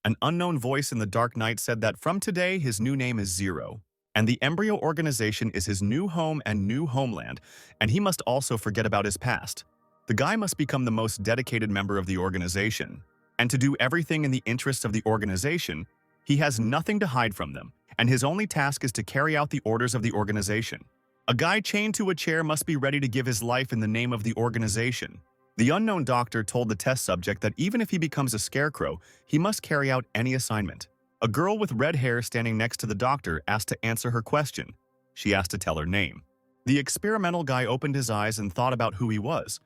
An unknown voice in the dark night said that from today his new name is Zero, and the embryo organization is his new home and new homeland, and he must also forget about his past. The guy must become the most dedicated member of the organization, and to do everything in the interests of the organization, he has nothing to hide from them, and his only task is to carry out the orders of the organization. A guy chained to a chair must be ready to give his life in the name of the organization. The unknown doctor told the test subject that even if he becomes a scarecrow, he must carry out any assignment. A girl with red hair standing next to the doctor asked to answer her question. She asked to tell her name. The experimental guy opened his eyes and thought about who he was.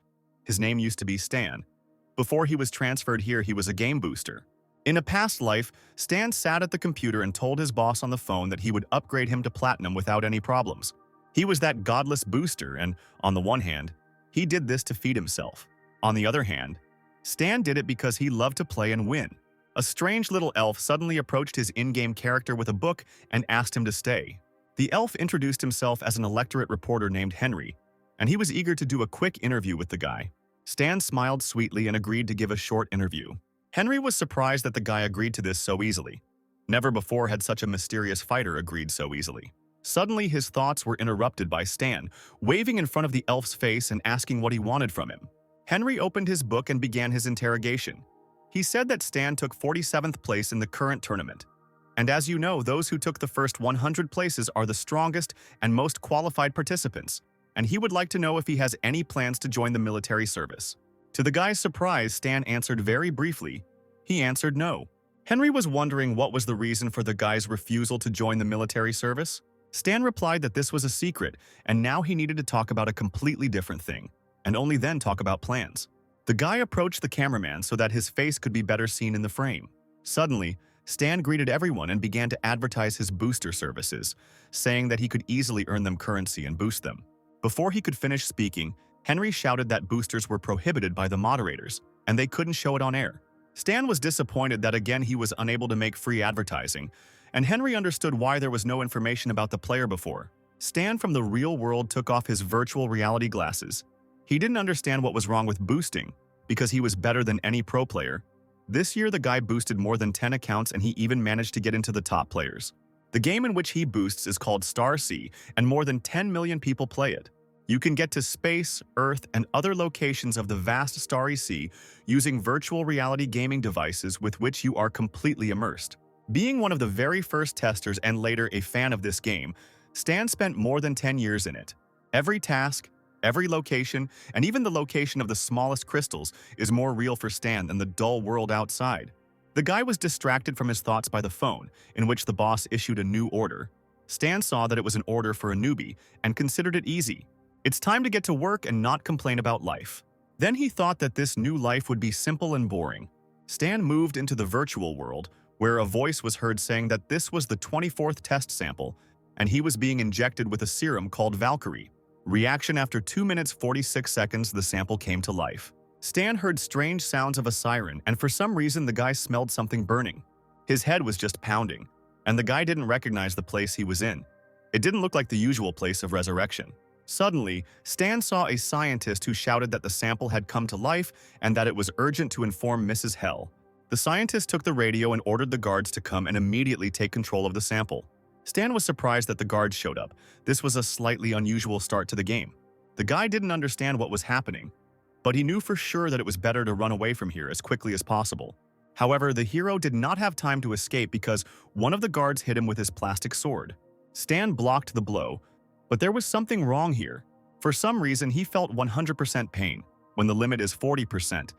His name used to be Stan. Before he was transferred here, he was a game booster. In a past life, Stan sat at the computer and told his boss on the phone that he would upgrade him to platinum without any problems. He was that godless booster, and on the one hand, he did this to feed himself. On the other hand, Stan did it because he loved to play and win. A strange little elf suddenly approached his in-game character with a book and asked him to stay. The elf introduced himself as an electorate reporter named Henry, and he was eager to do a quick interview with the guy. Stan smiled sweetly and agreed to give a short interview. Henry was surprised that the guy agreed to this so easily. Never before had such a mysterious fighter agreed so easily. Suddenly, his thoughts were interrupted by Stan, waving in front of the elf's face and asking what he wanted from him. Henry opened his book and began his interrogation. He said that Stan took 47th place in the current tournament. And as you know, those who took the first 100 places are the strongest and most qualified participants, and he would like to know if he has any plans to join the military service. To the guy's surprise, Stan answered very briefly. He answered no. Henry was wondering what was the reason for the guy's refusal to join the military service. Stan replied that this was a secret, and now he needed to talk about a completely different thing, and only then talk about plans. The guy approached the cameraman so that his face could be better seen in the frame. Suddenly, Stan greeted everyone and began to advertise his booster services, saying that he could easily earn them currency and boost them. Before he could finish speaking, Henry shouted that boosters were prohibited by the moderators, and they couldn't show it on air. Stan was disappointed that again he was unable to make free advertising, and Henry understood why there was no information about the player before. Stan from the real world took off his virtual reality glasses. He didn't understand what was wrong with boosting, because he was better than any pro player. This year the guy boosted more than 10 accounts and he even managed to get into the top players. The game in which he boosts is called Star Sea, and more than 10 million people play it. You can get to space, Earth, and other locations of the vast starry sea using virtual reality gaming devices with which you are completely immersed. Being one of the very first testers and later a fan of this game, Stan spent more than 10 years in it. Every task, every location, and even the location of the smallest crystals is more real for Stan than the dull world outside. The guy was distracted from his thoughts by the phone, in which the boss issued a new order. Stan saw that it was an order for a newbie and considered it easy. It's time to get to work and not complain about life. Then he thought that this new life would be simple and boring. Stan moved into the virtual world, where a voice was heard saying that this was the 24th test sample, and he was being injected with a serum called Valkyrie. Reaction: after 2 minutes 46 seconds, the sample came to life. Stan heard strange sounds of a siren, and for some reason the guy smelled something burning. His head was just pounding, and the guy didn't recognize the place he was in. It didn't look like the usual place of resurrection. Suddenly, Stan saw a scientist who shouted that the sample had come to life and that it was urgent to inform Mrs. Hell. The scientist took the radio and ordered the guards to come and immediately take control of the sample. Stan was surprised that the guards showed up. This was a slightly unusual start to the game. The guy didn't understand what was happening, but he knew for sure that it was better to run away from here as quickly as possible. However, the hero did not have time to escape because one of the guards hit him with his plastic sword. Stan blocked the blow, but there was something wrong here. For some reason, he felt 100% pain, when the limit is 40%.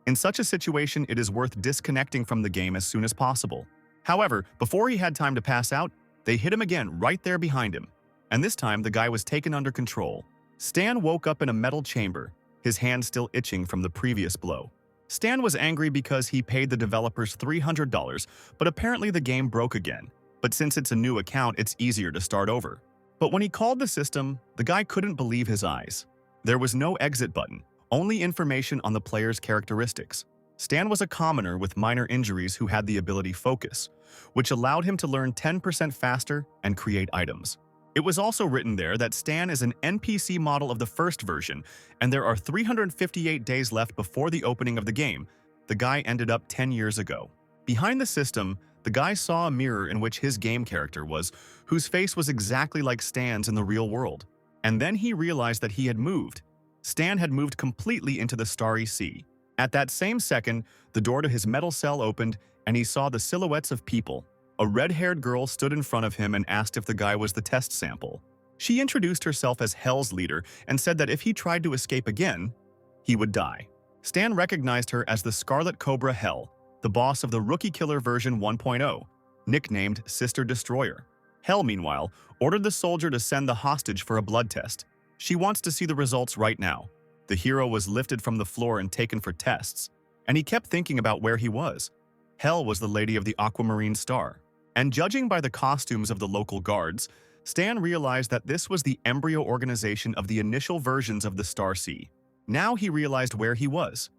In such a situation, it is worth disconnecting from the game as soon as possible. However, before he had time to pass out, they hit him again right there behind him. And this time, the guy was taken under control. Stan woke up in a metal chamber, his hand still itching from the previous blow. Stan was angry because he paid the developers $300, but apparently the game broke again. But since it's a new account, it's easier to start over. But when he called the system, the guy couldn't believe his eyes. There was no exit button, only information on the player's characteristics. Stan was a commoner with minor injuries who had the ability Focus, which allowed him to learn 10% faster and create items. It was also written there that Stan is an NPC model of the first version, and there are 358 days left before the opening of the game. The guy ended up 10 years ago. Behind the system, the guy saw a mirror in which his game character was, whose face was exactly like Stan's in the real world. And then he realized that he had moved. Stan had moved completely into the starry sea. At that same second, the door to his metal cell opened, and he saw the silhouettes of people. A red-haired girl stood in front of him and asked if the guy was the test sample. She introduced herself as Hell's leader and said that if he tried to escape again, he would die. Stan recognized her as the Scarlet Cobra Hell, the boss of the Rookie Killer version 1.0, nicknamed Sister Destroyer. Hell, meanwhile, ordered the soldier to send the hostage for a blood test. She wants to see the results right now. The hero was lifted from the floor and taken for tests, and he kept thinking about where he was. Hell was the lady of the aquamarine star. And judging by the costumes of the local guards, Stan realized that this was the embryo organization of the initial versions of the Star Sea. Now he realized where he was.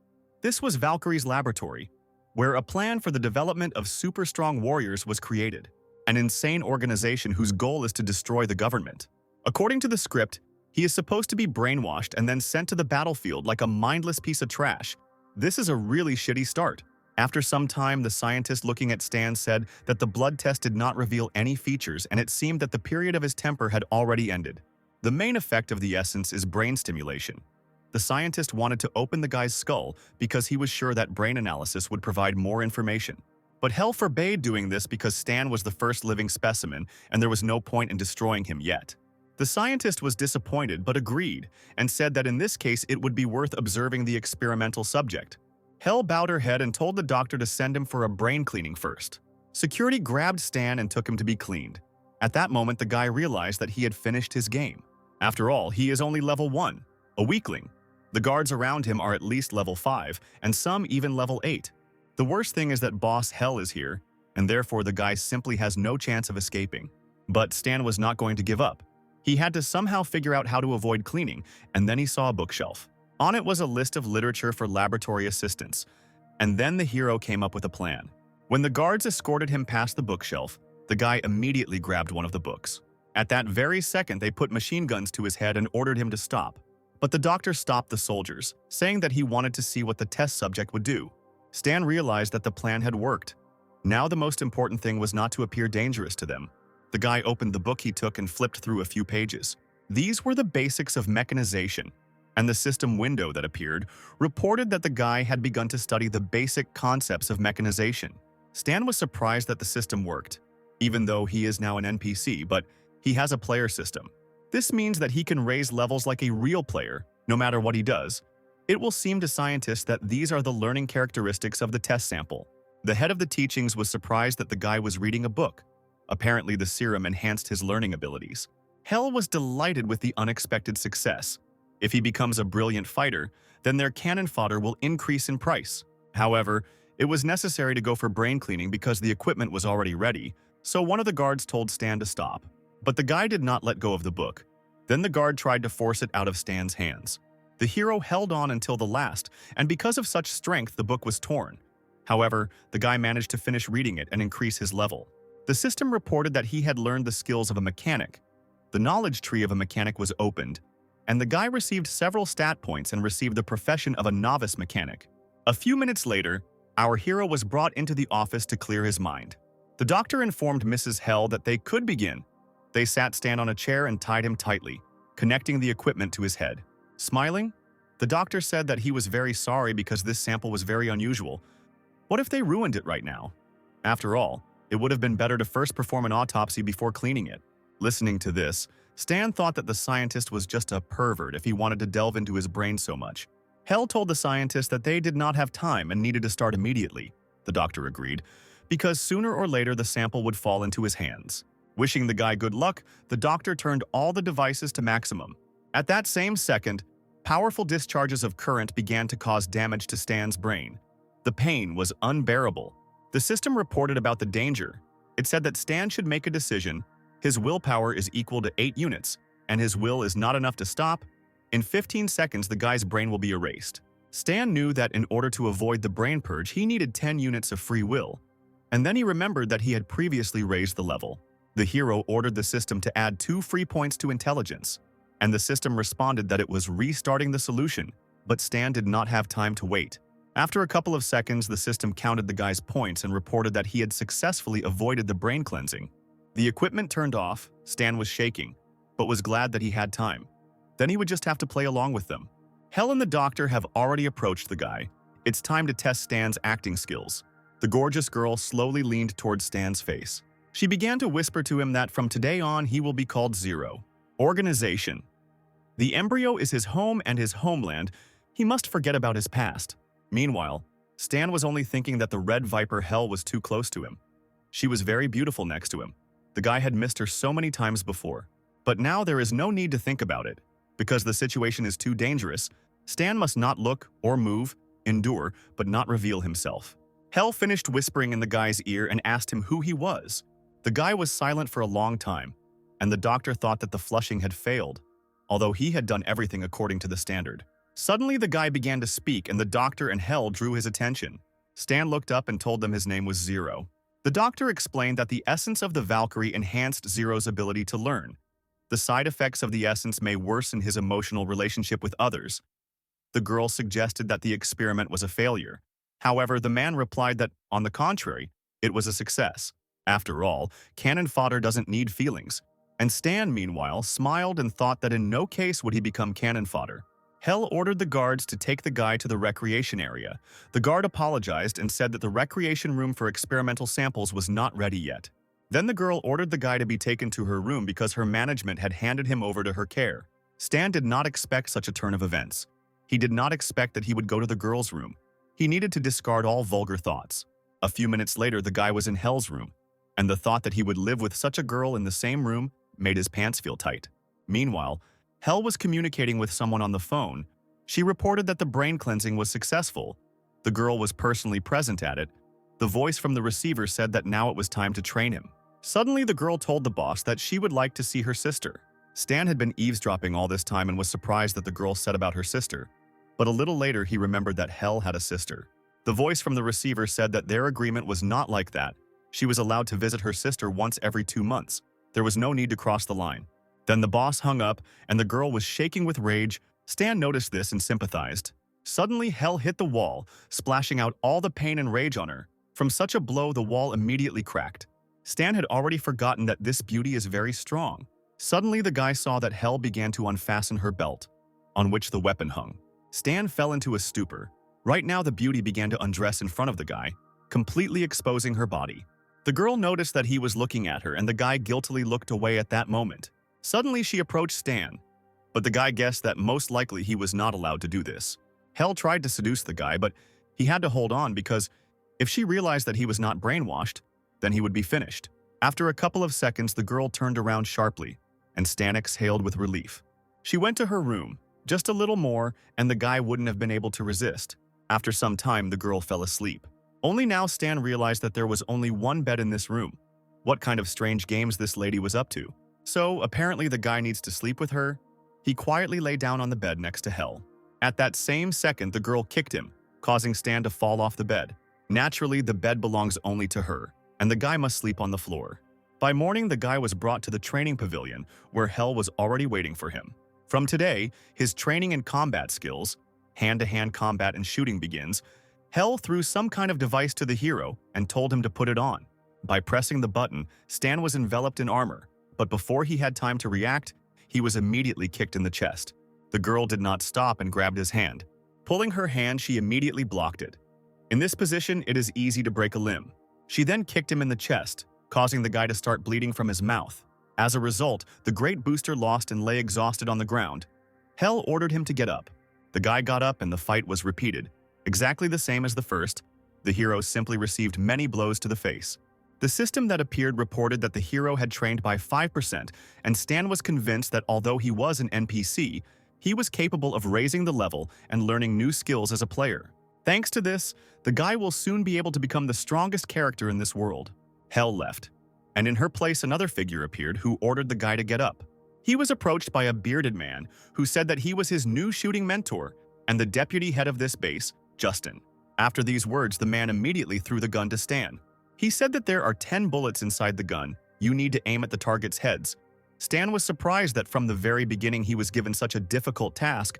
This was Valkyrie's laboratory, where a plan for the development of super-strong warriors was created, an insane organization whose goal is to destroy the government. According to the script, he is supposed to be brainwashed and then sent to the battlefield like a mindless piece of trash. This is a really shitty start. After some time, the scientist looking at Stan said that the blood test did not reveal any features, and it seemed that the period of his temper had already ended. The main effect of the essence is brain stimulation. The scientist wanted to open the guy's skull because he was sure that brain analysis would provide more information. But Hell forbade doing this because Stan was the first living specimen and there was no point in destroying him yet. The scientist was disappointed but agreed and said that in this case it would be worth observing the experimental subject. Hell bowed her head and told the doctor to send him for a brain cleaning first. Security grabbed Stan and took him to be cleaned. At that moment, the guy realized that he had finished his game. After all, he is only level 1, a weakling. The guards around him are at least level 5, and some even level 8. The worst thing is that Boss Hell is here, and therefore the guy simply has no chance of escaping. But Stan was not going to give up. He had to somehow figure out how to avoid cleaning, and then he saw a bookshelf. On it was a list of literature for laboratory assistants, and then the hero came up with a plan. When the guards escorted him past the bookshelf, the guy immediately grabbed one of the books. At that very second, they put machine guns to his head and ordered him to stop. But the doctor stopped the soldiers, saying that he wanted to see what the test subject would do. Stan realized that the plan had worked. Now the most important thing was not to appear dangerous to them. The guy opened the book he took and flipped through a few pages. These were the basics of mechanization, and the system window that appeared reported that the guy had begun to study the basic concepts of mechanization. Stan was surprised that the system worked, even though he is now an NPC, but he has a player system. This means that he can raise levels like a real player, no matter what he does. It will seem to scientists that these are the learning characteristics of the test sample. The head of the teachings was surprised that the guy was reading a book. Apparently, the serum enhanced his learning abilities. Hell was delighted with the unexpected success. If he becomes a brilliant fighter, then their cannon fodder will increase in price. However, it was necessary to go for brain cleaning because the equipment was already ready, so one of the guards told Stan to stop. But the guy did not let go of the book. Then the guard tried to force it out of Stan's hands. The hero held on until the last, and because of such strength, the book was torn. However, the guy managed to finish reading it and increase his level. The system reported that he had learned the skills of a mechanic. The knowledge tree of a mechanic was opened, and the guy received several stat points and received the profession of a novice mechanic. A few minutes later, our hero was brought into the office to clear his mind. The doctor informed Mrs. Hell that they could begin. They sat Stan on a chair and tied him tightly, connecting the equipment to his head. Smiling, the doctor said that he was very sorry because this sample was very unusual. What if they ruined it right now? After all, it would have been better to first perform an autopsy before cleaning it. Listening to this, Stan thought that the scientist was just a pervert if he wanted to delve into his brain so much. Hell told the scientist that they did not have time and needed to start immediately. The doctor agreed, because sooner or later the sample would fall into his hands. Wishing the guy good luck, the doctor turned all the devices to maximum. At that same second, powerful discharges of current began to cause damage to Stan's brain. The pain was unbearable. The system reported about the danger. It said that Stan should make a decision. His willpower is equal to 8 units, and his will is not enough to stop. In 15 seconds, the guy's brain will be erased. Stan knew that in order to avoid the brain purge, he needed 10 units of free will. And then he remembered that he had previously raised the level. The hero ordered the system to add 2 free points to intelligence, and the system responded that it was restarting the solution, but Stan did not have time to wait. After a couple of seconds, the system counted the guy's points and reported that he had successfully avoided the brain cleansing. The equipment turned off. Stan was shaking, but was glad that he had time. Then he would just have to play along with them. Hell and the doctor have already approached the guy. It's time to test Stan's acting skills. The gorgeous girl slowly leaned towards Stan's face. She began to whisper to him that from today on he will be called Zero. Organization. The embryo is his home and his homeland. He must forget about his past. Meanwhile, Stan was only thinking that the red viper Hell was too close to him. She was very beautiful next to him. The guy had missed her so many times before. But now there is no need to think about it. Because the situation is too dangerous, Stan must not look or move, endure, but not reveal himself. Hell finished whispering in the guy's ear and asked him who he was. The guy was silent for a long time, and the doctor thought that the flushing had failed, although he had done everything according to the standard. Suddenly, the guy began to speak, and the doctor and Hell drew his attention. Stan looked up and told them his name was Zero. The doctor explained that the essence of the Valkyrie enhanced Zero's ability to learn. The side effects of the essence may worsen his emotional relationship with others. The girl suggested that the experiment was a failure. However, the man replied that, on the contrary, it was a success. After all, cannon fodder doesn't need feelings. And Stan, meanwhile, smiled and thought that in no case would he become cannon fodder. Hell ordered the guards to take the guy to the recreation area. The guard apologized and said that the recreation room for experimental samples was not ready yet. Then the girl ordered the guy to be taken to her room because her management had handed him over to her care. Stan did not expect such a turn of events. He did not expect that he would go to the girl's room. He needed to discard all vulgar thoughts. A few minutes later, the guy was in Hell's room, and the thought that he would live with such a girl in the same room made his pants feel tight. Meanwhile, Hell was communicating with someone on the phone. She reported that the brain cleansing was successful. The girl was personally present at it. The voice from the receiver said that now it was time to train him. Suddenly, the girl told the boss that she would like to see her sister. Stan had been eavesdropping all this time and was surprised that the girl said about her sister. But a little later, he remembered that Hell had a sister. The voice from the receiver said that their agreement was not like that. She was allowed to visit her sister once every 2 months. There was no need to cross the line. Then the boss hung up, and the girl was shaking with rage. Stan noticed this and sympathized. Suddenly, Hell hit the wall, splashing out all the pain and rage on her. From such a blow, the wall immediately cracked. Stan had already forgotten that this beauty is very strong. Suddenly, the guy saw that Hell began to unfasten her belt, on which the weapon hung. Stan fell into a stupor. Right now, the beauty began to undress in front of the guy, completely exposing her body. The girl noticed that he was looking at her, and the guy guiltily looked away at that moment. Suddenly, she approached Stan, but the guy guessed that most likely he was not allowed to do this. Hell tried to seduce the guy, but he had to hold on because if she realized that he was not brainwashed, then he would be finished. After a couple of seconds, the girl turned around sharply, and Stan exhaled with relief. She went to her room, just a little more, and the guy wouldn't have been able to resist. After some time, the girl fell asleep. Only now Stan realized that there was only one bed in this room. What kind of strange games this lady was up to. So, apparently the guy needs to sleep with her. He quietly lay down on the bed next to Hell. At that same second, the girl kicked him, causing Stan to fall off the bed. Naturally, the bed belongs only to her, and the guy must sleep on the floor. By morning, the guy was brought to the training pavilion, where Hell was already waiting for him. From today, his training in combat skills, hand-to-hand combat and shooting begins. Hell threw some kind of device to the hero and told him to put it on. By pressing the button, Stan was enveloped in armor, but before he had time to react, he was immediately kicked in the chest. The girl did not stop and grabbed his hand. Pulling her hand, she immediately blocked it. In this position, it is easy to break a limb. She then kicked him in the chest, causing the guy to start bleeding from his mouth. As a result, the great booster lost and lay exhausted on the ground. Hell ordered him to get up. The guy got up and the fight was repeated. Exactly the same as the first, the hero simply received many blows to the face. The system that appeared reported that the hero had trained by 5%, and Stan was convinced that although he was an NPC, he was capable of raising the level and learning new skills as a player. Thanks to this, the guy will soon be able to become the strongest character in this world. Hell left, and in her place another figure appeared who ordered the guy to get up. He was approached by a bearded man who said that he was his new shooting mentor and the deputy head of this base, Justin. After these words, the man immediately threw the gun to Stan. He said that there are 10 bullets inside the gun. You need to aim at the target's heads. Stan was surprised that from the very beginning he was given such a difficult task.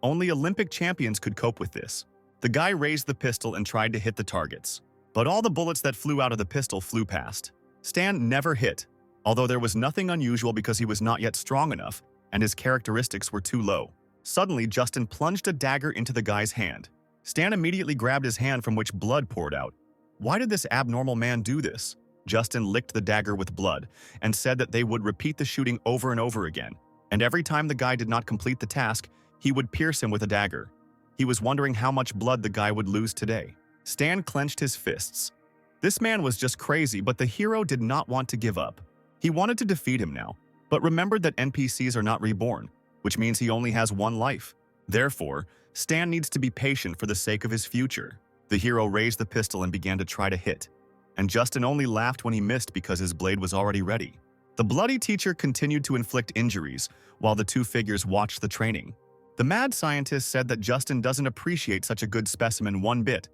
Only Olympic champions could cope with this. The guy raised the pistol and tried to hit the targets, but all the bullets that flew out of the pistol flew past. Stan never hit, although there was nothing unusual because he was not yet strong enough and his characteristics were too low. Suddenly, Justin plunged a dagger into the guy's hand. Stan immediately grabbed his hand from which blood poured out. Why did this abnormal man do this? Justin licked the dagger with blood and said that they would repeat the shooting over and over again, and every time the guy did not complete the task, he would pierce him with a dagger. He was wondering how much blood the guy would lose today. Stan clenched his fists. This man was just crazy, but the hero did not want to give up. He wanted to defeat him now, but remembered that NPCs are not reborn, which means he only has one life. Therefore, Stan needs to be patient for the sake of his future. The hero raised the pistol and began to try to hit, and Justin only laughed when he missed because his blade was already ready. The bloody teacher continued to inflict injuries while the two figures watched the training. The mad scientist said that Justin doesn't appreciate such a good specimen one bit.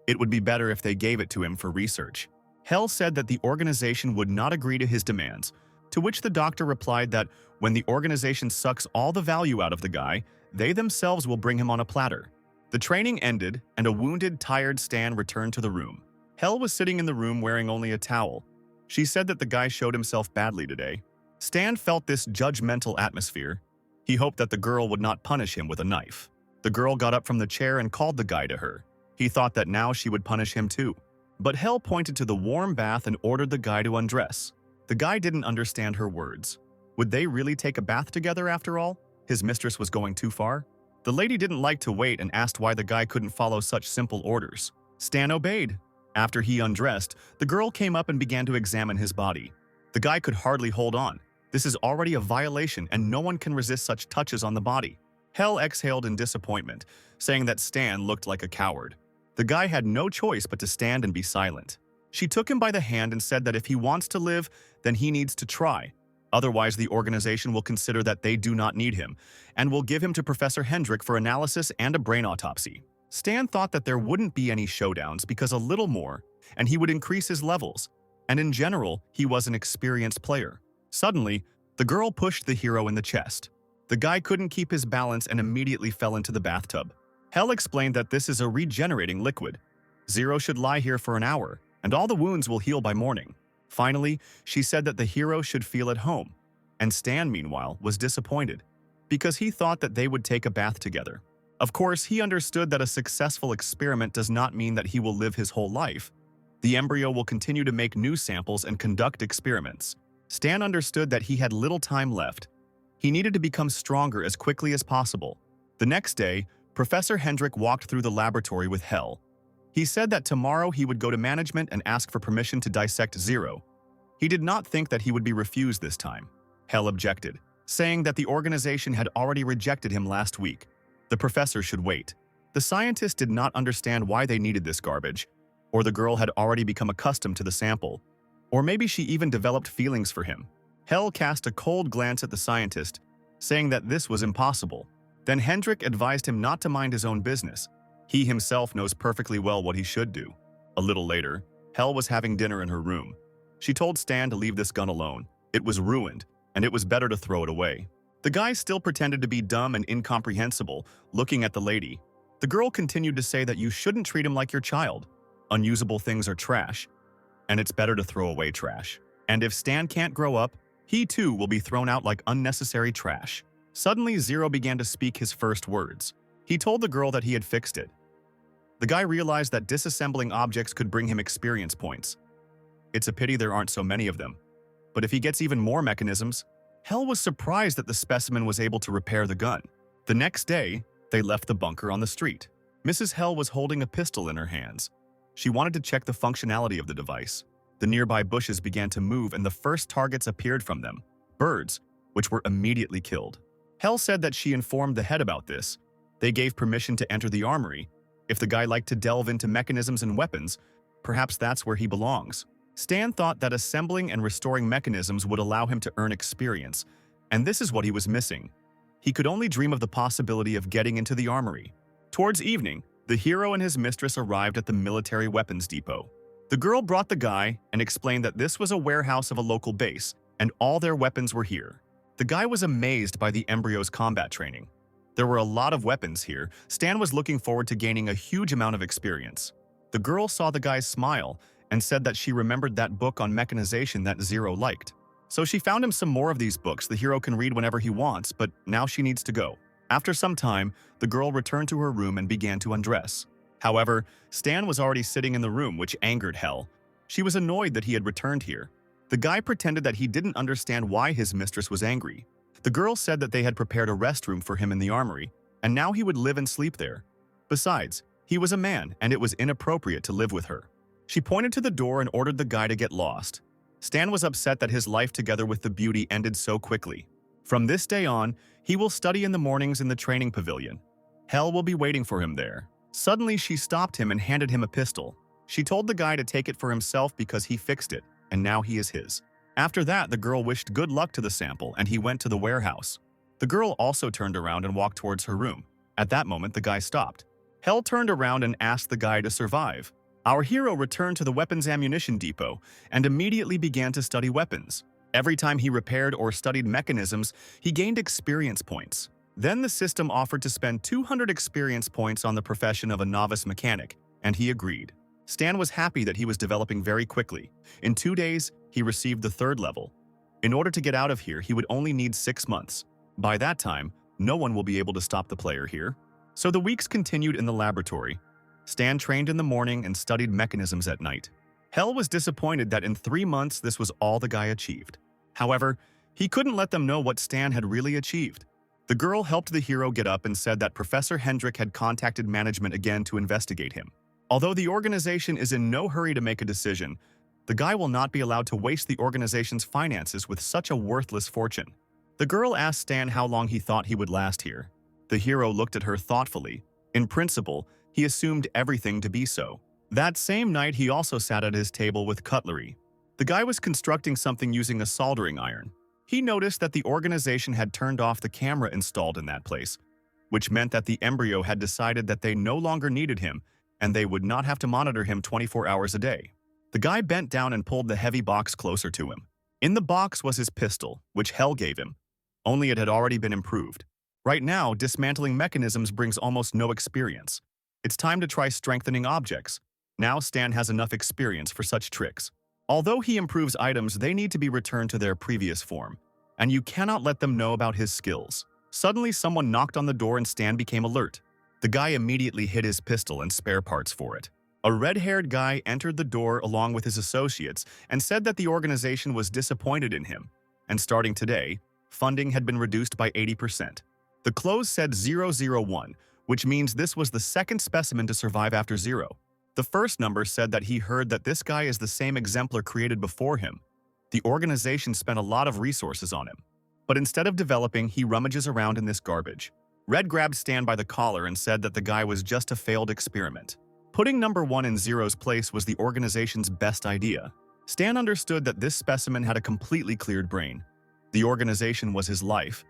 It would be better if they gave it to him for research. Hell said that the organization would not agree to his demands, to which the doctor replied that when the organization sucks all the value out of the guy, they themselves will bring him on a platter. The training ended, and a wounded, tired Stan returned to the room. Hell was sitting in the room wearing only a towel. She said that the guy showed himself badly today. Stan felt this judgmental atmosphere. He hoped that the girl would not punish him with a knife. The girl got up from the chair and called the guy to her. He thought that now she would punish him too. But Hell pointed to the warm bath and ordered the guy to undress. The guy didn't understand her words. Would they really take a bath together after all? His mistress was going too far? The lady didn't like to wait and asked why the guy couldn't follow such simple orders. Stan obeyed. After he undressed, the girl came up and began to examine his body. The guy could hardly hold on. This is already a violation and no one can resist such touches on the body. Hell exhaled in disappointment, saying that Stan looked like a coward. The guy had no choice but to stand and be silent. She took him by the hand and said that if he wants to live, then he needs to try. Otherwise, the organization will consider that they do not need him and will give him to Professor Hendrik for analysis and a brain autopsy. Stan thought that there wouldn't be any showdowns because a little more, and he would increase his levels. And in general, he was an experienced player. Suddenly, the girl pushed the hero in the chest. The guy couldn't keep his balance and immediately fell into the bathtub. Hell explained that this is a regenerating liquid. Zero should lie here for an hour, and all the wounds will heal by morning. Finally, she said that the hero should feel at home, and Stan, meanwhile, was disappointed, because he thought that they would take a bath together. Of course, he understood that a successful experiment does not mean that he will live his whole life. The embryo will continue to make new samples and conduct experiments. Stan understood that he had little time left. He needed to become stronger as quickly as possible. The next day, Professor Hendrik walked through the laboratory with Hell. He said that tomorrow he would go to management and ask for permission to dissect Zero. He did not think that he would be refused this time. Hell objected, saying that the organization had already rejected him last week. The professor should wait. The scientist did not understand why they needed this garbage, or the girl had already become accustomed to the sample, or maybe she even developed feelings for him. Hell cast a cold glance at the scientist, saying that this was impossible. Then Hendrik advised him not to mind his own business. He himself knows perfectly well what he should do. A little later, Hell was having dinner in her room. She told Stan to leave this gun alone. It was ruined, and it was better to throw it away. The guy still pretended to be dumb and incomprehensible, looking at the lady. The girl continued to say that you shouldn't treat him like your child. Unusable things are trash, and it's better to throw away trash. And if Stan can't grow up, he too will be thrown out like unnecessary trash. Suddenly, Zero began to speak his first words. He told the girl that he had fixed it. The guy realized that disassembling objects could bring him experience points. It's a pity there aren't so many of them. But if he gets even more mechanisms, Hell was surprised that the specimen was able to repair the gun. The next day, they left the bunker on the street. Mrs. Hell was holding a pistol in her hands. She wanted to check the functionality of the device. The nearby bushes began to move and the first targets appeared from them, birds, which were immediately killed. Hell said that she informed the head about this. They gave permission to enter the armory. If the guy liked to delve into mechanisms and weapons, perhaps that's where he belongs. Stan thought that assembling and restoring mechanisms would allow him to earn experience, and this is what he was missing. He could only dream of the possibility of getting into the armory. Towards evening, the hero and his mistress arrived at the military weapons depot. The girl brought the guy and explained that this was a warehouse of a local base, and all their weapons were here. The guy was amazed by the embryo's combat training. There were a lot of weapons here. Stan was looking forward to gaining a huge amount of experience. The girl saw the guy's smile and said that she remembered that book on mechanization that Zero liked. So she found him some more of these books the hero can read whenever he wants, but now she needs to go. After some time, the girl returned to her room and began to undress. However, Stan was already sitting in the room, which angered Hell. She was annoyed that he had returned here. The guy pretended that he didn't understand why his mistress was angry. The girl said that they had prepared a restroom for him in the armory, and now he would live and sleep there. Besides, he was a man, and it was inappropriate to live with her. She pointed to the door and ordered the guy to get lost. Stan was upset that his life together with the beauty ended so quickly. From this day on, he will study in the mornings in the training pavilion. Hell will be waiting for him there. Suddenly, she stopped him and handed him a pistol. She told the guy to take it for himself because he fixed it, and now he is his. After that, the girl wished good luck to the sample, and he went to the warehouse. The girl also turned around and walked towards her room. At that moment, the guy stopped. Hell turned around and asked the guy to survive. Our hero returned to the weapons ammunition depot and immediately began to study weapons. Every time he repaired or studied mechanisms, he gained experience points. Then the system offered to spend 200 experience points on the profession of a novice mechanic, and he agreed. Stan was happy that he was developing very quickly. In 2 days, he received the 3rd level. In order to get out of here, he would only need 6 months. By that time, no one will be able to stop the player here. So the weeks continued in the laboratory. Stan trained in the morning and studied mechanisms at night. Hell was disappointed that in 3 months this was all the guy achieved. However, he couldn't let them know what Stan had really achieved. The girl helped the hero get up and said that Professor Hendrik had contacted management again to investigate him. Although the organization is in no hurry to make a decision, the guy will not be allowed to waste the organization's finances with such a worthless fortune. The girl asked Stan how long he thought he would last here. The hero looked at her thoughtfully. In principle, he assumed everything to be so. That same night, he also sat at his table with cutlery. The guy was constructing something using a soldering iron. He noticed that the organization had turned off the camera installed in that place, which meant that the embryo had decided that they no longer needed him and they would not have to monitor him 24 hours a day. The guy bent down and pulled the heavy box closer to him. In the box was his pistol, which Hell gave him, only it had already been improved. Right now, dismantling mechanisms brings almost no experience. It's time to try strengthening objects. Now Stan has enough experience for such tricks. Although he improves items, they need to be returned to their previous form, and you cannot let them know about his skills. Suddenly, someone knocked on the door and Stan became alert. The guy immediately hid his pistol and spare parts for it. A red-haired guy entered the door along with his associates and said that the organization was disappointed in him, and starting today, funding had been reduced by 80%. The close said 001, which means this was the second specimen to survive after 0. The first number said that he heard that this guy is the same exemplar created before him. The organization spent a lot of resources on him. But instead of developing, he rummages around in this garbage. Red grabbed Stan by the collar and said that the guy was just a failed experiment. Putting number 1 in Zero's place was the organization's best idea. Stan understood that this specimen had a completely cleared brain. The organization was his life.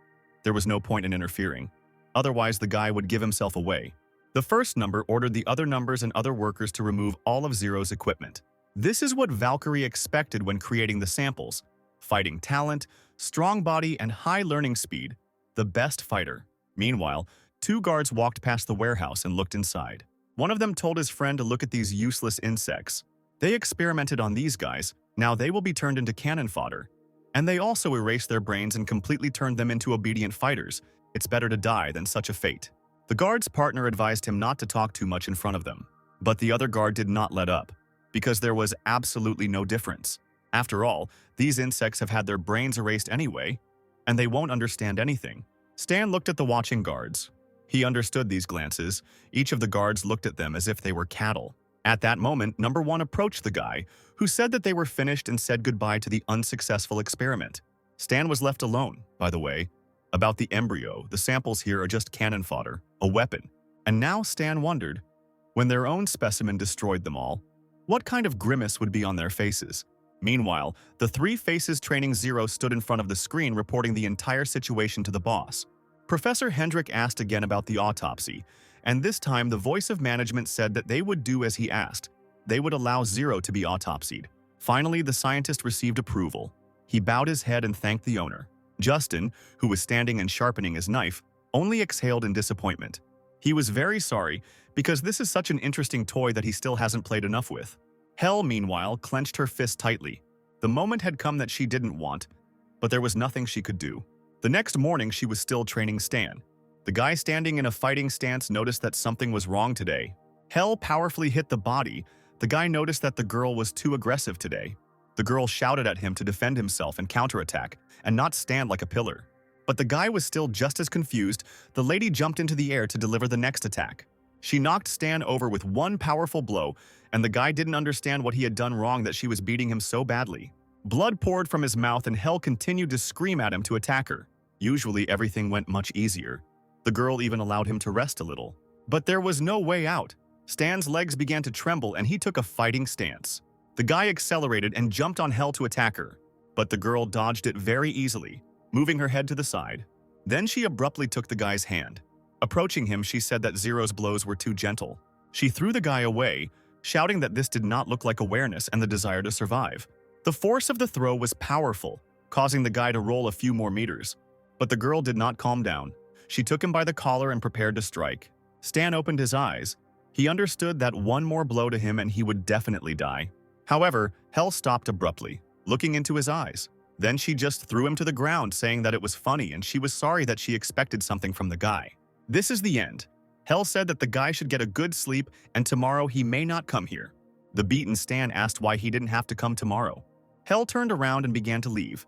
There was no point in interfering. Otherwise, the guy would give himself away. The first number ordered the other numbers and other workers to remove all of Zero's equipment. This is what Valkyrie expected when creating the samples. Fighting talent, strong body, and high learning speed. The best fighter. Meanwhile, 2 guards walked past the warehouse and looked inside. One of them told his friend to look at these useless insects. They experimented on these guys, now they will be turned into cannon fodder. And they also erased their brains and completely turned them into obedient fighters. It's better to die than such a fate. The guard's partner advised him not to talk too much in front of them. But the other guard did not let up, because there was absolutely no difference. After all, these insects have had their brains erased anyway, and they won't understand anything. Stan looked at the watching guards. He understood these glances. Each of the guards looked at them as if they were cattle. At that moment, number 1 approached the guy, who said that they were finished and said goodbye to the unsuccessful experiment. Stan was left alone, by the way. About the embryo, the samples here are just cannon fodder, a weapon. And now Stan wondered, when their own specimen destroyed them all, what kind of grimace would be on their faces? Meanwhile, the 3 faces training Zero stood in front of the screen reporting the entire situation to the boss. Professor Hendrik asked again about the autopsy, and this time the voice of management said that they would do as he asked. They would allow Zero to be autopsied. Finally, the scientist received approval. He bowed his head and thanked the owner. Justin, who was standing and sharpening his knife, only exhaled in disappointment. He was very sorry, because this is such an interesting toy that he still hasn't played enough with. Hell, meanwhile, clenched her fist tightly. The moment had come that she didn't want, but there was nothing she could do. The next morning, she was still training Stan. The guy standing in a fighting stance noticed that something was wrong today. Hell powerfully hit the body. The guy noticed that the girl was too aggressive today. The girl shouted at him to defend himself and counterattack, and not stand like a pillar. But the guy was still just as confused. The lady jumped into the air to deliver the next attack. She knocked Stan over with one powerful blow, and the guy didn't understand what he had done wrong that she was beating him so badly. Blood poured from his mouth and Hell continued to scream at him to attack her. Usually everything went much easier. The girl even allowed him to rest a little. But there was no way out. Stan's legs began to tremble and he took a fighting stance. The guy accelerated and jumped on Hell to attack her, but the girl dodged it very easily, moving her head to the side. Then she abruptly took the guy's hand. Approaching him, she said that Zero's blows were too gentle. She threw the guy away, shouting that this did not look like awareness and the desire to survive. The force of the throw was powerful, causing the guy to roll a few more meters. But the girl did not calm down. She took him by the collar and prepared to strike. Stan opened his eyes. He understood that one more blow to him and he would definitely die. However, Hell stopped abruptly, looking into his eyes. Then she just threw him to the ground, saying that it was funny and she was sorry that she expected something from the guy. This is the end. Hell said that the guy should get a good sleep and tomorrow he may not come here. The beaten Stan asked why he didn't have to come tomorrow. Hell turned around and began to leave.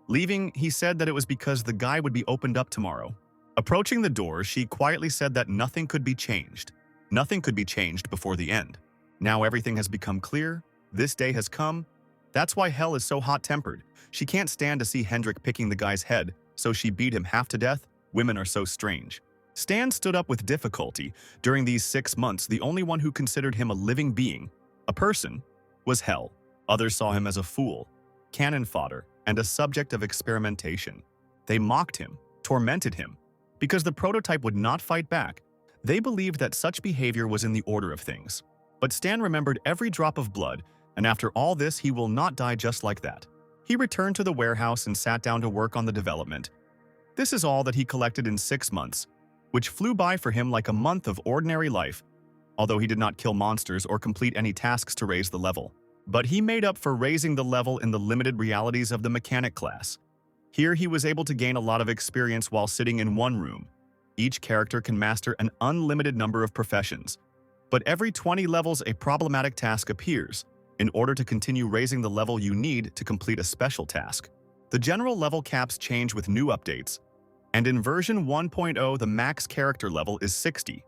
Leaving, he said that it was because the guy would be opened up tomorrow. Approaching the door, she quietly said that nothing could be changed. Nothing could be changed before the end. Now everything has become clear. This day has come. That's why Hell is so hot-tempered. She can't stand to see Hendrik picking the guy's head, so she beat him half to death. Women are so strange. Stan stood up with difficulty. During these 6 months, the only one who considered him a living being, a person, was Hell. Others saw him as a fool, cannon fodder, and a subject of experimentation. They mocked him, tormented him. Because the prototype would not fight back, they believed that such behavior was in the order of things. But Stan remembered every drop of blood, and after all this, he will not die just like that. He returned to the warehouse and sat down to work on the development. This is all that he collected in 6 months, which flew by for him like a month of ordinary life, although he did not kill monsters or complete any tasks to raise the level. But he made up for raising the level in the limited realities of the mechanic class. Here he was able to gain a lot of experience while sitting in one room. Each character can master an unlimited number of professions, but every 20 levels a problematic task appears. In order to continue raising the level, you need to complete a special task. The general level caps change with new updates, and in version 1.0 the max character level is 60.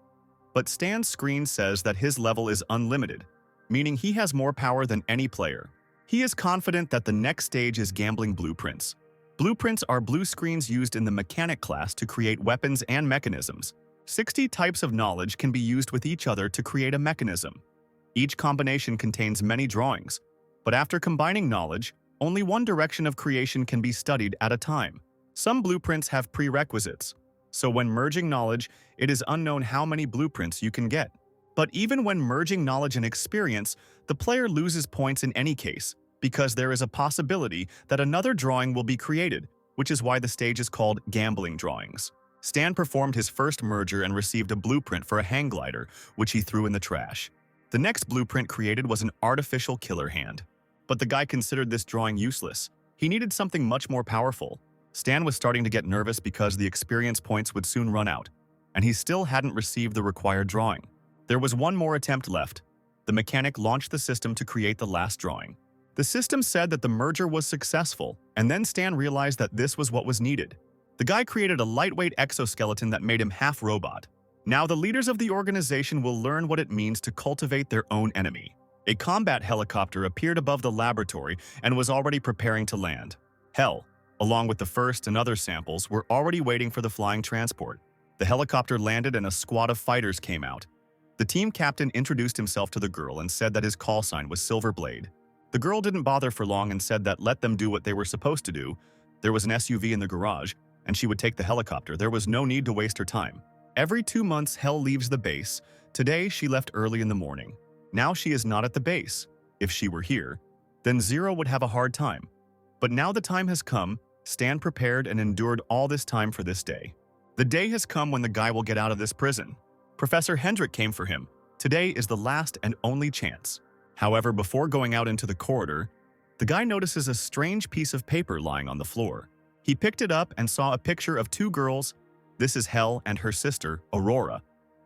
But Stan's screen says that his level is unlimited, meaning he has more power than any player. He is confident that the next stage is gambling blueprints. Blueprints are blue screens used in the mechanic class to create weapons and mechanisms. 60 types of knowledge can be used with each other to create a mechanism. Each combination contains many drawings, but after combining knowledge, only one direction of creation can be studied at a time. Some blueprints have prerequisites, so when merging knowledge, it is unknown how many blueprints you can get. But even when merging knowledge and experience, the player loses points in any case, because there is a possibility that another drawing will be created, which is why the stage is called gambling drawings. Stan performed his first merger and received a blueprint for a hang glider, which he threw in the trash. The next blueprint created was an artificial killer hand. But the guy considered this drawing useless. He needed something much more powerful. Stan was starting to get nervous because the experience points would soon run out, and he still hadn't received the required drawing. There was one more attempt left. The mechanic launched the system to create the last drawing. The system said that the merger was successful, and then Stan realized that this was what was needed. The guy created a lightweight exoskeleton that made him half robot. Now the leaders of the organization will learn what it means to cultivate their own enemy. A combat helicopter appeared above the laboratory and was already preparing to land. Hell, along with the first and other samples, were already waiting for the flying transport. The helicopter landed and a squad of fighters came out. The team captain introduced himself to the girl and said that his call sign was Silver Blade. The girl didn't bother for long and said that let them do what they were supposed to do. There was an SUV in the garage, and she would take the helicopter. There was no need to waste her time. Every 2 months, Hell leaves the base. Today, she left early in the morning. Now she is not at the base. If she were here, then Zero would have a hard time. But now the time has come. Stan prepared and endured all this time for this day. The day has come when the guy will get out of this prison. Professor Hendrik came for him. Today is the last and only chance. However, before going out into the corridor, the guy notices a strange piece of paper lying on the floor. He picked it up and saw a picture of two girls. This is Hell and her sister, Aurora.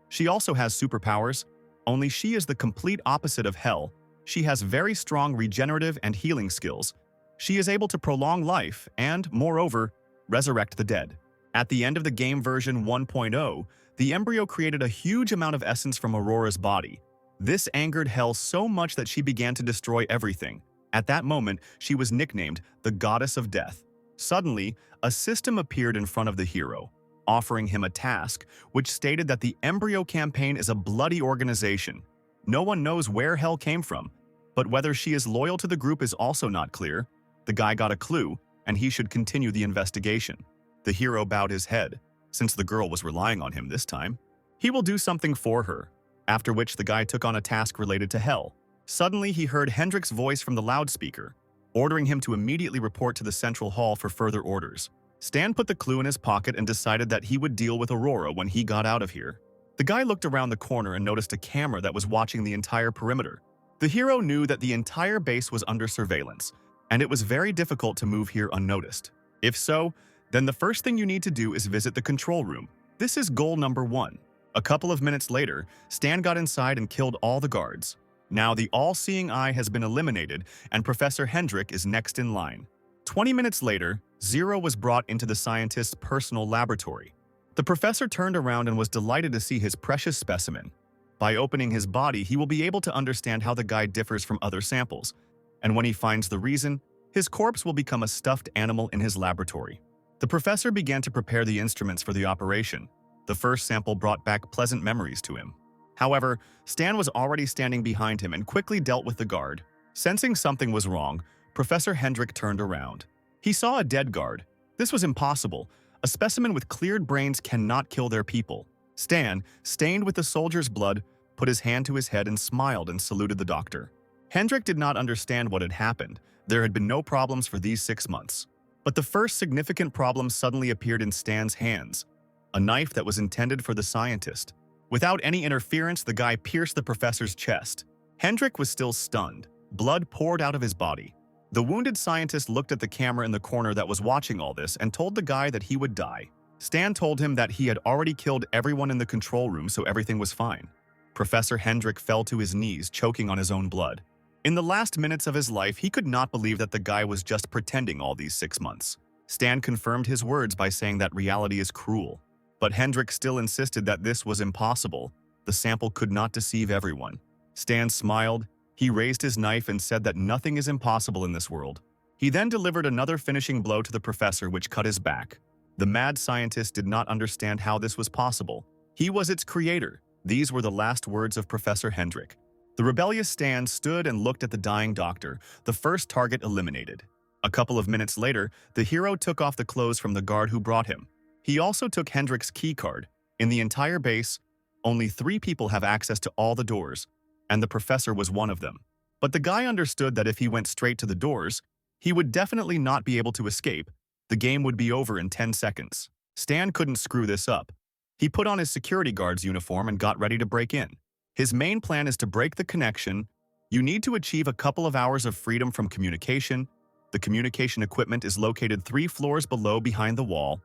She also has superpowers, only she is the complete opposite of Hell. She has very strong regenerative and healing skills. She is able to prolong life and, moreover, resurrect the dead. At the end of the game version 1.0, the embryo created a huge amount of essence from Aurora's body. This angered Hell so much that she began to destroy everything. At that moment, she was nicknamed the Goddess of Death. Suddenly, a system appeared in front of the hero, offering him a task, which stated that the embryo campaign is a bloody organization. No one knows where Hell came from, but whether she is loyal to the group is also not clear. The guy got a clue, and he should continue the investigation. The hero bowed his head, since the girl was relying on him this time. He will do something for her, after which the guy took on a task related to Hell. Suddenly, he heard Hendrik's voice from the loudspeaker, ordering him to immediately report to the central hall for further orders. Stan put the clue in his pocket and decided that he would deal with Aurora when he got out of here. The guy looked around the corner and noticed a camera that was watching the entire perimeter. The hero knew that the entire base was under surveillance, and it was very difficult to move here unnoticed. If so, then the first thing you need to do is visit the control room. This is goal number 1. A couple of minutes later, Stan got inside and killed all the guards. Now the all-seeing eye has been eliminated, and Professor Hendrik is next in line. 20 minutes later, Zero was brought into the scientist's personal laboratory. The professor turned around and was delighted to see his precious specimen. By opening his body, he will be able to understand how the guy differs from other samples, and when he finds the reason, his corpse will become a stuffed animal in his laboratory. The professor began to prepare the instruments for the operation. The first sample brought back pleasant memories to him. However, Stan was already standing behind him and quickly dealt with the guard. Sensing something was wrong, Professor Hendrik turned around. He saw a dead guard. This was impossible. A specimen with cleared brains cannot kill their people. Stan, stained with the soldier's blood, put his hand to his head and smiled and saluted the doctor. Hendrik did not understand what had happened. There had been no problems for these 6 months. But the first significant problem suddenly appeared in Stan's hands. A knife that was intended for the scientist. Without any interference, the guy pierced the professor's chest. Hendrik was still stunned. Blood poured out of his body. The wounded scientist looked at the camera in the corner that was watching all this and told the guy that he would die. Stan told him that he had already killed everyone in the control room, so everything was fine. Professor Hendrik fell to his knees, choking on his own blood. In the last minutes of his life, he could not believe that the guy was just pretending all these 6 months. Stan confirmed his words by saying that reality is cruel. But Hendrik still insisted that this was impossible. The sample could not deceive everyone. Stan smiled. He raised his knife and said that nothing is impossible in this world. He then delivered another finishing blow to the professor, which cut his back. The mad scientist did not understand how this was possible. He was its creator. These were the last words of Professor Hendrik. The rebellious Stan stood and looked at the dying doctor, the first target eliminated. A couple of minutes later, the hero took off the clothes from the guard who brought him. He also took Hendrik's keycard. In the entire base, only 3 people have access to all the doors, and the professor was one of them. But the guy understood that if he went straight to the doors, he would definitely not be able to escape. The game would be over in 10 seconds. Stan couldn't screw this up. He put on his security guard's uniform and got ready to break in. His main plan is to break the connection. You need to achieve a couple of hours of freedom from communication. The communication equipment is located 3 floors below behind the wall.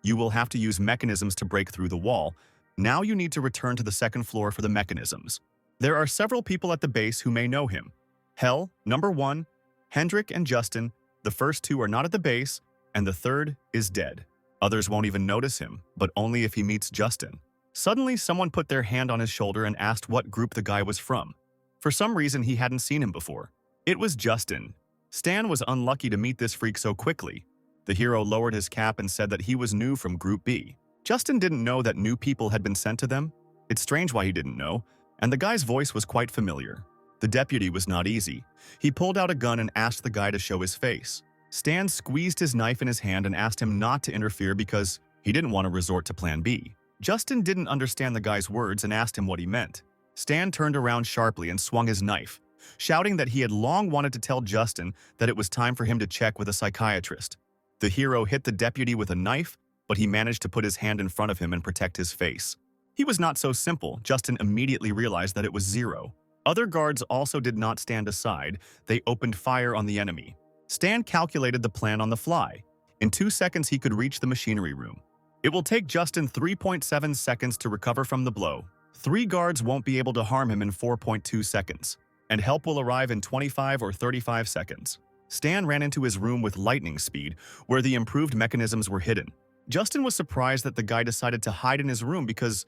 You will have to use mechanisms to break through the wall. Now you need to return to the 2nd floor for the mechanisms. There are several people at the base who may know him. Hell, number 1, Hendrik and Justin. The first 2 are not at the base, and the 3rd is dead. Others won't even notice him, but only if he meets Justin. Suddenly, someone put their hand on his shoulder and asked what group the guy was from. For some reason, he hadn't seen him before. It was Justin. Stan was unlucky to meet this freak so quickly. The hero lowered his cap and said that he was new from Group B. Justin didn't know that new people had been sent to them. It's strange why he didn't know, and the guy's voice was quite familiar. The deputy was not easy. He pulled out a gun and asked the guy to show his face. Stan squeezed his knife in his hand and asked him not to interfere because he didn't want to resort to Plan B. Justin didn't understand the guy's words and asked him what he meant. Stan turned around sharply and swung his knife, shouting that he had long wanted to tell Justin that it was time for him to check with a psychiatrist. The hero hit the deputy with a knife, but he managed to put his hand in front of him and protect his face. He was not so simple. Justin immediately realized that it was Zero. Other guards also did not stand aside. They opened fire on the enemy. Stan calculated the plan on the fly. In 2 seconds, he could reach the machinery room. It will take Justin 3.7 seconds to recover from the blow. 3 guards won't be able to harm him in 4.2 seconds, and help will arrive in 25 or 35 seconds. Stan ran into his room with lightning speed, where the improved mechanisms were hidden. Justin was surprised that the guy decided to hide in his room because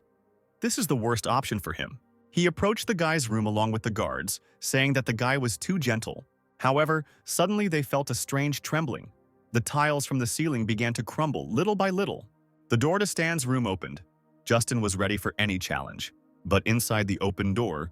this is the worst option for him. He approached the guy's room along with the guards, saying that the guy was too gentle. However, suddenly they felt a strange trembling. The tiles from the ceiling began to crumble little by little. The door to Stan's room opened. Justin was ready for any challenge. But inside the open door,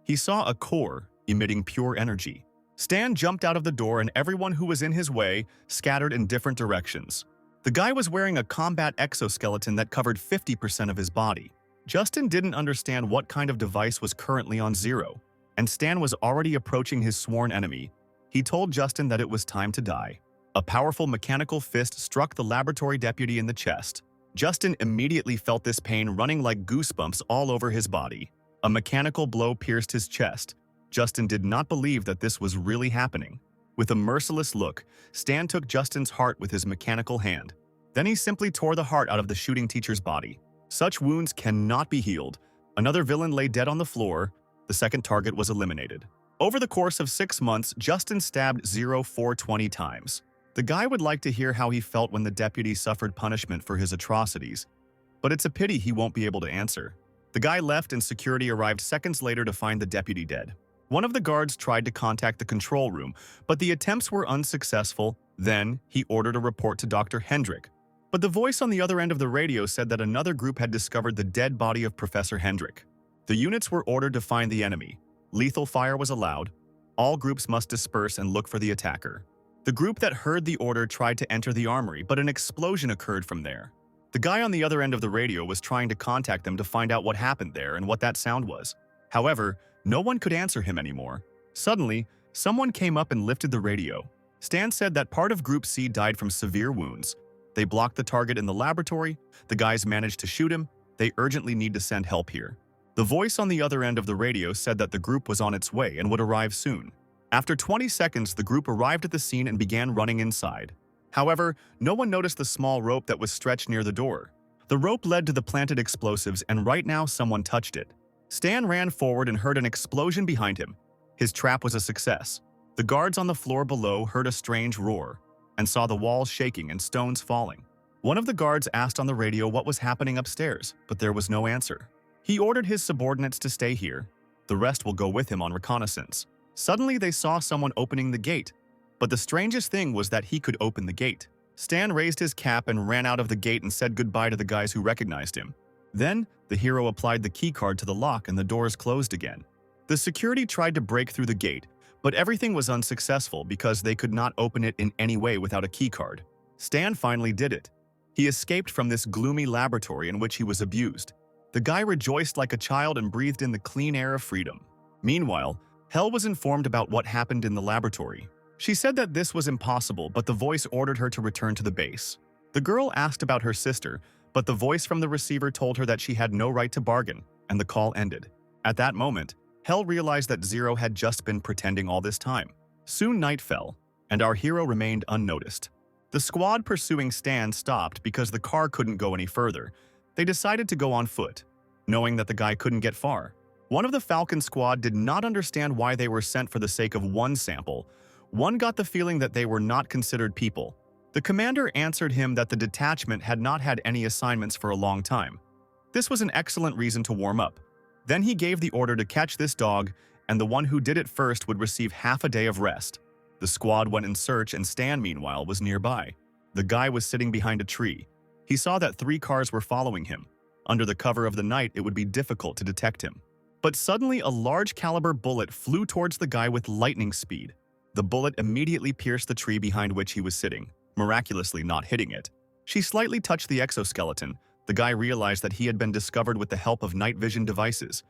he saw a core emitting pure energy. Stan jumped out of the door and everyone who was in his way scattered in different directions. The guy was wearing a combat exoskeleton that covered 50% of his body. Justin didn't understand what kind of device was currently on Zero, and Stan was already approaching his sworn enemy. He told Justin that it was time to die. A powerful mechanical fist struck the laboratory deputy in the chest. Justin immediately felt this pain running like goosebumps all over his body. A mechanical blow pierced his chest. Justin did not believe that this was really happening. With a merciless look, Stan took Justin's heart with his mechanical hand. Then he simply tore the heart out of the shooting teacher's body. Such wounds cannot be healed. Another villain lay dead on the floor. The second target was eliminated. Over the course of 6 months, Justin stabbed Zero 420 times. The guy would like to hear how he felt when the deputy suffered punishment for his atrocities, but it's a pity he won't be able to answer. The guy left and security arrived seconds later to find the deputy dead. One of the guards tried to contact the control room, but the attempts were unsuccessful. Then, he ordered a report to Dr. Hendrik. But the voice on the other end of the radio said that another group had discovered the dead body of Professor Hendrik. The units were ordered to find the enemy. Lethal fire was allowed. All groups must disperse and look for the attacker. The group that heard the order tried to enter the armory, but an explosion occurred from there. The guy on the other end of the radio was trying to contact them to find out what happened there and what that sound was. However, no one could answer him anymore. Suddenly, someone came up and lifted the radio. Stan said that part of Group C died from severe wounds. They blocked the target in the laboratory. The guys managed to shoot him. They urgently need to send help here. The voice on the other end of the radio said that the group was on its way and would arrive soon. After 20 seconds, the group arrived at the scene and began running inside. However, no one noticed the small rope that was stretched near the door. The rope led to the planted explosives, and right now someone touched it. Stan ran forward and heard an explosion behind him. His trap was a success. The guards on the floor below heard a strange roar and saw the walls shaking and stones falling. One of the guards asked on the radio what was happening upstairs, but there was no answer. He ordered his subordinates to stay here. The rest will go with him on reconnaissance. Suddenly, they saw someone opening the gate, but the strangest thing was that he could open the gate. Stan raised his cap and ran out of the gate and said goodbye to the guys who recognized him. Then, the hero applied the keycard to the lock and the doors closed again. The security tried to break through the gate, but everything was unsuccessful because they could not open it in any way without a keycard. Stan finally did it. He escaped from this gloomy laboratory in which he was abused. The guy rejoiced like a child and breathed in the clean air of freedom. Meanwhile, Hel was informed about what happened in the laboratory. She said that this was impossible, but the voice ordered her to return to the base. The girl asked about her sister, but the voice from the receiver told her that she had no right to bargain, and the call ended. At that moment, Hel realized that Zero had just been pretending all this time. Soon night fell, and our hero remained unnoticed. The squad pursuing Stan stopped because the car couldn't go any further. They decided to go on foot, knowing that the guy couldn't get far. One of the Falcon squad did not understand why they were sent for the sake of one sample. One got the feeling that they were not considered people. The commander answered him that the detachment had not had any assignments for a long time. This was an excellent reason to warm up. Then he gave the order to catch this dog, and the one who did it first would receive half a day of rest. The squad went in search, and Stan, meanwhile, was nearby. The guy was sitting behind a tree. He saw that 3 cars were following him. Under the cover of the night, it would be difficult to detect him. But suddenly, a large caliber bullet flew towards the guy with lightning speed. The bullet immediately pierced the tree behind which he was sitting, miraculously not hitting it. She slightly touched the exoskeleton. The guy realized that he had been discovered with the help of night vision devices.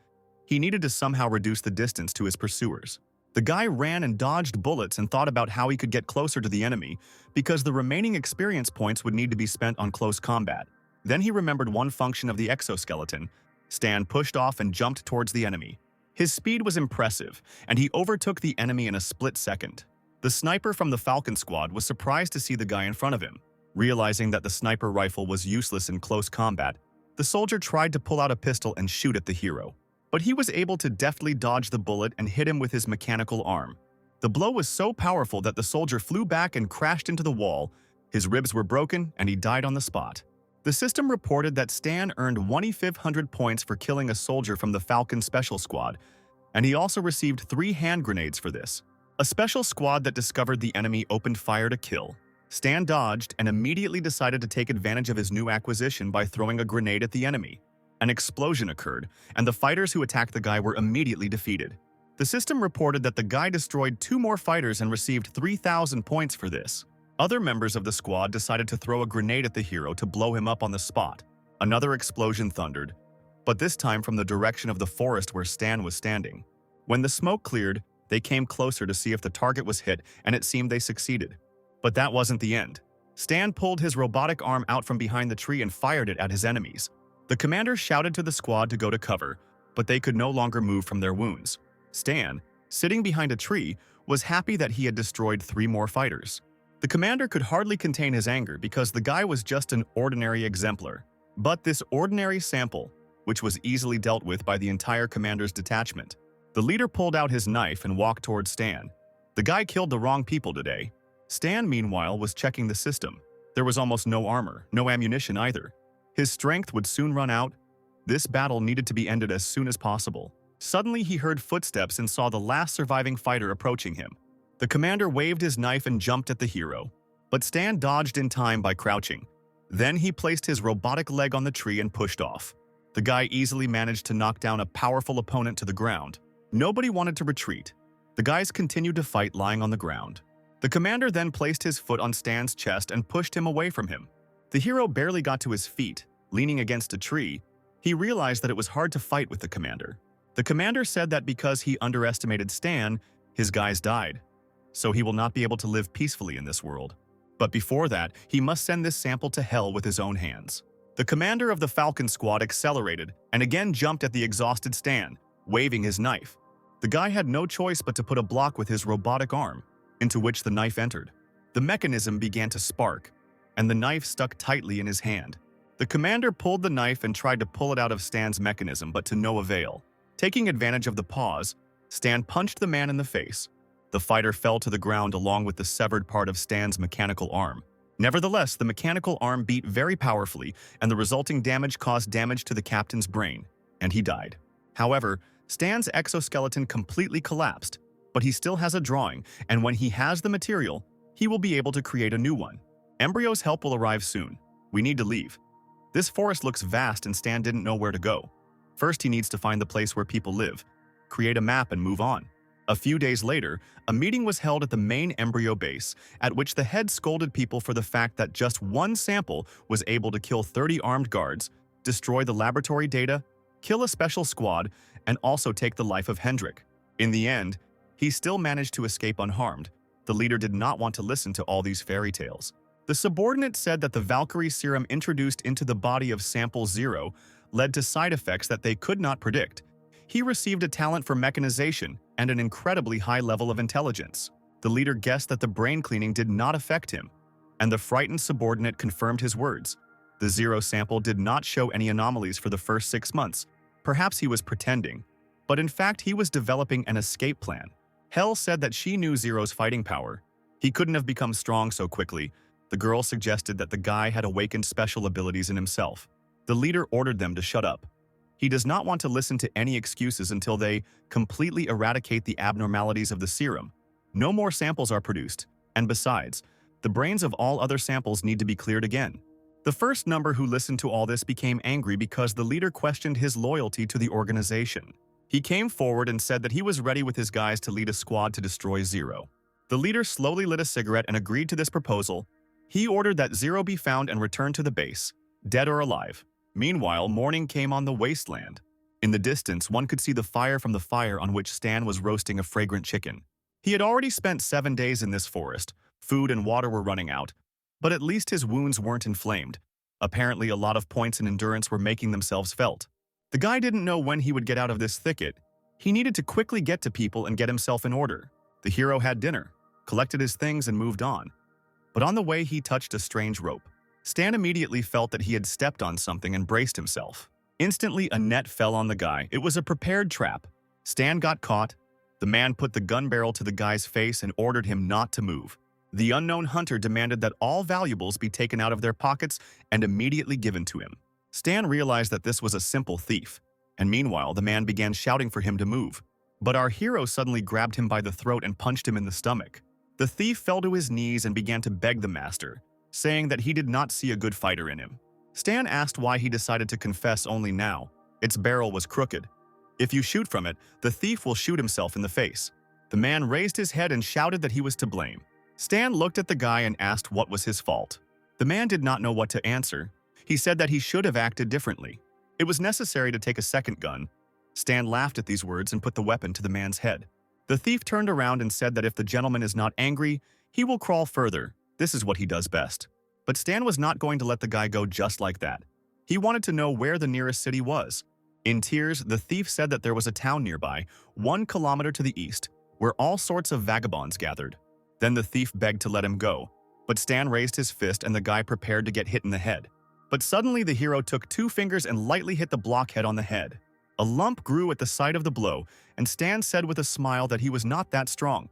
He needed to somehow reduce the distance to his pursuers. The guy ran and dodged bullets and thought about how he could get closer to the enemy, because the remaining experience points would need to be spent on close combat. Then he remembered one function of the exoskeleton. Stan pushed off and jumped towards the enemy. His speed was impressive, and he overtook the enemy in a split second. The sniper from the Falcon Squad was surprised to see the guy in front of him. Realizing that the sniper rifle was useless in close combat, the soldier tried to pull out a pistol and shoot at the hero. But he was able to deftly dodge the bullet and hit him with his mechanical arm. The blow was so powerful that the soldier flew back and crashed into the wall. His ribs were broken, and he died on the spot. The system reported that Stan earned 1,500 points for killing a soldier from the Falcon Special Squad, and he also received 3 hand grenades for this. A special squad that discovered the enemy opened fire to kill. Stan dodged and immediately decided to take advantage of his new acquisition by throwing a grenade at the enemy. An explosion occurred, and the fighters who attacked the guy were immediately defeated. The system reported that the guy destroyed 2 more fighters and received 3,000 points for this. Other members of the squad decided to throw a grenade at the hero to blow him up on the spot. Another explosion thundered, but this time from the direction of the forest where Stan was standing. When the smoke cleared, they came closer to see if the target was hit, and it seemed they succeeded. But that wasn't the end. Stan pulled his robotic arm out from behind the tree and fired it at his enemies. The commander shouted to the squad to go to cover, but they could no longer move from their wounds. Stan, sitting behind a tree, was happy that he had destroyed 3 more fighters. The commander could hardly contain his anger because the guy was just an ordinary exemplar. But this ordinary sample, which was easily dealt with by the entire commander's detachment. The leader pulled out his knife and walked towards Stan. The guy killed the wrong people today. Stan, meanwhile, was checking the system. There was almost no armor, no ammunition either. His strength would soon run out. This battle needed to be ended as soon as possible. Suddenly, he heard footsteps and saw the last surviving fighter approaching him. The commander waved his knife and jumped at the hero, but Stan dodged in time by crouching. Then he placed his robotic leg on the tree and pushed off. The guy easily managed to knock down a powerful opponent to the ground. Nobody wanted to retreat. The guys continued to fight lying on the ground. The commander then placed his foot on Stan's chest and pushed him away from him. The hero barely got to his feet, leaning against a tree. He realized that it was hard to fight with the commander. The commander said that because he underestimated Stan, his guys died. So he will not be able to live peacefully in this world. But before that, he must send this sample to hell with his own hands. The commander of the Falcon Squad accelerated and again jumped at the exhausted Stan, waving his knife. The guy had no choice but to put a block with his robotic arm, into which the knife entered. The mechanism began to spark, and the knife stuck tightly in his hand. The commander pulled the knife and tried to pull it out of Stan's mechanism, but to no avail. Taking advantage of the pause, Stan punched the man in the face. The fighter fell to the ground along with the severed part of Stan's mechanical arm. Nevertheless, the mechanical arm beat very powerfully, and the resulting damage caused damage to the captain's brain, and he died. However, Stan's exoskeleton completely collapsed, but he still has a drawing, and when he has the material, he will be able to create a new one. Embryo's help will arrive soon. We need to leave. This forest looks vast and Stan didn't know where to go. First, he needs to find the place where people live, create a map and move on. A few days later, a meeting was held at the main embryo base, at which the head scolded people for the fact that just one sample was able to kill 30 armed guards, destroy the laboratory data, kill a special squad, and also take the life of Hendrik. In the end, he still managed to escape unharmed. The leader did not want to listen to all these fairy tales. The subordinate said that the Valkyrie serum introduced into the body of Sample 0 led to side effects that they could not predict. He received a talent for mechanization and an incredibly high level of intelligence. The leader guessed that the brain cleaning did not affect him, and the frightened subordinate confirmed his words. The 0 sample did not show any anomalies for the first 6 months. Perhaps he was pretending, but in fact he was developing an escape plan. Hell said that she knew 0's fighting power. He couldn't have become strong so quickly. The girl suggested that the guy had awakened special abilities in himself. The leader ordered them to shut up. He does not want to listen to any excuses until they completely eradicate the abnormalities of the serum. No more samples are produced, and besides, the brains of all other samples need to be cleared again. The first number who listened to all this became angry because the leader questioned his loyalty to the organization. He came forward and said that he was ready with his guys to lead a squad to destroy 0. The leader slowly lit a cigarette and agreed to this proposal. He ordered that 0 be found and returned to the base, dead or alive. Meanwhile, morning came on the wasteland. In the distance, one could see the fire from the fire on which Stan was roasting a fragrant chicken. He had already spent 7 days in this forest. Food and water were running out, but at least his wounds weren't inflamed. Apparently, a lot of points and endurance were making themselves felt. The guy didn't know when he would get out of this thicket. He needed to quickly get to people and get himself in order. The hero had dinner, collected his things, and moved on. But on the way, he touched a strange rope. Stan immediately felt that he had stepped on something and braced himself. Instantly, a net fell on the guy. It was a prepared trap. Stan got caught. The man put the gun barrel to the guy's face and ordered him not to move. The unknown hunter demanded that all valuables be taken out of their pockets and immediately given to him. Stan realized that this was a simple thief, and meanwhile, the man began shouting for him to move. But our hero suddenly grabbed him by the throat and punched him in the stomach. The thief fell to his knees and began to beg the master, saying that he did not see a good fighter in him. Stan asked why he decided to confess only now. Its barrel was crooked. If you shoot from it, the thief will shoot himself in the face. The man raised his head and shouted that he was to blame. Stan looked at the guy and asked what was his fault. The man did not know what to answer. He said that he should have acted differently. It was necessary to take a second gun. Stan laughed at these words and put the weapon to the man's head. The thief turned around and said that if the gentleman is not angry, he will crawl further. This is what he does best. But Stan was not going to let the guy go just like that. He wanted to know where the nearest city was. In tears, the thief said that there was a town nearby, 1 kilometer to the east, where all sorts of vagabonds gathered. Then the thief begged to let him go, but Stan raised his fist and the guy prepared to get hit in the head. But suddenly the hero took 2 fingers and lightly hit the blockhead on the head. A lump grew at the sight of the blow, and Stan said with a smile that he was not that strong.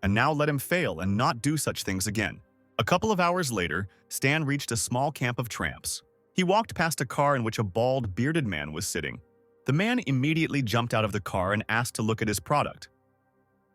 And now let him fail and not do such things again. A couple of hours later, Stan reached a small camp of tramps. He walked past a car in which a bald, bearded man was sitting. The man immediately jumped out of the car and asked to look at his product.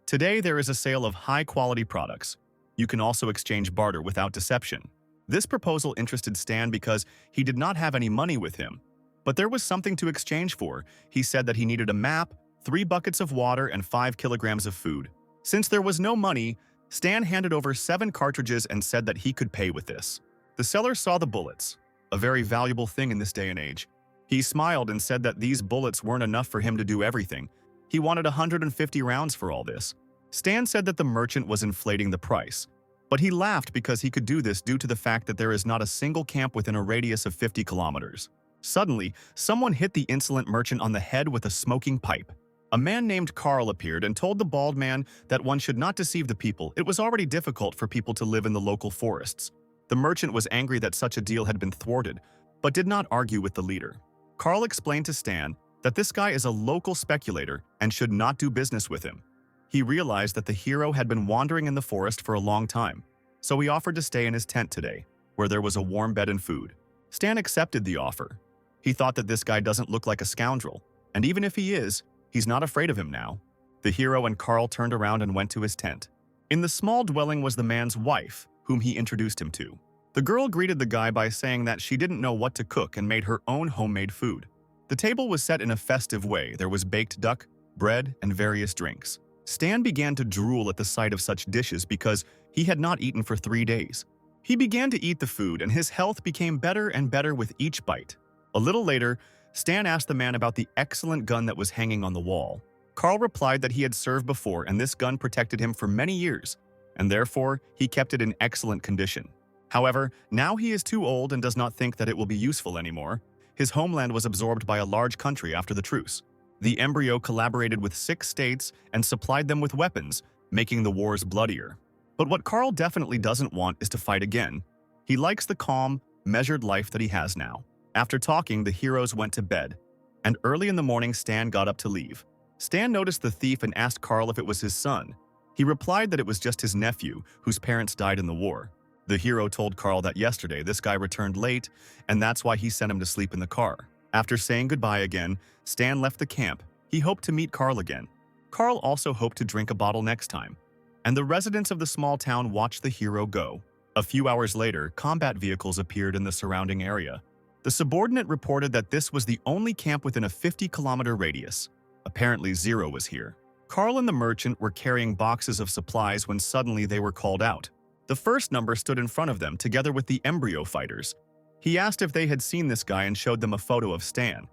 Today there is a sale of high-quality products. You can also exchange barter without deception. This proposal interested Stan because he did not have any money with him. But there was something to exchange for. He said that he needed a map, 3 buckets of water, and 5 kilograms of food. Since there was no money, Stan handed over 7 cartridges and said that he could pay with this. The seller saw the bullets, a very valuable thing in this day and age. He smiled and said that these bullets weren't enough for him to do everything. He wanted 150 rounds for all this. Stan said that the merchant was inflating the price, but he laughed because he could do this due to the fact that there is not a single camp within a radius of 50 kilometers. Suddenly, someone hit the insolent merchant on the head with a smoking pipe. A man named Carl appeared and told the bald man that one should not deceive the people. It was already difficult for people to live in the local forests. The merchant was angry that such a deal had been thwarted, but did not argue with the leader. Carl explained to Stan that this guy is a local speculator and should not do business with him. He realized that the hero had been wandering in the forest for a long time, so he offered to stay in his tent today, where there was a warm bed and food. Stan accepted the offer. He thought that this guy doesn't look like a scoundrel, and even if he is, he's not afraid of him now. The hero and Carl turned around and went to his tent. In the small dwelling was the man's wife, whom he introduced him to. The girl greeted the guy by saying that she didn't know what to cook and made her own homemade food. The table was set in a festive way. There was baked duck, bread, and various drinks. Stan began to drool at the sight of such dishes because he had not eaten for 3 days. He began to eat the food and his health became better and better with each bite. A little later, Stan asked the man about the excellent gun that was hanging on the wall. Carl replied that he had served before and this gun protected him for many years, and therefore he kept it in excellent condition. However, now he is too old and does not think that it will be useful anymore. His homeland was absorbed by a large country after the truce. The embryo collaborated with 6 states and supplied them with weapons, making the wars bloodier. But what Carl definitely doesn't want is to fight again. He likes the calm, measured life that he has now. After talking, the heroes went to bed, and early in the morning Stan got up to leave. Stan noticed the thief and asked Carl if it was his son. He replied that it was just his nephew, whose parents died in the war. The hero told Carl that yesterday this guy returned late, and that's why he sent him to sleep in the car. After saying goodbye again, Stan left the camp. He hoped to meet Carl again. Carl also hoped to drink a bottle next time. And the residents of the small town watched the hero go. A few hours later, combat vehicles appeared in the surrounding area. The subordinate reported that this was the only camp within a 50-kilometer radius. Apparently, Zero was here. Carl and the merchant were carrying boxes of supplies when suddenly they were called out. The first number stood in front of them, together with the embryo fighters. He asked if they had seen this guy and showed them a photo of Stan.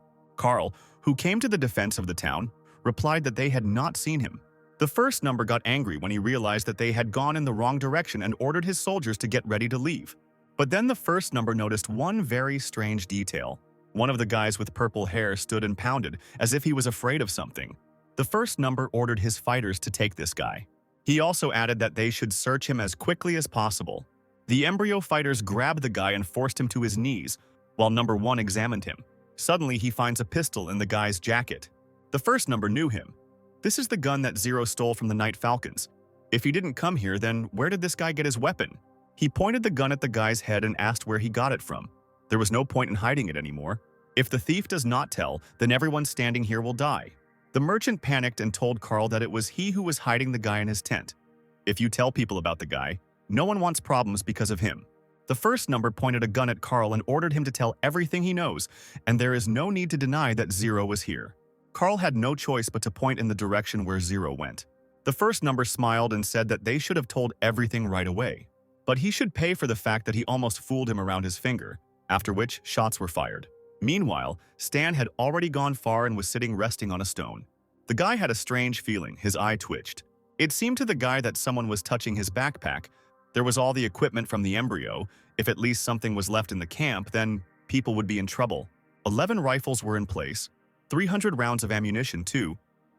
Carl, who came to the defense of the town, replied that they had not seen him. The first number got angry when he realized that they had gone in the wrong direction and ordered his soldiers to get ready to leave. But then the first number noticed one very strange detail. One of the guys with purple hair stood and pounded, as if he was afraid of something. The first number ordered his fighters to take this guy. He also added that they should search him as quickly as possible. The embryo fighters grabbed the guy and forced him to his knees, while number 1 examined him. Suddenly, he finds a pistol in the guy's jacket. The first number knew him. This is the gun that Zero stole from the Night Falcons. If he didn't come here, then where did this guy get his weapon? He pointed the gun at the guy's head and asked where he got it from. There was no point in hiding it anymore. If the thief does not tell, then everyone standing here will die. The merchant panicked and told Carl that it was he who was hiding the guy in his tent. If you tell people about the guy, no one wants problems because of him. The first number pointed a gun at Carl and ordered him to tell everything he knows, and there is no need to deny that Zero was here. Carl had no choice but to point in the direction where Zero went. The first number smiled and said that they should have told everything right away. But he should pay for the fact that he almost fooled him around his finger, after which shots were fired. Meanwhile, Stan had already gone far and was sitting resting on a stone. The guy had a strange feeling, his eye twitched. It seemed to the guy that someone was touching his backpack. There was all the equipment from the embryo. If at least something was left in the camp, then people would be in trouble. 11 rifles were in place, 300 rounds of ammunition too,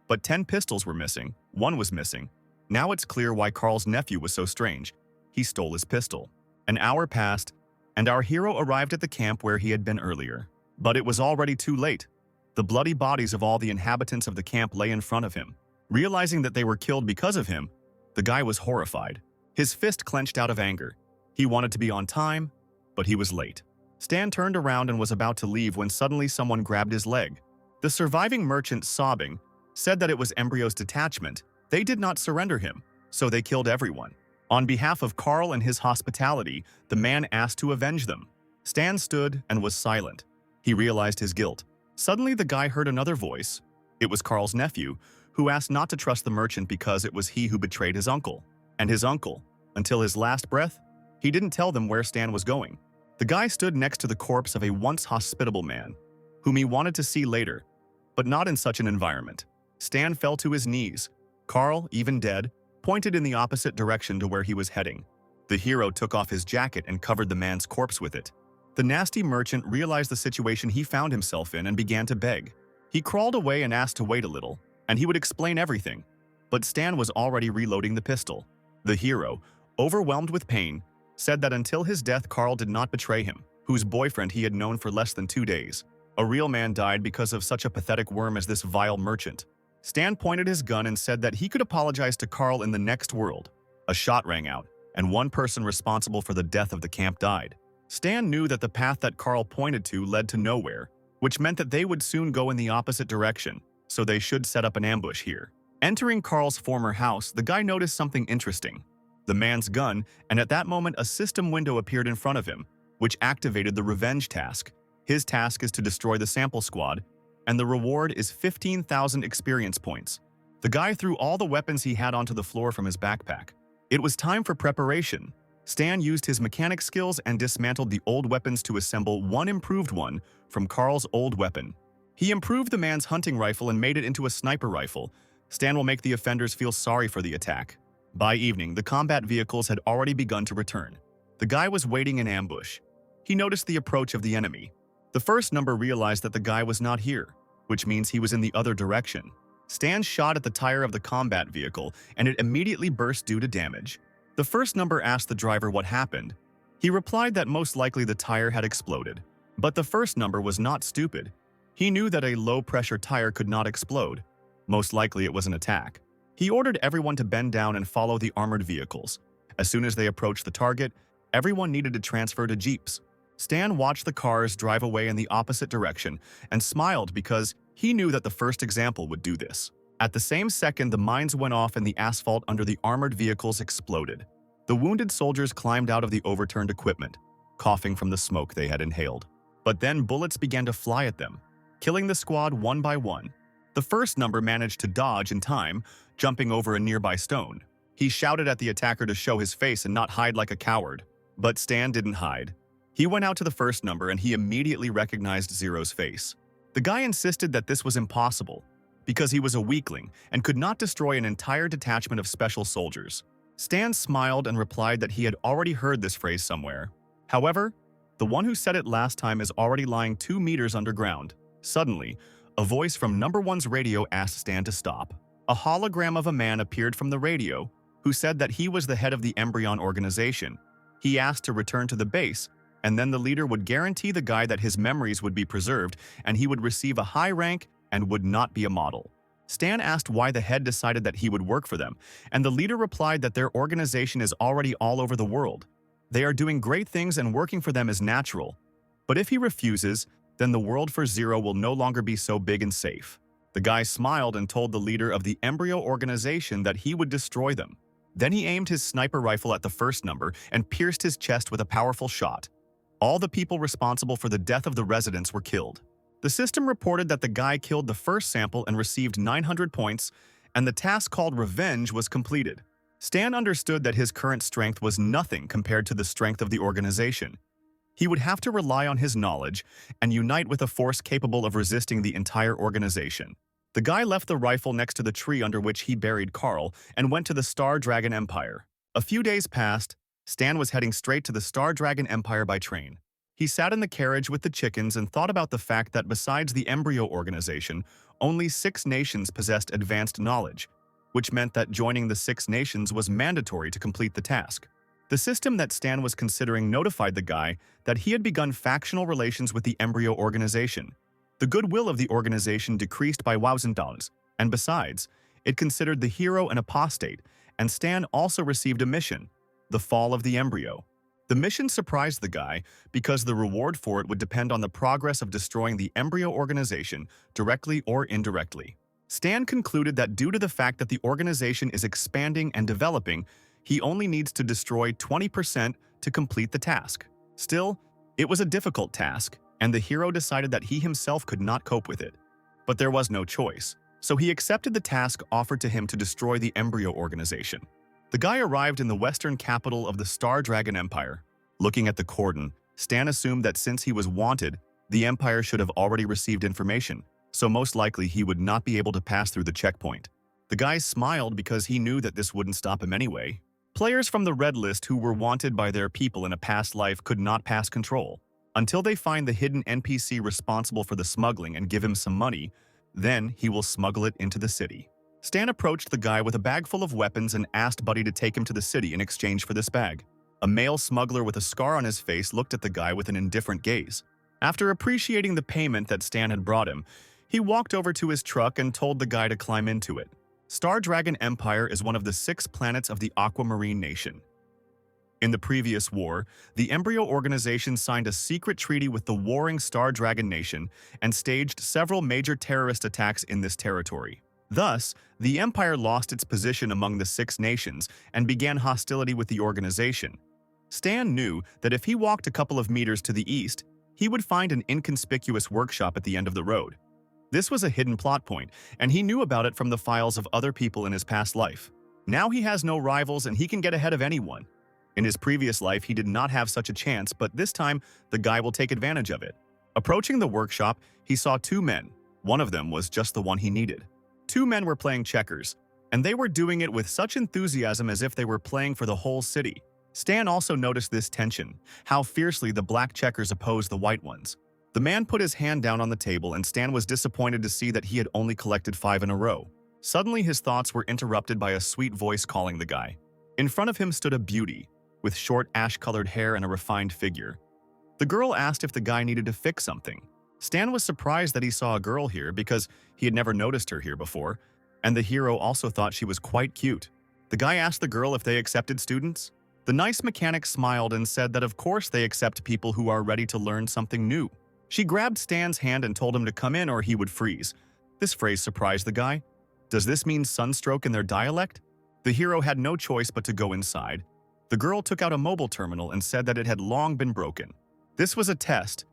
but 10 pistols were missing. One was missing. Now it's clear why Carl's nephew was so strange. He stole his pistol. An hour passed, and our hero arrived at the camp where he had been earlier. But it was already too late. The bloody bodies of all the inhabitants of the camp lay in front of him. Realizing that they were killed because of him, the guy was horrified. His fist clenched out of anger. He wanted to be on time, but he was late. Stan turned around and was about to leave when suddenly someone grabbed his leg. The surviving merchant, sobbing, said that it was Embryo's detachment. They did not surrender him, so they killed everyone. On behalf of Carl and his hospitality, the man asked to avenge them. Stan stood and was silent. He realized his guilt. Suddenly, the guy heard another voice. It was Carl's nephew, who asked not to trust the merchant because it was he who betrayed his uncle. And his uncle, until his last breath, he didn't tell them where Stan was going. The guy stood next to the corpse of a once hospitable man, whom he wanted to see later, but not in such an environment. Stan fell to his knees. Carl, even dead, pointed in the opposite direction to where he was heading. The hero took off his jacket and covered the man's corpse with it. The nasty merchant realized the situation he found himself in and began to beg. He crawled away and asked to wait a little, and he would explain everything. But Stan was already reloading the pistol. The hero, overwhelmed with pain, said that until his death Carl did not betray him, whose boyfriend he had known for less than 2 days. A real man died because of such a pathetic worm as this vile merchant. Stan pointed his gun and said that he could apologize to Carl in the next world. A shot rang out, and one person responsible for the death of the camp died. Stan knew that the path that Carl pointed to led to nowhere, which meant that they would soon go in the opposite direction, so they should set up an ambush here. Entering Carl's former house, the guy noticed something interesting. The man's gun, and at that moment a system window appeared in front of him, which activated the revenge task. His task is to destroy the sample squad, and the reward is 15,000 experience points. The guy threw all the weapons he had onto the floor from his backpack. It was time for preparation. Stan used his mechanic skills and dismantled the old weapons to assemble one improved one from Carl's old weapon. He improved the man's hunting rifle and made it into a sniper rifle. Stan will make the offenders feel sorry for the attack. By evening, the combat vehicles had already begun to return. The guy was waiting in ambush. He noticed the approach of the enemy. The first number realized that the guy was not here, which means he was in the other direction. Stan shot at the tire of the combat vehicle, and it immediately burst due to damage. The first number asked the driver what happened. He replied that most likely the tire had exploded. But the first number was not stupid. He knew that a low-pressure tire could not explode. Most likely it was an attack. He ordered everyone to bend down and follow the armored vehicles. As soon as they approached the target, everyone needed to transfer to jeeps. Stan watched the cars drive away in the opposite direction and smiled because he knew that the first example would do this. At the same second, the mines went off and the asphalt under the armored vehicles exploded. The wounded soldiers climbed out of the overturned equipment, coughing from the smoke they had inhaled. But then bullets began to fly at them, killing the squad one by one. The first number managed to dodge in time, jumping over a nearby stone. He shouted at the attacker to show his face and not hide like a coward. But Stan didn't hide. He went out to the first number and he immediately recognized Zero's face. The guy insisted that this was impossible, because he was a weakling and could not destroy an entire detachment of special soldiers. Stan smiled and replied that he had already heard this phrase somewhere. However, the one who said it last time is already lying 2 meters underground. Suddenly, a voice from number one's radio asked Stan to stop. A hologram of a man appeared from the radio, who said that he was the head of the Embryon organization. He asked to return to the base, and then the leader would guarantee the guy that his memories would be preserved and he would receive a high rank and would not be a model. Stan asked why the head decided that he would work for them, and the leader replied that their organization is already all over the world. They are doing great things and working for them is natural. But if he refuses, then the world for Zero will no longer be so big and safe. The guy smiled and told the leader of the embryo organization that he would destroy them. Then he aimed his sniper rifle at the first number and pierced his chest with a powerful shot. All the people responsible for the death of the residents were killed. The system reported that the guy killed the first sample and received 900 points, and the task called Revenge was completed. Stan understood that his current strength was nothing compared to the strength of the organization. He would have to rely on his knowledge and unite with a force capable of resisting the entire organization. The guy left the rifle next to the tree under which he buried Carl and went to the Star Dragon Empire. A few days passed. Stan was heading straight to the Star Dragon Empire by train. He sat in the carriage with the chickens and thought about the fact that besides the embryo organization, only 6 nations possessed advanced knowledge, which meant that joining the 6 nations was mandatory to complete the task. The system that Stan was considering notified the guy that he had begun factional relations with the embryo organization. The goodwill of the organization decreased by $1,000, and besides, it considered the hero an apostate, and Stan also received a mission, the fall of the embryo. The mission surprised the guy because the reward for it would depend on the progress of destroying the embryo organization, directly or indirectly. Stan concluded that due to the fact that the organization is expanding and developing, he only needs to destroy 20% to complete the task. Still, it was a difficult task, and the hero decided that he himself could not cope with it. But there was no choice, so he accepted the task offered to him to destroy the embryo organization. The guy arrived in the western capital of the Star Dragon Empire. Looking at the cordon, Stan assumed that since he was wanted, the Empire should have already received information, so most likely he would not be able to pass through the checkpoint. The guy smiled because he knew that this wouldn't stop him anyway. Players from the red list who were wanted by their people in a past life could not pass control. Until they find the hidden NPC responsible for the smuggling and give him some money, then he will smuggle it into the city. Stan approached the guy with a bag full of weapons and asked Buddy to take him to the city in exchange for this bag. A male smuggler with a scar on his face looked at the guy with an indifferent gaze. After appreciating the payment that Stan had brought him, he walked over to his truck and told the guy to climb into it. Star Dragon Empire is one of the 6 planets of the Aquamarine Nation. In the previous war, the embryo organization signed a secret treaty with the warring Star Dragon Nation and staged several major terrorist attacks in this territory. Thus, the Empire lost its position among the 6 nations and began hostility with the organization. Stan knew that if he walked a couple of meters to the east, he would find an inconspicuous workshop at the end of the road. This was a hidden plot point, and he knew about it from the files of other people in his past life. Now he has no rivals and he can get ahead of anyone. In his previous life, he did not have such a chance, but this time, the guy will take advantage of it. Approaching the workshop, he saw 2 men. One of them was just the one he needed. 2 men were playing checkers, and they were doing it with such enthusiasm as if they were playing for the whole city. Stan also noticed this tension, how fiercely the black checkers opposed the white ones. The man put his hand down on the table, and Stan was disappointed to see that he had only collected 5 in a row. Suddenly, his thoughts were interrupted by a sweet voice calling the guy. In front of him stood a beauty, with short ash-colored hair and a refined figure. The girl asked if the guy needed to fix something. Stan was surprised that he saw a girl here because he had never noticed her here before, and the hero also thought she was quite cute. The guy asked the girl if they accepted students. The nice mechanic smiled and said that of course they accept people who are ready to learn something new. She grabbed Stan's hand and told him to come in or he would freeze. This phrase surprised the guy. Does this mean sunstroke in their dialect? The hero had no choice but to go inside. The girl took out a mobile terminal and said that it had long been broken. This was a test.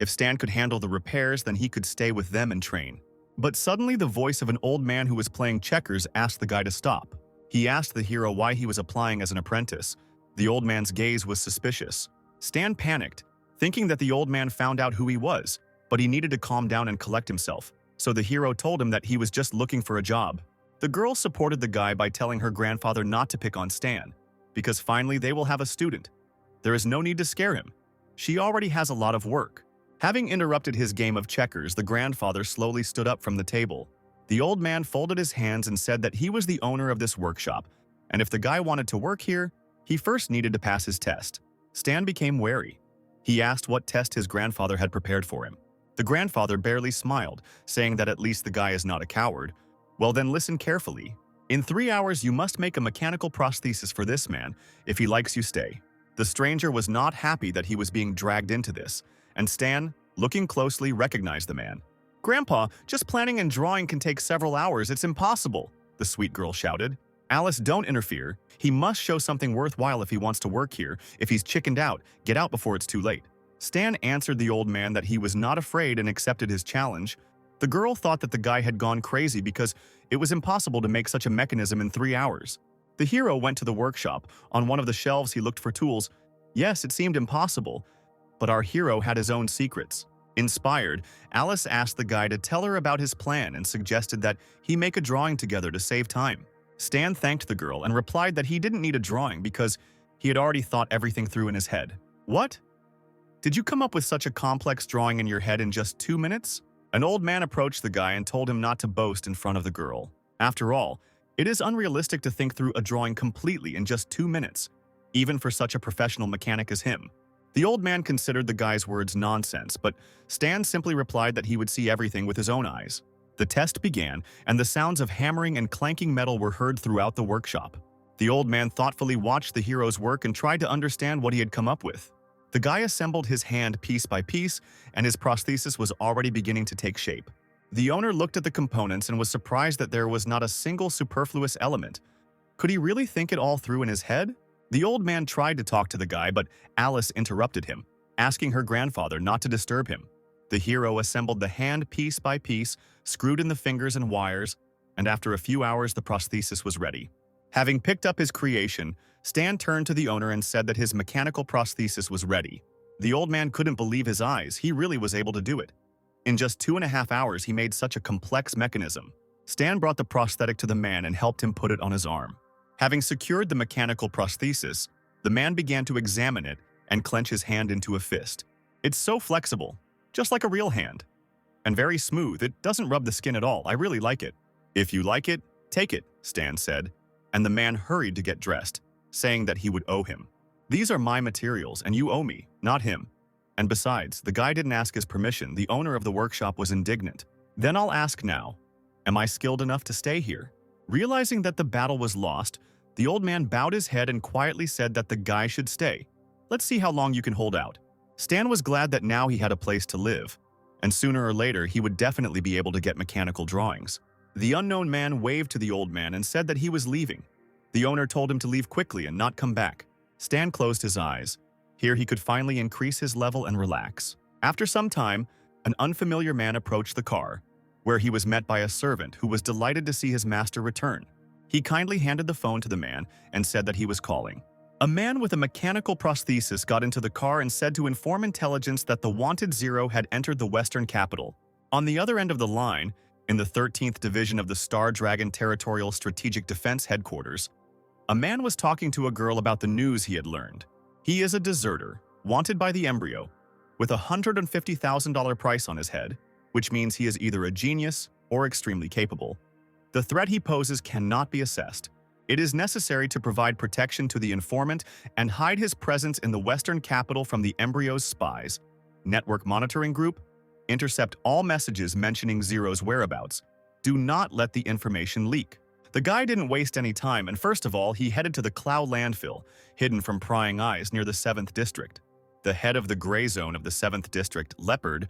If Stan could handle the repairs, then he could stay with them and train. But suddenly the voice of an old man who was playing checkers asked the guy to stop. He asked the hero why he was applying as an apprentice. The old man's gaze was suspicious. Stan panicked, thinking that the old man found out who he was. but he needed to calm down and collect himself, so the hero told him that he was just looking for a job. The girl supported the guy by telling her grandfather not to pick on Stan, because finally they will have a student. There is no need to scare him. She already has a lot of work. Having interrupted his game of checkers, the grandfather slowly stood up from the table. The old man folded his hands and said that he was the owner of this workshop, and if the guy wanted to work here, he first needed to pass his test. Stan became wary. He asked what test his grandfather had prepared for him. The grandfather barely smiled, saying that at least the guy is not a coward. Well then listen carefully. In 3 hours you must make a mechanical prosthesis for this man. If he likes you, stay. The stranger was not happy that he was being dragged into this, and Stan, looking closely, recognized the man. "Grandpa, just planning and drawing can take several hours. It's impossible," the sweet girl shouted. "Alice, don't interfere. He must show something worthwhile if he wants to work here. If he's chickened out, get out before it's too late." Stan answered the old man that he was not afraid and accepted his challenge. The girl thought that the guy had gone crazy because it was impossible to make such a mechanism in 3 hours. The hero went to the workshop. On one of the shelves he looked for tools. Yes, it seemed impossible, but our hero had his own secrets. Inspired, Alice asked the guy to tell her about his plan and suggested that he make a drawing together to save time. Stan thanked the girl and replied that he didn't need a drawing because he had already thought everything through in his head. "What? Did you come up with such a complex drawing in your head in just 2 minutes?" An old man approached the guy and told him not to boast in front of the girl. After all, it is unrealistic to think through a drawing completely in just 2 minutes, even for such a professional mechanic as him. The old man considered the guy's words nonsense, but Stan simply replied that he would see everything with his own eyes. The test began, and the sounds of hammering and clanking metal were heard throughout the workshop. The old man thoughtfully watched the hero's work and tried to understand what he had come up with. The guy assembled his hand piece by piece, and his prosthesis was already beginning to take shape. The owner looked at the components and was surprised that there was not a single superfluous element. Could he really think it all through in his head? The old man tried to talk to the guy, but Alice interrupted him, asking her grandfather not to disturb him. The hero assembled the hand piece by piece, screwed in the fingers and wires, and after a few hours the prosthesis was ready. Having picked up his creation, Stan turned to the owner and said that his mechanical prosthesis was ready. The old man couldn't believe his eyes. He really was able to do it. In just 2.5 hours, he made such a complex mechanism. Stan brought the prosthetic to the man and helped him put it on his arm. Having secured the mechanical prosthesis, the man began to examine it and clench his hand into a fist. "It's so flexible, just like a real hand. And very smooth. It doesn't rub the skin at all. I really like it." "If you like it, take it," Stan said, and the man hurried to get dressed, saying that he would owe him. "These are my materials, and you owe me, not him." And besides, the guy didn't ask his permission. The owner of the workshop was indignant. "Then I'll ask now, am I skilled enough to stay here?" Realizing that the battle was lost, the old man bowed his head and quietly said that the guy should stay. "Let's see how long you can hold out." Stan was glad that now he had a place to live, and sooner or later he would definitely be able to get mechanical drawings. The unknown man waved to the old man and said that he was leaving. The owner told him to leave quickly and not come back. Stan closed his eyes. Here he could finally increase his level and relax. After some time, an unfamiliar man approached the car, where he was met by a servant who was delighted to see his master return. He kindly handed the phone to the man and said that he was calling. A man with a mechanical prosthesis got into the car and said to inform intelligence that the wanted Zero had entered the western capital. On the other end of the line, in the 13th Division of the Star Dragon Territorial Strategic Defense Headquarters, a man was talking to a girl about the news he had learned. He is a deserter, wanted by the embryo, with a $150,000 price on his head, which means he is either a genius or extremely capable. The threat he poses cannot be assessed. It is necessary to provide protection to the informant and hide his presence in the western capital from the embryo's spies. Network monitoring group, intercept all messages mentioning Zero's whereabouts. Do not let the information leak. The guy didn't waste any time, and first of all, he headed to the Clow landfill, hidden from prying eyes near the 7th District. The head of the gray zone of the 7th District, Leopard,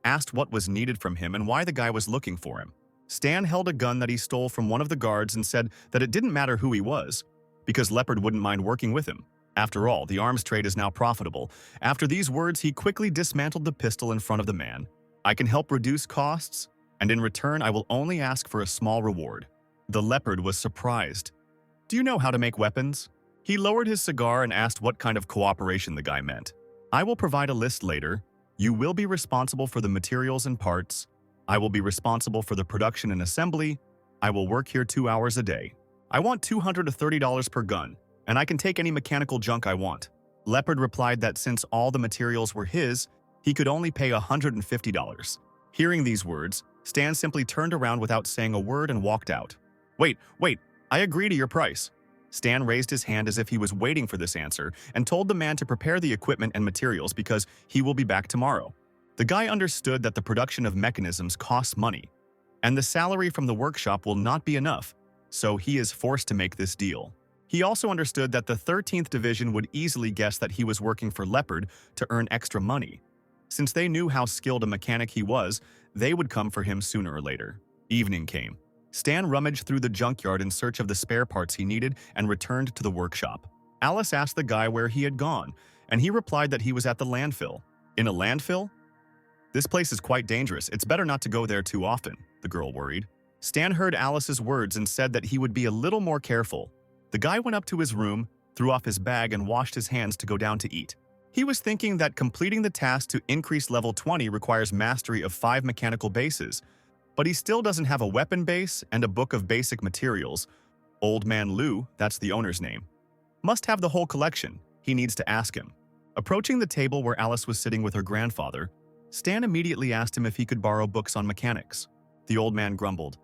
asked what was needed from him and why the guy was looking for him. Stan held a gun that he stole from one of the guards and said that it didn't matter who he was, because Leopard wouldn't mind working with him. After all, the arms trade is now profitable. After these words, he quickly dismantled the pistol in front of the man. "I can help reduce costs, and in return I will only ask for a small reward." The Leopard was surprised. "Do you know how to make weapons?" He lowered his cigar and asked what kind of cooperation the guy meant. "I will provide a list later. You will be responsible for the materials and parts. I will be responsible for the production and assembly. I will work here 2 hours a day. I want $230 per gun, and I can take any mechanical junk I want. Leopard replied that since all the materials were his, he could only pay $150. Hearing these words, Stan simply turned around without saying a word and walked out. Wait, I agree to your price. Stan raised his hand as if he was waiting for this answer and told the man to prepare the equipment and materials because he will be back tomorrow. The guy understood that the production of mechanisms costs money, and the salary from the workshop will not be enough, so he is forced to make this deal. He also understood that the 13th Division would easily guess that he was working for Leopard to earn extra money. Since they knew how skilled a mechanic he was, they would come for him sooner or later. Evening came. Stan rummaged through the junkyard in search of the spare parts he needed and returned to the workshop. Alice asked the guy where he had gone, and he replied that he was at the landfill. In a landfill? This place is quite dangerous. It's better not to go there too often, the girl worried. Stan heard Alice's words and said that he would be a little more careful. The guy went up to his room, threw off his bag, and washed his hands to go down to eat. He was thinking that completing the task to increase level 20 requires mastery of 5 mechanical bases, but he still doesn't have a weapon base and a book of basic materials. Old Man Lou, that's the owner's name, must have the whole collection. He needs to ask him. Approaching the table where Alice was sitting with her grandfather, Stan immediately asked him if he could borrow books on mechanics. The old man grumbled,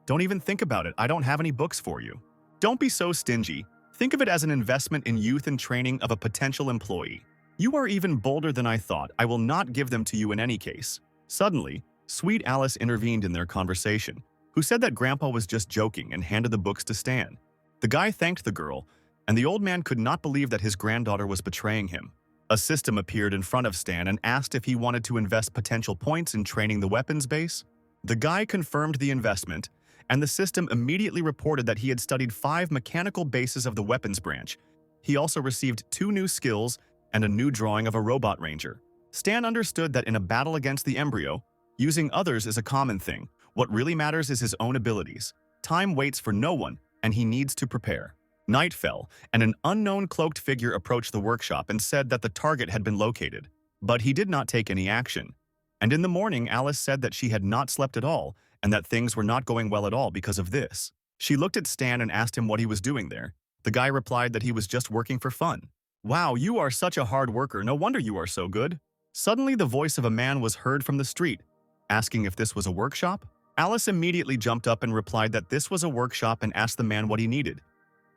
"Don't even think about it. I don't have any books for you." Don't be so stingy. Think of it as an investment in youth and training of a potential employee. You are even bolder than I thought. I will not give them to you in any case. Suddenly, sweet Alice intervened in their conversation, who said that Grandpa was just joking and handed the books to Stan. The guy thanked the girl, and the old man could not believe that his granddaughter was betraying him. A system appeared in front of Stan and asked if he wanted to invest potential points in training the weapons base. The guy confirmed the investment, and the system immediately reported that he had studied 5 mechanical bases of the weapons branch. He also received 2 new skills and a new drawing of a robot ranger. Stan understood that in a battle against the embryo, using others is a common thing. What really matters is his own abilities. Time waits for no one, and he needs to prepare. Night fell, and an unknown cloaked figure approached the workshop and said that the target had been located. But he did not take any action. And in the morning, Alice said that she had not slept at all, and that things were not going well at all because of this. She looked at Stan and asked him what he was doing there. The guy replied that he was just working for fun. "Wow, you are such a hard worker. No wonder you are so good." Suddenly, the voice of a man was heard from the street, asking if this was a workshop. Alice immediately jumped up and replied that this was a workshop and asked the man what he needed.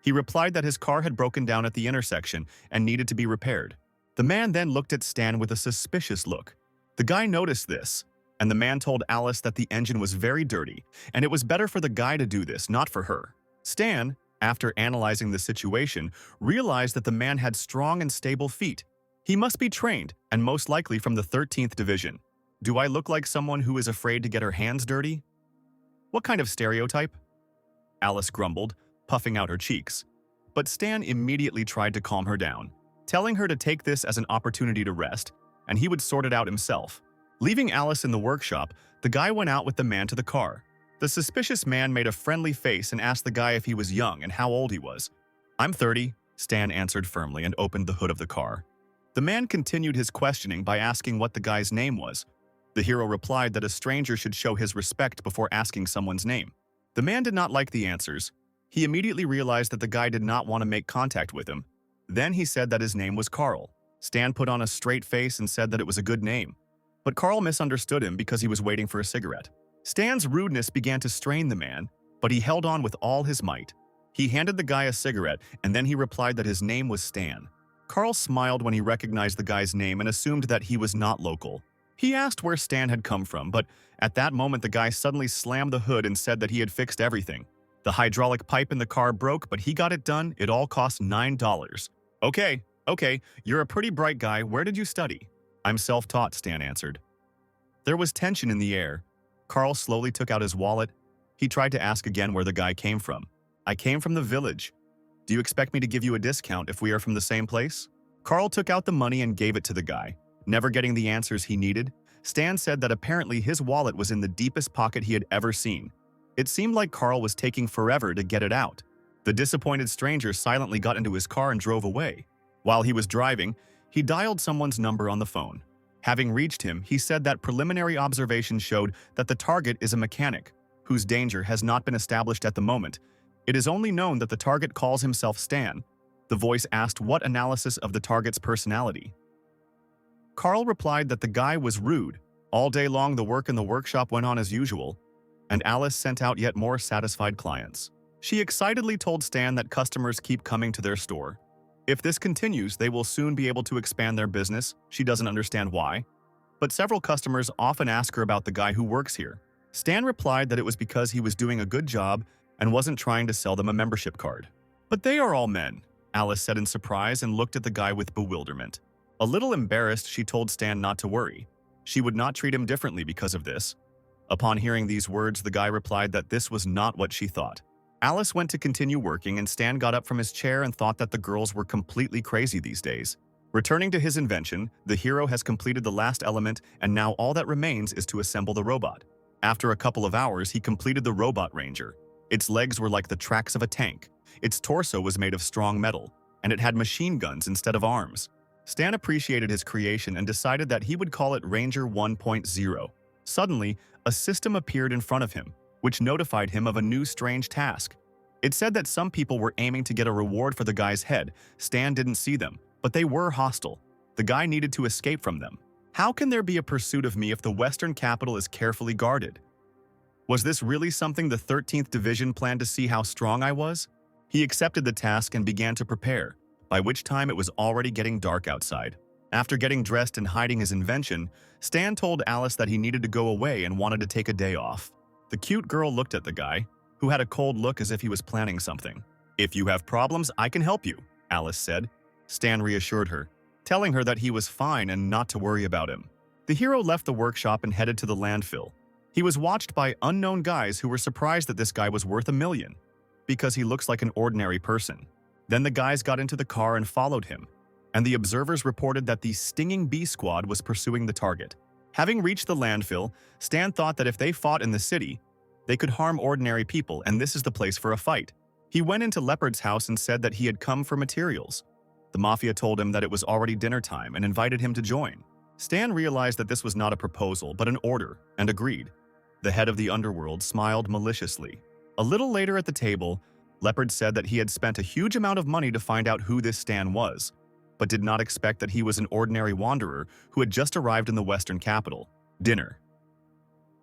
He replied that his car had broken down at the intersection and needed to be repaired. The man then looked at Stan with a suspicious look. The guy noticed this, and the man told Alice that the engine was very dirty, and it was better for the guy to do this, not for her. Stan, after analyzing the situation, realized that the man had strong and stable feet. He must be trained, and most likely from the 13th Division. Do I look like someone who is afraid to get her hands dirty? What kind of stereotype? Alice grumbled, puffing out her cheeks. But Stan immediately tried to calm her down, telling her to take this as an opportunity to rest, and he would sort it out himself. Leaving Alice in the workshop, the guy went out with the man to the car. The suspicious man made a friendly face and asked the guy if he was young and how old he was. "I'm 30, Stan answered firmly and opened the hood of the car. The man continued his questioning by asking what the guy's name was. The hero replied that a stranger should show his respect before asking someone's name. The man did not like the answers. He immediately realized that the guy did not want to make contact with him. Then he said that his name was Carl. Stan put on a straight face and said that it was a good name. But Carl misunderstood him because he was waiting for a cigarette. Stan's rudeness began to strain the man, but he held on with all his might. He handed the guy a cigarette, and then he replied that his name was Stan. Carl smiled when he recognized the guy's name and assumed that he was not local. He asked where Stan had come from, but at that moment the guy suddenly slammed the hood and said that he had fixed everything. The hydraulic pipe in the car broke, but he got it done. It all cost $9. Okay, you're a pretty bright guy. Where did you study? I'm self-taught, Stan answered. There was tension in the air. Carl slowly took out his wallet. He tried to ask again where the guy came from. I came from the village. Do you expect me to give you a discount if we are from the same place? Carl took out the money and gave it to the guy. Never getting the answers he needed, Stan said that apparently his wallet was in the deepest pocket he had ever seen. It seemed like Carl was taking forever to get it out. The disappointed stranger silently got into his car and drove away. While he was driving, he dialed someone's number on the phone. Having reached him, he said that preliminary observation showed that the target is a mechanic, whose danger has not been established at the moment. It is only known that the target calls himself Stan. The voice asked what analysis of the target's personality. Carl replied that the guy was rude. All day long the work in the workshop went on as usual, and Alice sent out yet more satisfied clients. She excitedly told Stan that customers keep coming to their store. If this continues, they will soon be able to expand their business. She doesn't understand why. But several customers often ask her about the guy who works here. Stan replied that it was because he was doing a good job and wasn't trying to sell them a membership card. But they are all men, Alice said in surprise and looked at the guy with bewilderment. A little embarrassed, she told Stan not to worry. She would not treat him differently because of this. Upon hearing these words, the guy replied that this was not what she thought. Alice went to continue working and Stan got up from his chair and thought that the girls were completely crazy these days. Returning to his invention, the hero has completed the last element and now all that remains is to assemble the robot. After a couple of hours, he completed the robot ranger. Its legs were like the tracks of a tank. Its torso was made of strong metal, and it had machine guns instead of arms. Stan appreciated his creation and decided that he would call it Ranger 1.0. Suddenly, a system appeared in front of him, which notified him of a new strange task. It said that some people were aiming to get a reward for the guy's head. Stan didn't see them, but they were hostile. The guy needed to escape from them. How can there be a pursuit of me if the Western capital is carefully guarded? Was this really something the 13th Division planned to see how strong I was? He accepted the task and began to prepare, by which time it was already getting dark outside. After getting dressed and hiding his invention, Stan told Alice that he needed to go away and wanted to take a day off. The cute girl looked at the guy, who had a cold look as if he was planning something. "If you have problems, I can help you," Alice said. Stan reassured her, telling her that he was fine and not to worry about him. The hero left the workshop and headed to the landfill. He was watched by unknown guys who were surprised that this guy was worth $1 million, because he looks like an ordinary person. Then the guys got into the car and followed him, and the observers reported that the stinging bee squad was pursuing the target. Having reached the landfill, Stan thought that if they fought in the city, they could harm ordinary people, and this is the place for a fight. He went into Leopard's house and said that he had come for materials. The mafia told him that it was already dinner time and invited him to join. Stan realized that this was not a proposal, but an order, and agreed. The head of the underworld smiled maliciously. A little later at the table, Leopard said that he had spent a huge amount of money to find out who this Stan was, but did not expect that he was an ordinary wanderer who had just arrived in the Western capital. Dinner.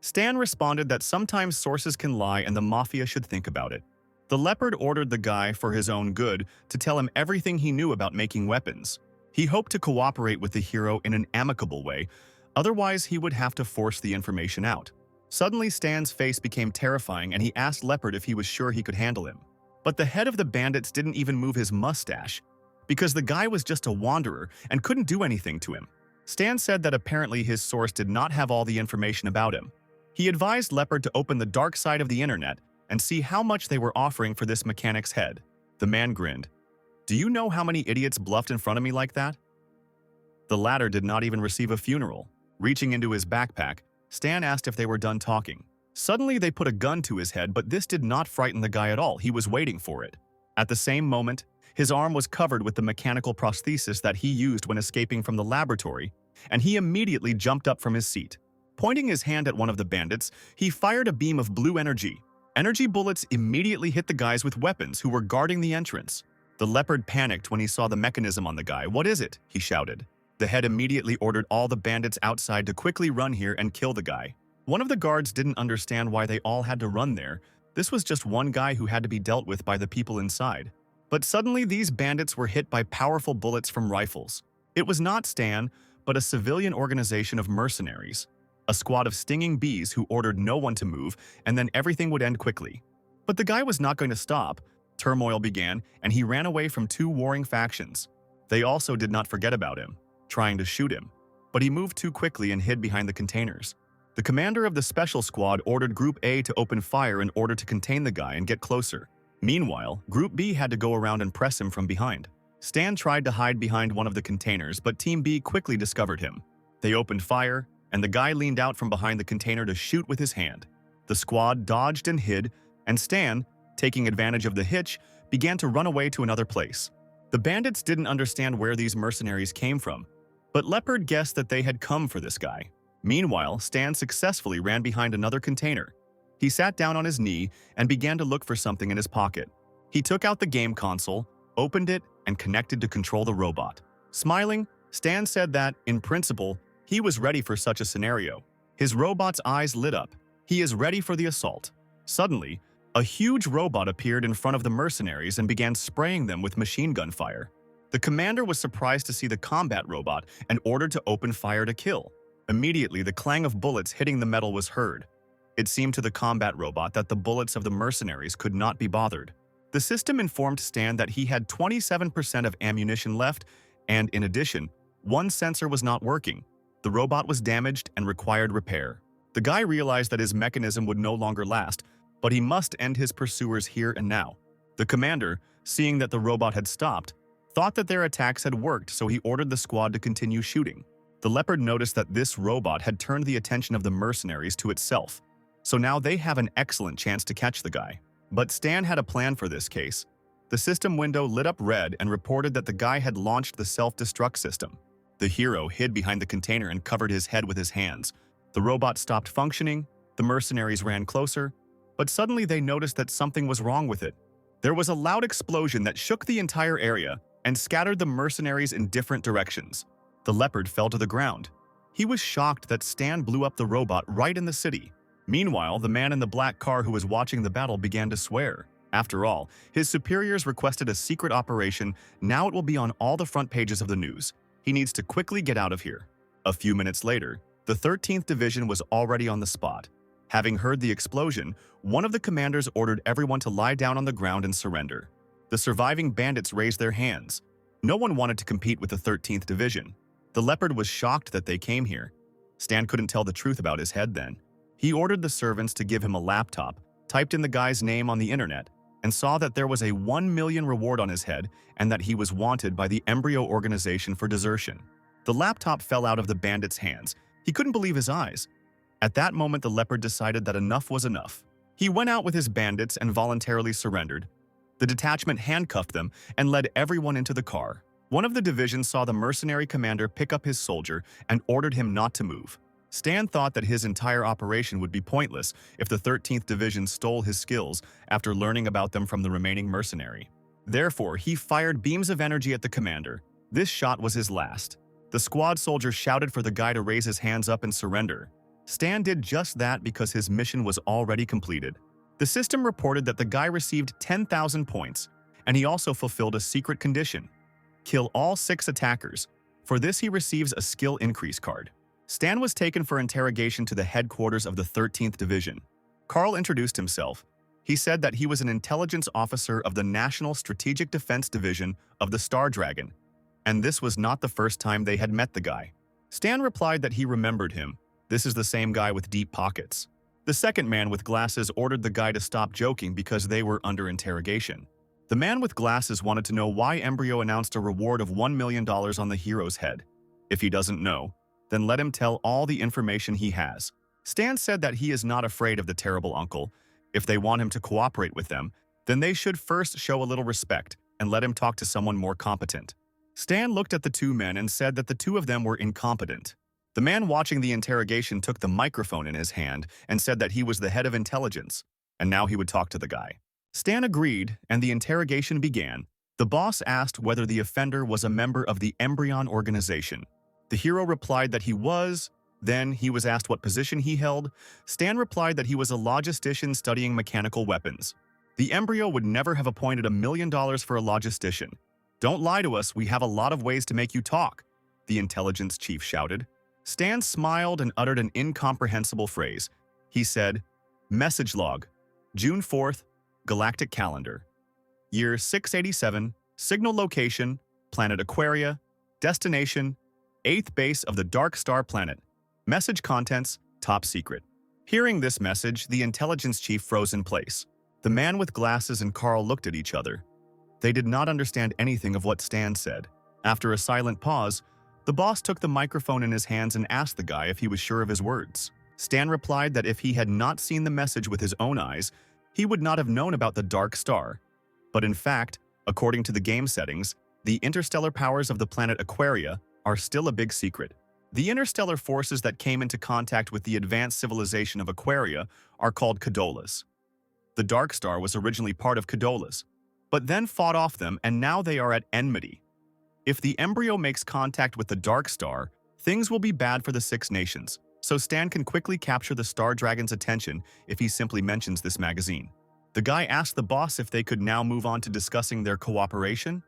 Stan responded that sometimes sources can lie and the mafia should think about it. The Leopard ordered the guy, for his own good, to tell him everything he knew about making weapons. He hoped to cooperate with the hero in an amicable way, otherwise he would have to force the information out. Suddenly, Stan's face became terrifying and he asked Leopard if he was sure he could handle him. But the head of the bandits didn't even move his mustache, because the guy was just a wanderer and couldn't do anything to him. Stan said that apparently his source did not have all the information about him. He advised Leopard to open the dark side of the internet and see how much they were offering for this mechanic's head. The man grinned. "Do you know how many idiots bluffed in front of me like that?" The latter did not even receive a funeral. Reaching into his backpack, Stan asked if they were done talking. Suddenly, they put a gun to his head, but this did not frighten the guy at all. He was waiting for it. At the same moment, his arm was covered with the mechanical prosthesis that he used when escaping from the laboratory, and he immediately jumped up from his seat. Pointing his hand at one of the bandits, he fired a beam of blue energy. Energy bullets immediately hit the guys with weapons who were guarding the entrance. The Leopard panicked when he saw the mechanism on the guy. "What is it?" he shouted. The head immediately ordered all the bandits outside to quickly run here and kill the guy. One of the guards didn't understand why they all had to run there. This was just one guy who had to be dealt with by the people inside. But suddenly these bandits were hit by powerful bullets from rifles. It was not Stan, but a civilian organization of mercenaries. A squad of stinging bees who ordered no one to move, and then everything would end quickly. But the guy was not going to stop. Turmoil began, and he ran away from two warring factions. They also did not forget about him, trying to shoot him, but he moved too quickly and hid behind the containers. The commander of the special squad ordered Group A to open fire in order to contain the guy and get closer. Meanwhile, Group B had to go around and press him from behind. Stan tried to hide behind one of the containers, but Team B quickly discovered him. They opened fire, and the guy leaned out from behind the container to shoot with his hand. The squad dodged and hid, and Stan, taking advantage of the hitch, began to run away to another place. The bandits didn't understand where these mercenaries came from. But Leopard guessed that they had come for this guy. Meanwhile, Stan successfully ran behind another container. He sat down on his knee and began to look for something in his pocket. He took out the game console, opened it, and connected to control the robot. Smiling, Stan said that, in principle, he was ready for such a scenario. His robot's eyes lit up. He is ready for the assault. Suddenly, a huge robot appeared in front of the mercenaries and began spraying them with machine gun fire. The commander was surprised to see the combat robot and ordered to open fire to kill. Immediately, the clang of bullets hitting the metal was heard. It seemed to the combat robot that the bullets of the mercenaries could not be bothered. The system informed Stan that he had 27% of ammunition left, and in addition, one sensor was not working. The robot was damaged and required repair. The guy realized that his mechanism would no longer last, but he must end his pursuers here and now. The commander, seeing that the robot had stopped, thought that their attacks had worked, so he ordered the squad to continue shooting. The Leopard noticed that this robot had turned the attention of the mercenaries to itself, so now they have an excellent chance to catch the guy. But Stan had a plan for this case. The system window lit up red and reported that the guy had launched the self-destruct system. The hero hid behind the container and covered his head with his hands. The robot stopped functioning, the mercenaries ran closer, but suddenly they noticed that something was wrong with it. There was a loud explosion that shook the entire area and scattered the mercenaries in different directions. The Leopard fell to the ground. He was shocked that Stan blew up the robot right in the city. Meanwhile, the man in the black car who was watching the battle began to swear. After all, his superiors requested a secret operation. Now it will be on all the front pages of the news. He needs to quickly get out of here. A few minutes later, the 13th Division was already on the spot. Having heard the explosion, one of the commanders ordered everyone to lie down on the ground and surrender. The surviving bandits raised their hands. No one wanted to compete with the 13th Division. The Leopard was shocked that they came here. Stan couldn't tell the truth about his head then. He ordered the servants to give him a laptop, typed in the guy's name on the internet, and saw that there was a 1 million reward on his head and that he was wanted by the embryo organization for desertion. The laptop fell out of the bandit's hands. He couldn't believe his eyes. At that moment, the Leopard decided that enough was enough. He went out with his bandits and voluntarily surrendered. The detachment handcuffed them and led everyone into the car. One of the divisions saw the mercenary commander pick up his soldier and ordered him not to move. Stan thought that his entire operation would be pointless if the 13th Division stole his skills after learning about them from the remaining mercenary. Therefore, he fired beams of energy at the commander. This shot was his last. The squad soldier shouted for the guy to raise his hands up and surrender. Stan did just that because his mission was already completed. The system reported that the guy received 10,000 points, and he also fulfilled a secret condition: kill all 6 attackers. For this, he receives a skill increase card. Stan was taken for interrogation to the headquarters of the 13th Division. Carl introduced himself. He said that he was an intelligence officer of the National Strategic Defense Division of the Star Dragon, and this was not the first time they had met the guy. Stan replied that he remembered him. This is the same guy with deep pockets. The second man with glasses ordered the guy to stop joking because they were under interrogation. The man with glasses wanted to know why Embryo announced a reward of $1 million on the hero's head. If he doesn't know, then let him tell all the information he has. Stan said that he is not afraid of the terrible uncle. If they want him to cooperate with them, then they should first show a little respect and let him talk to someone more competent. Stan looked at the two men and said that the two of them were incompetent. The man watching the interrogation took the microphone in his hand and said that he was the head of intelligence, and now he would talk to the guy. Stan agreed, and the interrogation began. The boss asked whether the offender was a member of the Embryon organization. The hero replied that he was. Then he was asked what position he held. Stan replied that he was a logistician studying mechanical weapons. The embryo would never have appointed $1 million for a logistician. "Don't lie to us, we have a lot of ways to make you talk," the intelligence chief shouted. Stan smiled and uttered an incomprehensible phrase. He said, "Message log, June 4th, galactic calendar. Year 687, signal location, planet Aquaria, destination, 8th base of the dark star planet. Message contents, top secret." Hearing this message, the intelligence chief froze in place. The man with glasses and Carl looked at each other. They did not understand anything of what Stan said. After a silent pause, the boss took the microphone in his hands and asked the guy if he was sure of his words. Stan replied that if he had not seen the message with his own eyes, he would not have known about the dark star. But in fact, according to the game settings, the interstellar powers of the planet Aquaria are still a big secret. The interstellar forces that came into contact with the advanced civilization of Aquaria are called Cadolas. The Dark Star was originally part of Cadolas, but then fought off them and now they are at enmity. If the embryo makes contact with the Dark Star, things will be bad for the Six Nations, so Stan can quickly capture the Star Dragon's attention if he simply mentions this magazine. The guy asked the boss if they could now move on to discussing their cooperation,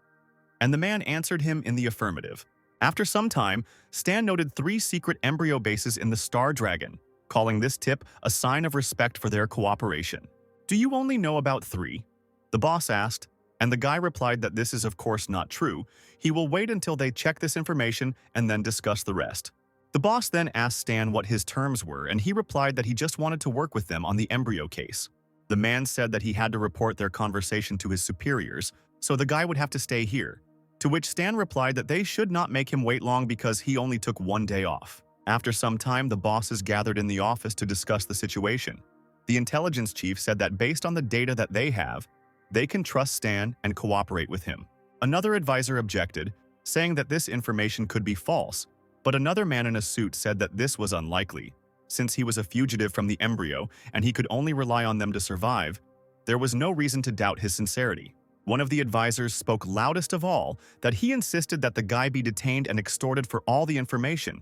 and the man answered him in the affirmative. After some time, Stan noted 3 secret embryo bases in the Star Dragon, calling this tip a sign of respect for their cooperation. "Do you only know about 3? The boss asked, and the guy replied that this is of course not true. He will wait until they check this information and then discuss the rest. The boss then asked Stan what his terms were, and he replied that he just wanted to work with them on the embryo case. The man said that he had to report their conversation to his superiors, so the guy would have to stay here. To which Stan replied that they should not make him wait long because he only took 1 day off. After some time, the bosses gathered in the office to discuss the situation. The intelligence chief said that based on the data that they have, they can trust Stan and cooperate with him. Another advisor objected, saying that this information could be false, but another man in a suit said that this was unlikely. Since he was a fugitive from the embryo and he could only rely on them to survive, there was no reason to doubt his sincerity. One of the advisors spoke loudest of all that he insisted that the guy be detained and extorted for all the information.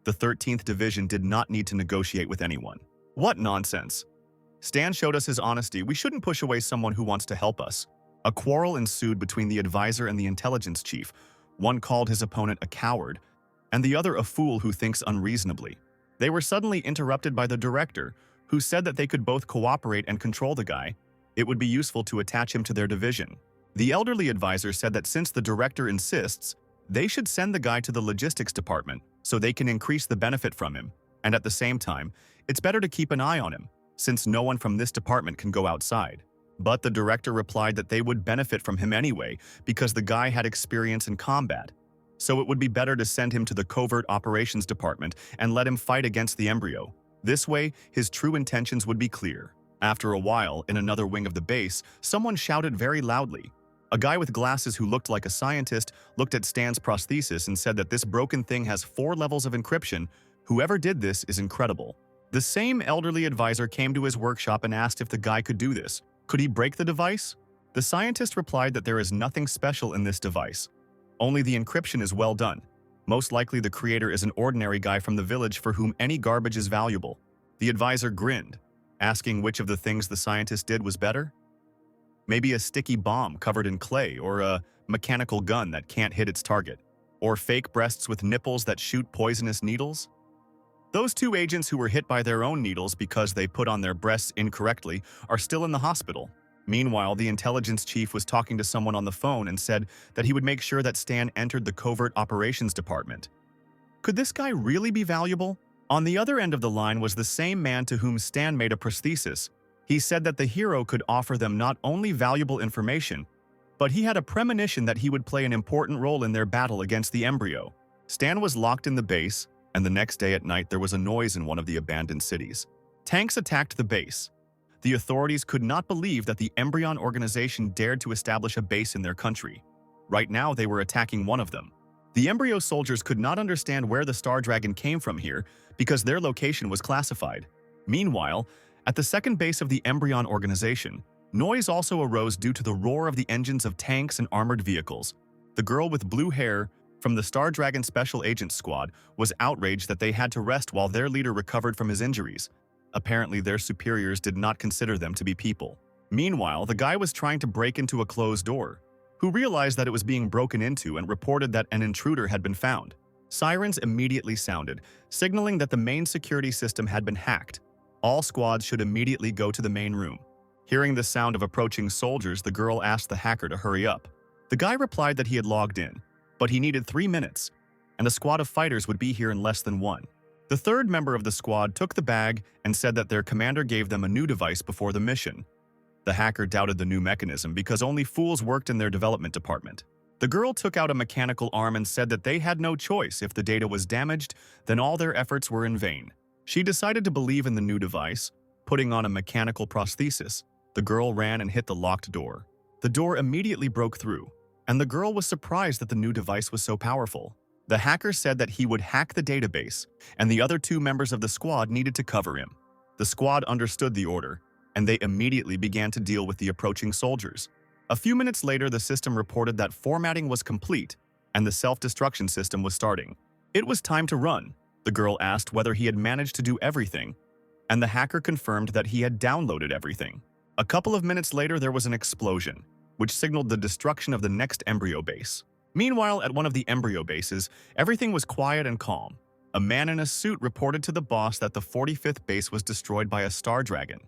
The 13th Division did not need to negotiate with anyone. What nonsense! Stan showed us his honesty. We shouldn't push away someone who wants to help us. A quarrel ensued between the advisor and the intelligence chief. One called his opponent a coward, and the other a fool who thinks unreasonably. They were suddenly interrupted by the director, who said that they could both cooperate and control the guy. It would be useful to attach him to their division. The elderly advisor said that since the director insists, they should send the guy to the logistics department so they can increase the benefit from him, and at the same time, it's better to keep an eye on him, since no one from this department can go outside. But the director replied that they would benefit from him anyway because the guy had experience in combat, so it would be better to send him to the covert operations department and let him fight against the embryo. This way, his true intentions would be clear. After a while, in another wing of the base, someone shouted very loudly. A guy with glasses who looked like a scientist looked at Stan's prosthesis and said that this broken thing has 4 levels of encryption. Whoever did this is incredible. The same elderly advisor came to his workshop and asked if the guy could do this. Could he break the device? The scientist replied that there is nothing special in this device. Only the encryption is well done. Most likely the creator is an ordinary guy from the village for whom any garbage is valuable. The advisor grinned, asking which of the things the scientist did was better. Maybe a sticky bomb covered in clay, or a mechanical gun that can't hit its target, or fake breasts with nipples that shoot poisonous needles? Those 2 agents who were hit by their own needles because they put on their breasts incorrectly are still in the hospital. Meanwhile, the intelligence chief was talking to someone on the phone and said that he would make sure that Stan entered the covert operations department. Could this guy really be valuable? On the other end of the line was the same man to whom Stan made a prosthesis. He said that the hero could offer them not only valuable information, but he had a premonition that he would play an important role in their battle against the embryo. Stan was locked in the base, and the next day at night there was a noise in one of the abandoned cities. Tanks attacked the base. The authorities could not believe that the Embryon organization dared to establish a base in their country. Right now they were attacking one of them. The embryo soldiers could not understand where the Star Dragon came from here because their location was classified. Meanwhile, at the second base of the Embryon organization, noise also arose due to the roar of the engines of tanks and armored vehicles. The girl with blue hair from the Star Dragon Special Agents Squad was outraged that they had to rest while their leader recovered from his injuries. Apparently, their superiors did not consider them to be people. Meanwhile, the guy was trying to break into a closed door, who realized that it was being broken into and reported that an intruder had been found. Sirens immediately sounded, signaling that the main security system had been hacked. All squads should immediately go to the main room. Hearing the sound of approaching soldiers, the girl asked the hacker to hurry up. The guy replied that he had logged in, but he needed 3 minutes, and a squad of fighters would be here in less than 1. The third member of the squad took the bag and said that their commander gave them a new device before the mission. The hacker doubted the new mechanism because only fools worked in their development department. The girl took out a mechanical arm and said that they had no choice. If the data was damaged, then all their efforts were in vain. She decided to believe in the new device, putting on a mechanical prosthesis. The girl ran and hit the locked door. The door immediately broke through, and the girl was surprised that the new device was so powerful. The hacker said that he would hack the database, and the other two members of the squad needed to cover him. The squad understood the order, and they immediately began to deal with the approaching soldiers. A few minutes later, the system reported that formatting was complete, and the self-destruction system was starting. It was time to run. The girl asked whether he had managed to do everything, and the hacker confirmed that he had downloaded everything. A couple of minutes later, there was an explosion, which signaled the destruction of the next embryo base. Meanwhile, at one of the embryo bases, everything was quiet and calm. A man in a suit reported to the boss that the 45th base was destroyed by a star dragon.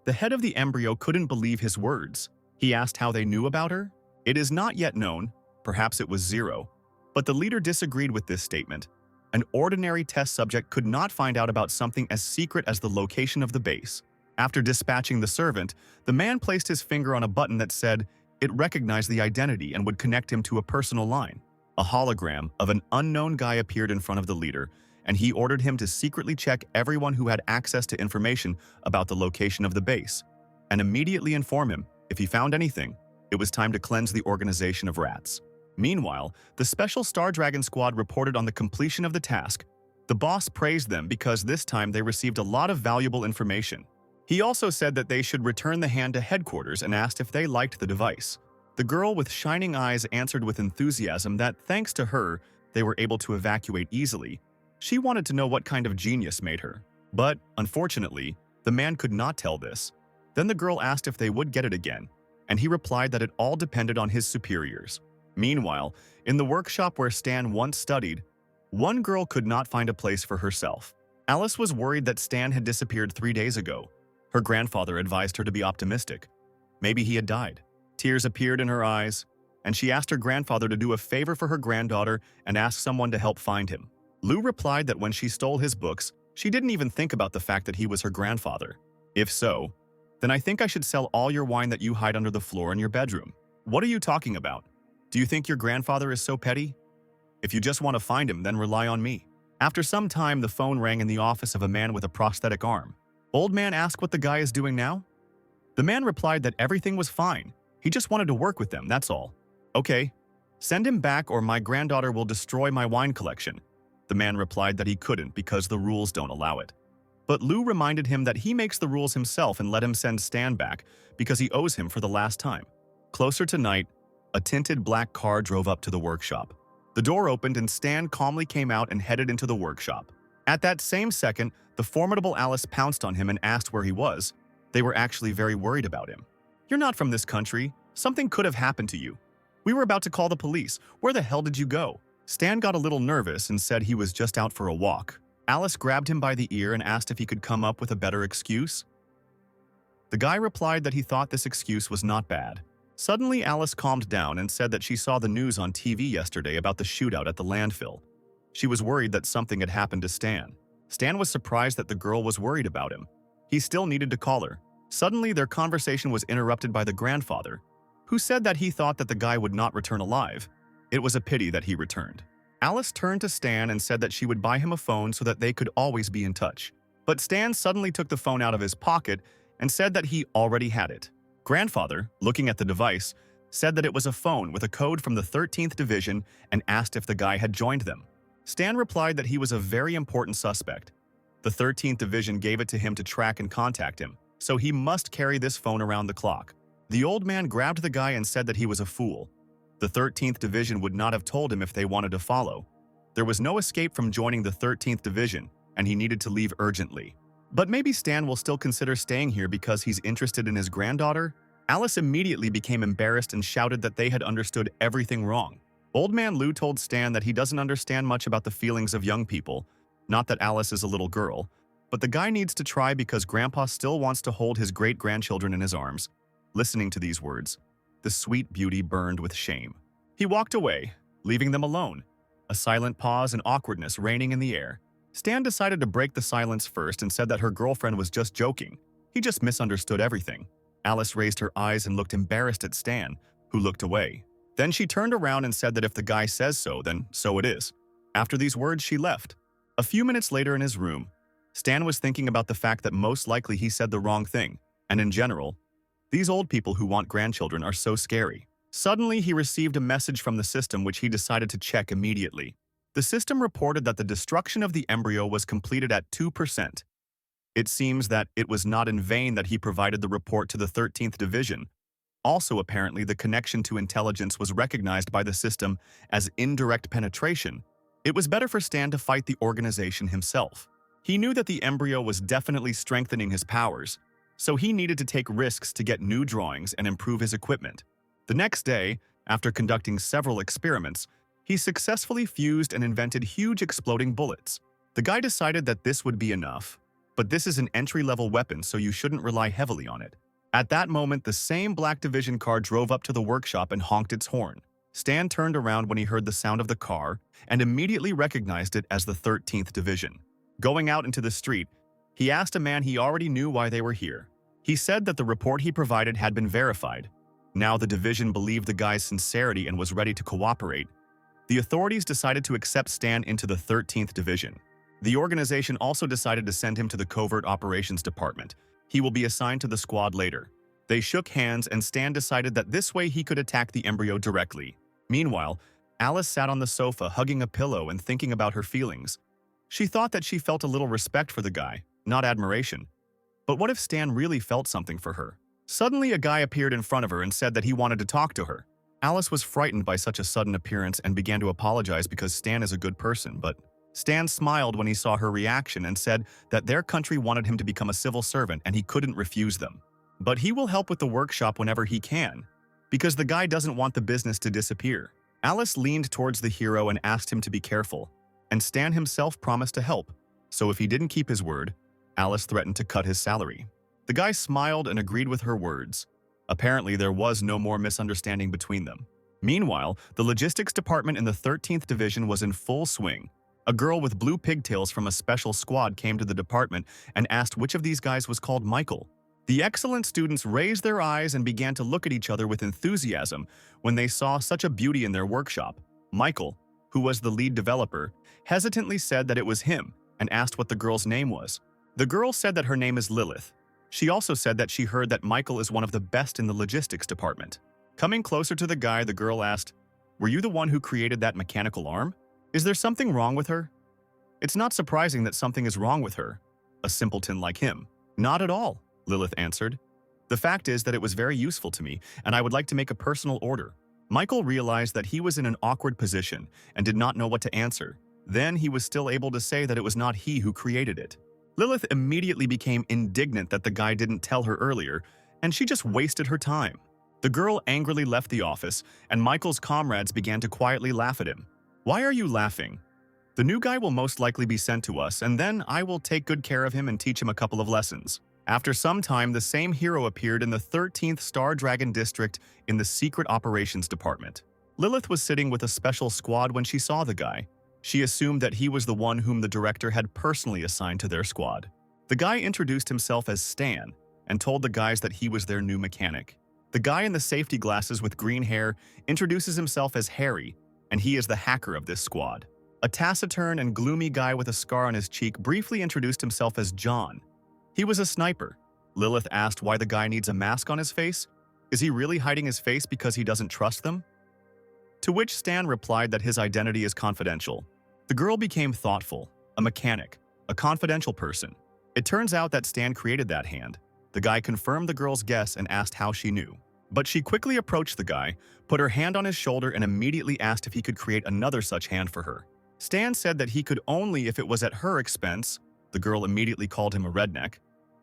The head of the embryo couldn't believe his words. He asked how they knew about her. It is not yet known. Perhaps it was Zero. But the leader disagreed with this statement. An ordinary test subject could not find out about something as secret as the location of the base. After dispatching the servant, the man placed his finger on a button that said it recognized the identity and would connect him to a personal line. A hologram of an unknown guy appeared in front of the leader, and he ordered him to secretly check everyone who had access to information about the location of the base, and immediately inform him if he found anything, it was time to cleanse the organization of rats. Meanwhile, the Special Star Dragon Squad reported on the completion of the task. The boss praised them because this time they received a lot of valuable information. He also said that they should return the hand to headquarters and asked if they liked the device. The girl with shining eyes answered with enthusiasm that thanks to her, they were able to evacuate easily. She wanted to know what kind of genius made her. But, unfortunately, the man could not tell this. Then the girl asked if they would get it again, and he replied that it all depended on his superiors. Meanwhile, in the workshop where Stan once studied, one girl could not find a place for herself. Alice was worried that Stan had disappeared 3 days ago. Her grandfather advised her to be optimistic. Maybe he had died. Tears appeared in her eyes, and she asked her grandfather to do a favor for her granddaughter and ask someone to help find him. Lou replied that when she stole his books, she didn't even think about the fact that he was her grandfather. If so, then I think I should sell all your wine that you hide under the floor in your bedroom. What are you talking about? Do you think your grandfather is so petty? If you just want to find him, then rely on me. After some time, the phone rang in the office of a man with a prosthetic arm. Old man asked what the guy is doing now. The man replied that everything was fine. He just wanted to work with them, that's all. Okay, send him back or my granddaughter will destroy my wine collection. The man replied that he couldn't because the rules don't allow it. But Lou reminded him that he makes the rules himself and let him send Stan back because he owes him for the last time. Closer to night, a tinted black car drove up to the workshop. The door opened and Stan calmly came out and headed into the workshop. At that same second, the formidable Alice pounced on him and asked where he was. They were actually very worried about him. You're not from this country. Something could have happened to you. We were about to call the police. Where the hell did you go? Stan got a little nervous and said he was just out for a walk. Alice grabbed him by the ear and asked if he could come up with a better excuse. The guy replied that he thought this excuse was not bad. Suddenly, Alice calmed down and said that she saw the news on TV yesterday about the shootout at the landfill. She was worried that something had happened to Stan. Stan was surprised that the girl was worried about him. He still needed to call her. Suddenly, their conversation was interrupted by the grandfather, who said that he thought that the guy would not return alive. It was a pity that he returned. Alice turned to Stan and said that she would buy him a phone so that they could always be in touch. But Stan suddenly took the phone out of his pocket and said that he already had it. Grandfather, looking at the device, said that it was a phone with a code from the 13th Division and asked if the guy had joined them. Stan replied that he was a very important suspect. The 13th Division gave it to him to track and contact him, so he must carry this phone around the clock. The old man grabbed the guy and said that he was a fool. The 13th Division would not have told him if they wanted to follow. There was no escape from joining the 13th Division, and he needed to leave urgently. But maybe Stan will still consider staying here because he's interested in his granddaughter? Alice immediately became embarrassed and shouted that they had understood everything wrong. Old man Lou told Stan that he doesn't understand much about the feelings of young people. Not that Alice is a little girl, but the guy needs to try because Grandpa still wants to hold his great-grandchildren in his arms. Listening to these words, the sweet beauty burned with shame. He walked away, leaving them alone. A silent pause and awkwardness reigning in the air. Stan decided to break the silence first and said that her girlfriend was just joking. He just misunderstood everything. Alice raised her eyes and looked embarrassed at Stan, who looked away. Then she turned around and said that if the guy says so, then so it is. After these words, she left. A few minutes later in his room, Stan was thinking about the fact that most likely he said the wrong thing, and in general, these old people who want grandchildren are so scary. Suddenly, he received a message from the system which he decided to check immediately. The system reported that the destruction of the embryo was completed at 2%. It seems that it was not in vain that he provided the report to the 13th Division. Also, apparently, the connection to intelligence was recognized by the system as indirect penetration. It was better for Stan to fight the organization himself. He knew that the embryo was definitely strengthening his powers, so he needed to take risks to get new drawings and improve his equipment. The next day, after conducting several experiments, he successfully fused and invented huge exploding bullets. The guy decided that this would be enough, but this is an entry-level weapon, so you shouldn't rely heavily on it. At that moment, the same Black Division car drove up to the workshop and honked its horn. Stan turned around when he heard the sound of the car and immediately recognized it as the 13th Division. Going out into the street, he asked a man he already knew why they were here. He said that the report he provided had been verified. Now the division believed the guy's sincerity and was ready to cooperate. The authorities decided to accept Stan into the 13th Division. The organization also decided to send him to the Covert Operations Department. He will be assigned to the squad later. They shook hands and Stan decided that this way he could attack the embryo directly. Meanwhile, Alice sat on the sofa hugging a pillow and thinking about her feelings. She thought that she felt a little respect for the guy, not admiration. But what if Stan really felt something for her? Suddenly, a guy appeared in front of her and said that he wanted to talk to her. Alice was frightened by such a sudden appearance and began to apologize because Stan is a good person, but Stan smiled when he saw her reaction and said that their country wanted him to become a civil servant and he couldn't refuse them. But he will help with the workshop whenever he can, because the guy doesn't want the business to disappear. Alice leaned towards the hero and asked him to be careful, and Stan himself promised to help. So if he didn't keep his word, Alice threatened to cut his salary. The guy smiled and agreed with her words. Apparently, there was no more misunderstanding between them. Meanwhile, the logistics department in the 13th Division was in full swing. A girl with blue pigtails from a special squad came to the department and asked which of these guys was called Michael. The excellent students raised their eyes and began to look at each other with enthusiasm when they saw such a beauty in their workshop. Michael, who was the lead developer, hesitantly said that it was him and asked what the girl's name was. The girl said that her name is Lilith. She also said that she heard that Michael is one of the best in the logistics department. Coming closer to the guy, the girl asked, "Were you the one who created that mechanical arm? Is there something wrong with her?" "It's not surprising that something is wrong with her. A simpleton like him." "Not at all," Lilith answered. "The fact is that it was very useful to me, and I would like to make a personal order." Michael realized that he was in an awkward position and did not know what to answer. Then he was still able to say that it was not he who created it. Lilith immediately became indignant that the guy didn't tell her earlier, and she just wasted her time. The girl angrily left the office, and Michael's comrades began to quietly laugh at him. "Why are you laughing? The new guy will most likely be sent to us, and then I will take good care of him and teach him a couple of lessons." After some time, the same hero appeared in the 13th Star Dragon District in the Secret Operations Department. Lilith was sitting with a special squad when she saw the guy. She assumed that he was the one whom the director had personally assigned to their squad. The guy introduced himself as Stan and told the guys that he was their new mechanic. The guy in the safety glasses with green hair introduces himself as Harry, and he is the hacker of this squad. A taciturn and gloomy guy with a scar on his cheek briefly introduced himself as John. He was a sniper. Lilith asked why the guy needs a mask on his face. Is he really hiding his face because he doesn't trust them? To which Stan replied that his identity is confidential. The girl became thoughtful, a mechanic, a confidential person. It turns out that Stan created that hand. The guy confirmed the girl's guess and asked how she knew. But she quickly approached the guy, put her hand on his shoulder, and immediately asked if he could create another such hand for her. Stan said that he could only if it was at her expense. The girl immediately called him a redneck,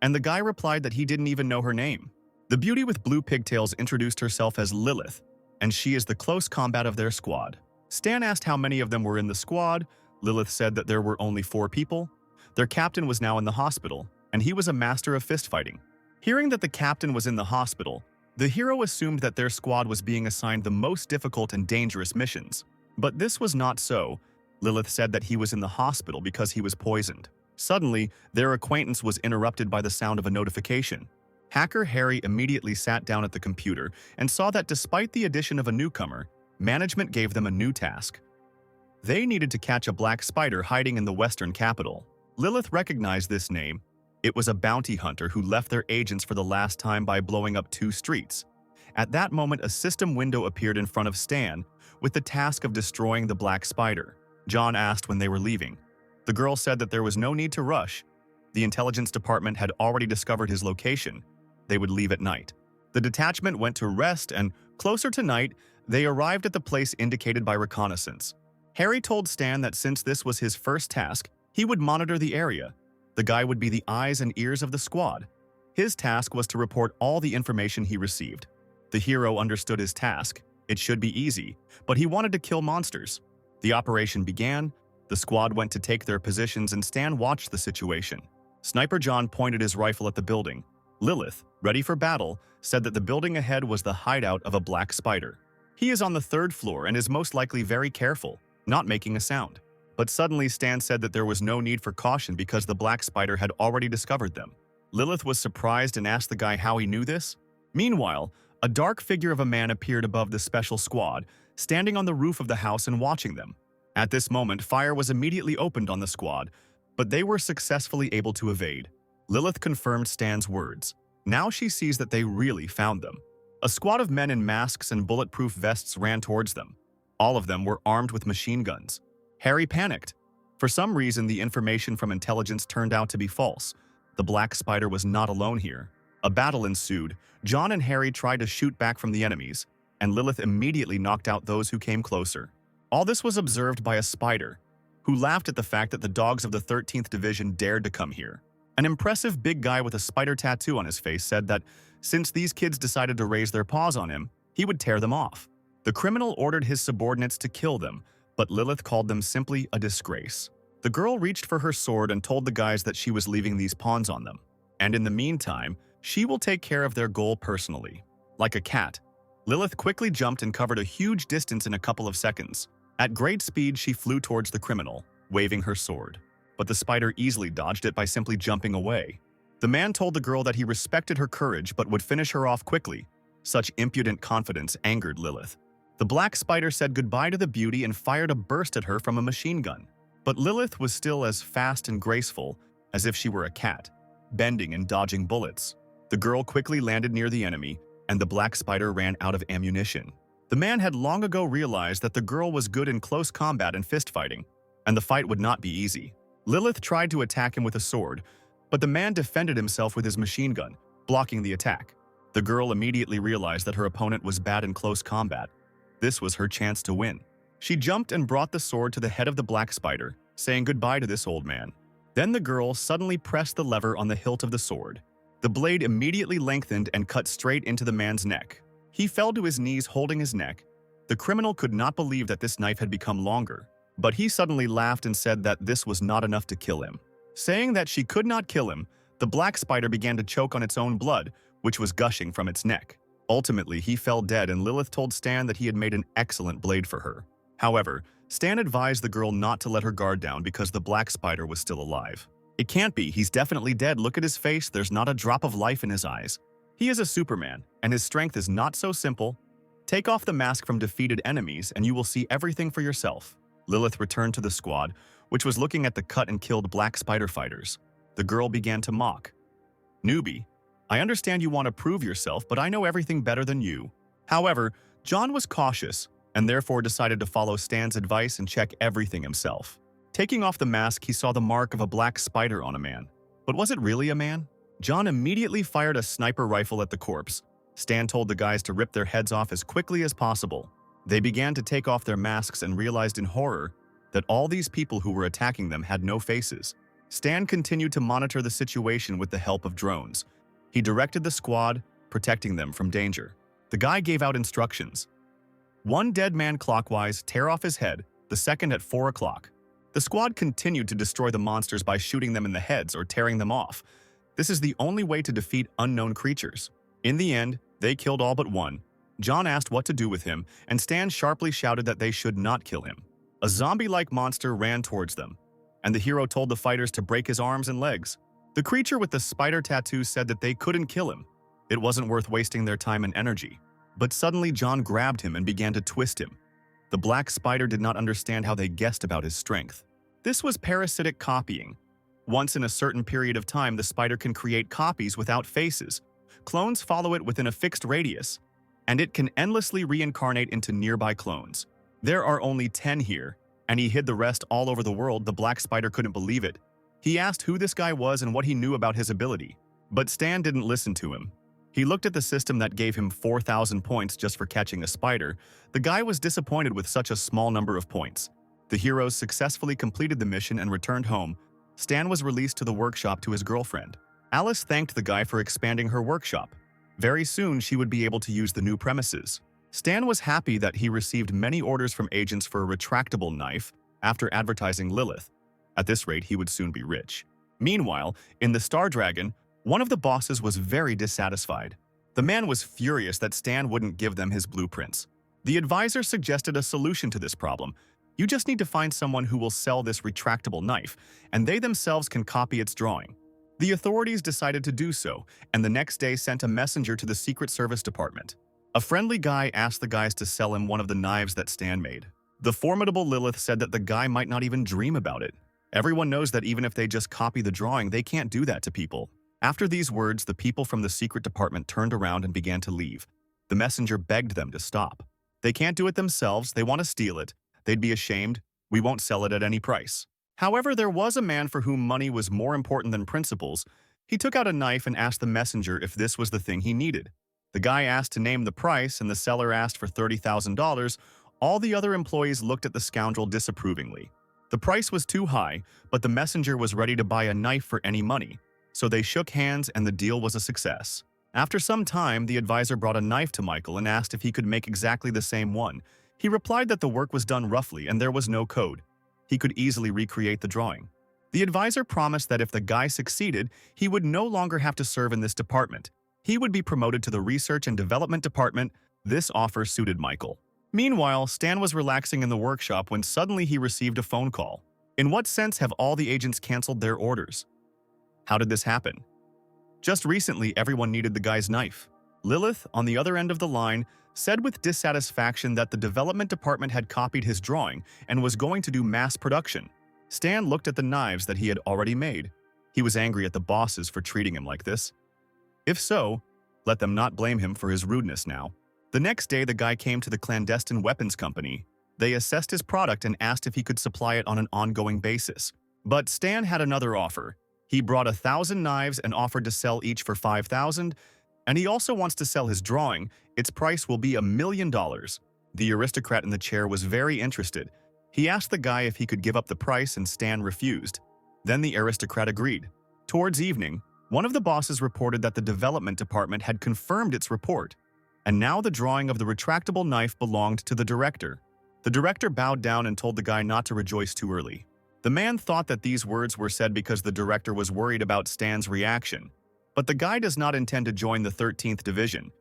and the guy replied that he didn't even know her name. The beauty with blue pigtails introduced herself as Lilith, and she is the close combat of their squad. Stan asked how many of them were in the squad. Lilith said that there were only 4 people. Their captain was now in the hospital, and he was a master of fistfighting. Hearing that the captain was in the hospital, the hero assumed that their squad was being assigned the most difficult and dangerous missions. But this was not so. Lilith said that he was in the hospital because he was poisoned. Suddenly, their acquaintance was interrupted by the sound of a notification. Hacker Harry immediately sat down at the computer and saw that despite the addition of a newcomer, management gave them a new task. They needed to catch a black spider hiding in the western capital. Lilith recognized this name. It was a bounty hunter who left their agents for the last time by blowing up 2 streets. At that moment, a system window appeared in front of Stan with the task of destroying the black spider. John asked when they were leaving. The girl said that there was no need to rush. The intelligence department had already discovered his location. They would leave at night. The detachment went to rest, and closer to night, they arrived at the place indicated by reconnaissance. Harry told Stan that since this was his first task, he would monitor the area. The guy would be the eyes and ears of the squad. His task was to report all the information he received. The hero understood his task. It should be easy, but he wanted to kill monsters. The operation began. The squad went to take their positions, and Stan watched the situation. Sniper John pointed his rifle at the building. Lilith, ready for battle, said that the building ahead was the hideout of a black spider. He is on the 3rd floor and is most likely very careful, not making a sound. But suddenly Stan said that there was no need for caution because the black spider had already discovered them. Lilith was surprised and asked the guy how he knew this. Meanwhile, a dark figure of a man appeared above the special squad, standing on the roof of the house and watching them. At this moment, fire was immediately opened on the squad, but they were successfully able to evade. Lilith confirmed Stan's words. Now she sees that they really found them. A squad of men in masks and bulletproof vests ran towards them. All of them were armed with machine guns. Harry panicked. For some reason, the information from intelligence turned out to be false. The black spider was not alone here. A battle ensued. John and Harry tried to shoot back from the enemies, and Lilith immediately knocked out those who came closer. All this was observed by a spider, who laughed at the fact that the dogs of the 13th Division dared to come here. An impressive big guy with a spider tattoo on his face said that since these kids decided to raise their paws on him, he would tear them off. The criminal ordered his subordinates to kill them, but Lilith called them simply a disgrace. The girl reached for her sword and told the guys that she was leaving these pawns on them. And in the meantime, she will take care of their goal personally. Like a cat, Lilith quickly jumped and covered a huge distance in a couple of seconds. At great speed, she flew towards the criminal, waving her sword. But the spider easily dodged it by simply jumping away. The man told the girl that he respected her courage but would finish her off quickly. Such impudent confidence angered Lilith. The black spider said goodbye to the beauty and fired a burst at her from a machine gun. But Lilith was still as fast and graceful as if she were a cat, bending and dodging bullets. The girl quickly landed near the enemy, and the black spider ran out of ammunition. The man had long ago realized that the girl was good in close combat and fist fighting, and the fight would not be easy. Lilith tried to attack him with a sword, but the man defended himself with his machine gun, blocking the attack. The girl immediately realized that her opponent was bad in close combat. This was her chance to win. She jumped and brought the sword to the head of the black spider, saying goodbye to this old man. Then the girl suddenly pressed the lever on the hilt of the sword. The blade immediately lengthened and cut straight into the man's neck. He fell to his knees holding his neck. The criminal could not believe that this knife had become longer, but he suddenly laughed and said that this was not enough to kill him. Saying that she could not kill him, the black spider began to choke on its own blood, which was gushing from its neck. Ultimately, he fell dead, and Lilith told Stan that he had made an excellent blade for her. However, Stan advised the girl not to let her guard down because the black spider was still alive. It can't be, he's definitely dead. Look at his face, there's not a drop of life in his eyes. He is a Superman, and his strength is not so simple. Take off the mask from defeated enemies, and you will see everything for yourself. Lilith returned to the squad, which was looking at the cut and killed black spider fighters. The girl began to mock. Newbie, I understand you want to prove yourself, but I know everything better than you. However, John was cautious, and therefore decided to follow Stan's advice and check everything himself. Taking off the mask, he saw the mark of a black spider on a man. But was it really a man? John immediately fired a sniper rifle at the corpse. Stan told the guys to rip their heads off as quickly as possible. They began to take off their masks and realized in horror that all these people who were attacking them had no faces. Stan continued to monitor the situation with the help of drones. He directed the squad, protecting them from danger. The guy gave out instructions. One dead man clockwise, tear off his head, the second at 4 o'clock. The squad continued to destroy the monsters by shooting them in the heads or tearing them off. This is the only way to defeat unknown creatures. In the end, they killed all but one. John asked what to do with him, and Stan sharply shouted that they should not kill him. A zombie-like monster ran towards them, and the hero told the fighters to break his arms and legs. The creature with the spider tattoo said that they couldn't kill him. It wasn't worth wasting their time and energy. But suddenly John grabbed him and began to twist him. The black spider did not understand how they guessed about his strength. This was parasitic copying. Once in a certain period of time, the spider can create copies without faces. Clones follow it within a fixed radius, and it can endlessly reincarnate into nearby clones. There are only 10 here, and he hid the rest all over the world. The Black Spider couldn't believe it. He asked who this guy was and what he knew about his ability. But Stan didn't listen to him. He looked at the system that gave him 4,000 points just for catching a spider. The guy was disappointed with such a small number of points. The heroes successfully completed the mission and returned home. Stan was released to the workshop to his girlfriend. Alice thanked the guy for expanding her workshop. Very soon, she would be able to use the new premises. Stan was happy that he received many orders from agents for a retractable knife after advertising Lilith. At this rate, he would soon be rich. Meanwhile, in the Star Dragon, one of the bosses was very dissatisfied. The man was furious that Stan wouldn't give them his blueprints. The advisor suggested a solution to this problem. You just need to find someone who will sell this retractable knife, and they themselves can copy its drawing. The authorities decided to do so, and the next day sent a messenger to the Secret Service Department. A friendly guy asked the guys to sell him one of the knives that Stan made. The formidable Lilith said that the guy might not even dream about it. Everyone knows that even if they just copy the drawing, they can't do that to people. After these words, the people from the secret department turned around and began to leave. The messenger begged them to stop. They can't do it themselves, they want to steal it. They'd be ashamed. We won't sell it at any price. However, there was a man for whom money was more important than principles. He took out a knife and asked the messenger if this was the thing he needed. The guy asked to name the price, and the seller asked for $30,000. All the other employees looked at the scoundrel disapprovingly. The price was too high, but the messenger was ready to buy a knife for any money. So they shook hands and the deal was a success. After some time, the advisor brought a knife to Michael and asked if he could make exactly the same one. He replied that the work was done roughly and there was no code. He could easily recreate the drawing. The advisor promised that if the guy succeeded, he would no longer have to serve in this department. He would be promoted to the Research and Development Department. This offer suited Michael. Meanwhile, Stan was relaxing in the workshop when suddenly he received a phone call. In what sense have all the agents canceled their orders? How did this happen? Just recently, everyone needed the guy's knife. Lilith, on the other end of the line, said with dissatisfaction that the development department had copied his drawing and was going to do mass production. Stan looked at the knives that he had already made. He was angry at the bosses for treating him like this. If so, let them not blame him for his rudeness now. The next day, the guy came to the clandestine weapons company. They assessed his product and asked if he could supply it on an ongoing basis. But Stan had another offer. He brought 1,000 knives and offered to sell each for $5,000, and he also wants to sell his drawing. Its price will be $1 million. The aristocrat in the chair was very interested. He asked the guy if he could give up the price, and Stan refused. Then the aristocrat agreed. Towards evening, one of the bosses reported that the development department had confirmed its report, and now the drawing of the retractable knife belonged to the director. The director bowed down and told the guy not to rejoice too early. The man thought that these words were said because the director was worried about Stan's reaction. But the guy does not intend to join the 13th Division.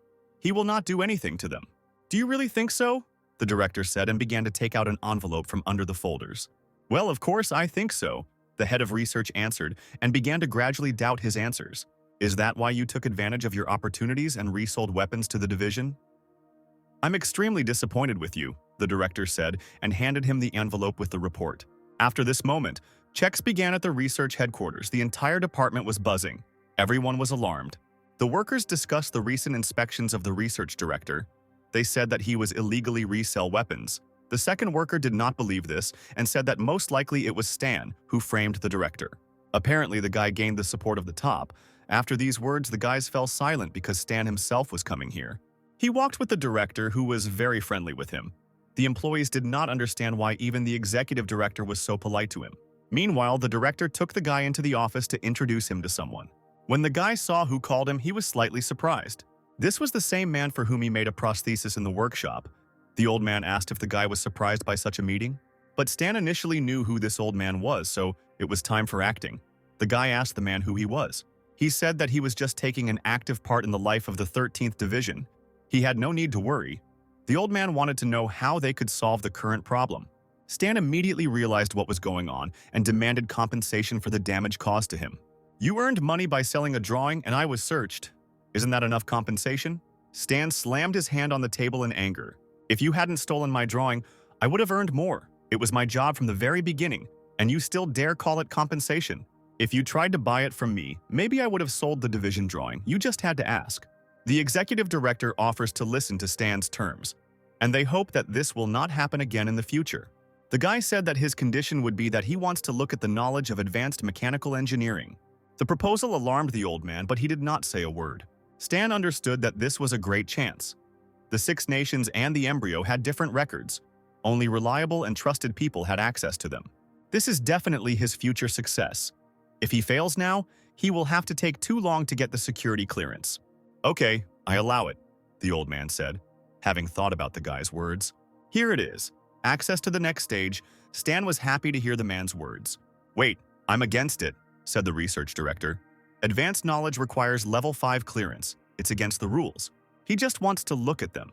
He will not do anything to them. Do you really think so? The director said and began to take out an envelope from under the folders. Well, of course I think so, the head of research answered and began to gradually doubt his answers. Is that why you took advantage of your opportunities and resold weapons to the division? I'm extremely disappointed with you, the director said and handed him the envelope with the report. After this moment, checks began at the research headquarters. The entire department was buzzing. Everyone was alarmed. The workers discussed the recent inspections of the research director. They said that he was illegally resell weapons. The second worker did not believe this and said that most likely it was Stan who framed the director. Apparently, the guy gained the support of the top. After these words, the guys fell silent because Stan himself was coming here. He walked with the director, who was very friendly with him. The employees did not understand why even the executive director was so polite to him. Meanwhile, the director took the guy into the office to introduce him to someone. When the guy saw who called him, he was slightly surprised. This was the same man for whom he made a prosthesis in the workshop. The old man asked if the guy was surprised by such a meeting. But Stan initially knew who this old man was, so it was time for acting. The guy asked the man who he was. He said that he was just taking an active part in the life of the 13th Division. He had no need to worry. The old man wanted to know how they could solve the current problem. Stan immediately realized what was going on and demanded compensation for the damage caused to him. You earned money by selling a drawing and I was searched. Isn't that enough compensation? Stan slammed his hand on the table in anger. If you hadn't stolen my drawing, I would have earned more. It was my job from the very beginning, and you still dare call it compensation. If you tried to buy it from me, maybe I would have sold the division drawing. You just had to ask. The executive director offers to listen to Stan's terms, and they hope that this will not happen again in the future. The guy said that his condition would be that he wants to look at the knowledge of advanced mechanical engineering. The proposal alarmed the old man, but he did not say a word. Stan understood that this was a great chance. The Six Nations and the embryo had different records. Only reliable and trusted people had access to them. This is definitely his future success. If he fails now, he will have to take too long to get the security clearance. Okay, I allow it, the old man said, having thought about the guy's words. Here it is. Access to the next stage. Stan was happy to hear the man's words. Wait, I'm against it, said the research director. Advanced knowledge requires level 5 clearance. It's against the rules. He just wants to look at them.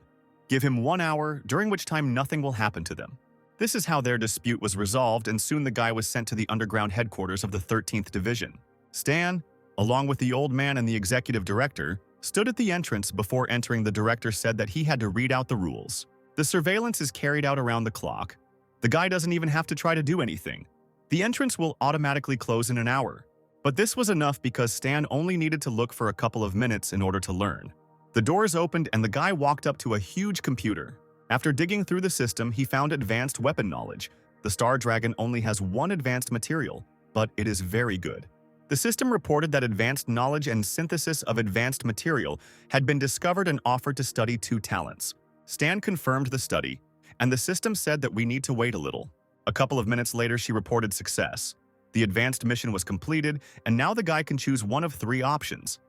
Give him 1 hour, during which time nothing will happen to them. This is how their dispute was resolved, and soon the guy was sent to the underground headquarters of the 13th Division. Stan, along with the old man and the executive director, stood at the entrance. Before entering, the director said that he had to read out the rules. The surveillance is carried out around the clock. The guy doesn't even have to try to do anything. The entrance will automatically close in an hour. But this was enough because Stan only needed to look for a couple of minutes in order to learn. The doors opened and the guy walked up to a huge computer. After digging through the system, he found advanced weapon knowledge. The Star Dragon only has 1 advanced material, but it is very good. The system reported that advanced knowledge and synthesis of advanced material had been discovered and offered to study 2 talents. Stan confirmed the study, and the system said that we need to wait a little. A couple of minutes later, she reported success. The advanced mission was completed, and now the guy can choose one of 3 options: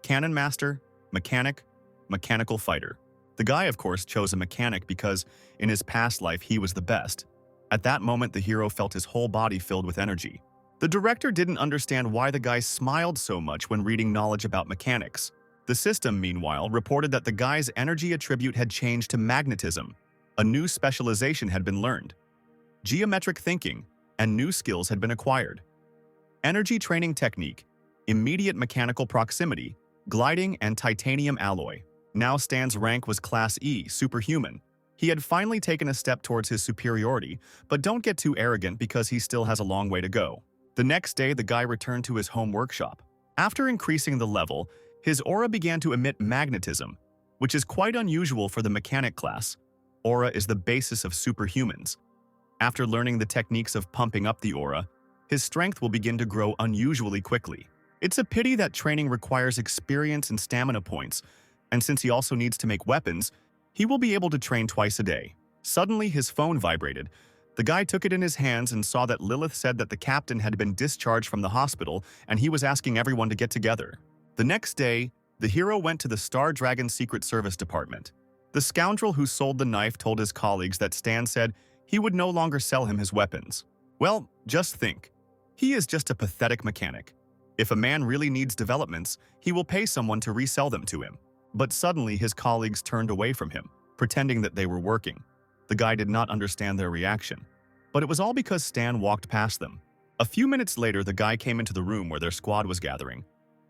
Cannon Master, Mechanic, Mechanical Fighter. The guy, of course, chose a mechanic because in his past life he was the best. At that moment, the hero felt his whole body filled with energy. The director didn't understand why the guy smiled so much when reading knowledge about mechanics. The system, meanwhile, reported that the guy's energy attribute had changed to magnetism. A new specialization had been learned. Geometric thinking and new skills had been acquired. Energy training technique, immediate mechanical proximity, gliding, and titanium alloy. Now Stan's rank was Class E, superhuman. He had finally taken a step towards his superiority, but don't get too arrogant because he still has a long way to go. The next day, the guy returned to his home workshop. After increasing the level, his aura began to emit magnetism, which is quite unusual for the mechanic class. Aura is the basis of superhumans. After learning the techniques of pumping up the aura, his strength will begin to grow unusually quickly. It's a pity that training requires experience and stamina points, and since he also needs to make weapons, he will be able to train twice a day. Suddenly, his phone vibrated. The guy took it in his hands and saw that Lilith said that the captain had been discharged from the hospital and he was asking everyone to get together. The next day, the hero went to the Star Dragon Secret Service Department. The scoundrel who sold the knife told his colleagues that Stan said he would no longer sell him his weapons. Well, just think. He is just a pathetic mechanic. If a man really needs developments, he will pay someone to resell them to him. But suddenly his colleagues turned away from him, pretending that they were working. The guy did not understand their reaction. But it was all because Stan walked past them. A few minutes later, the guy came into the room where their squad was gathering.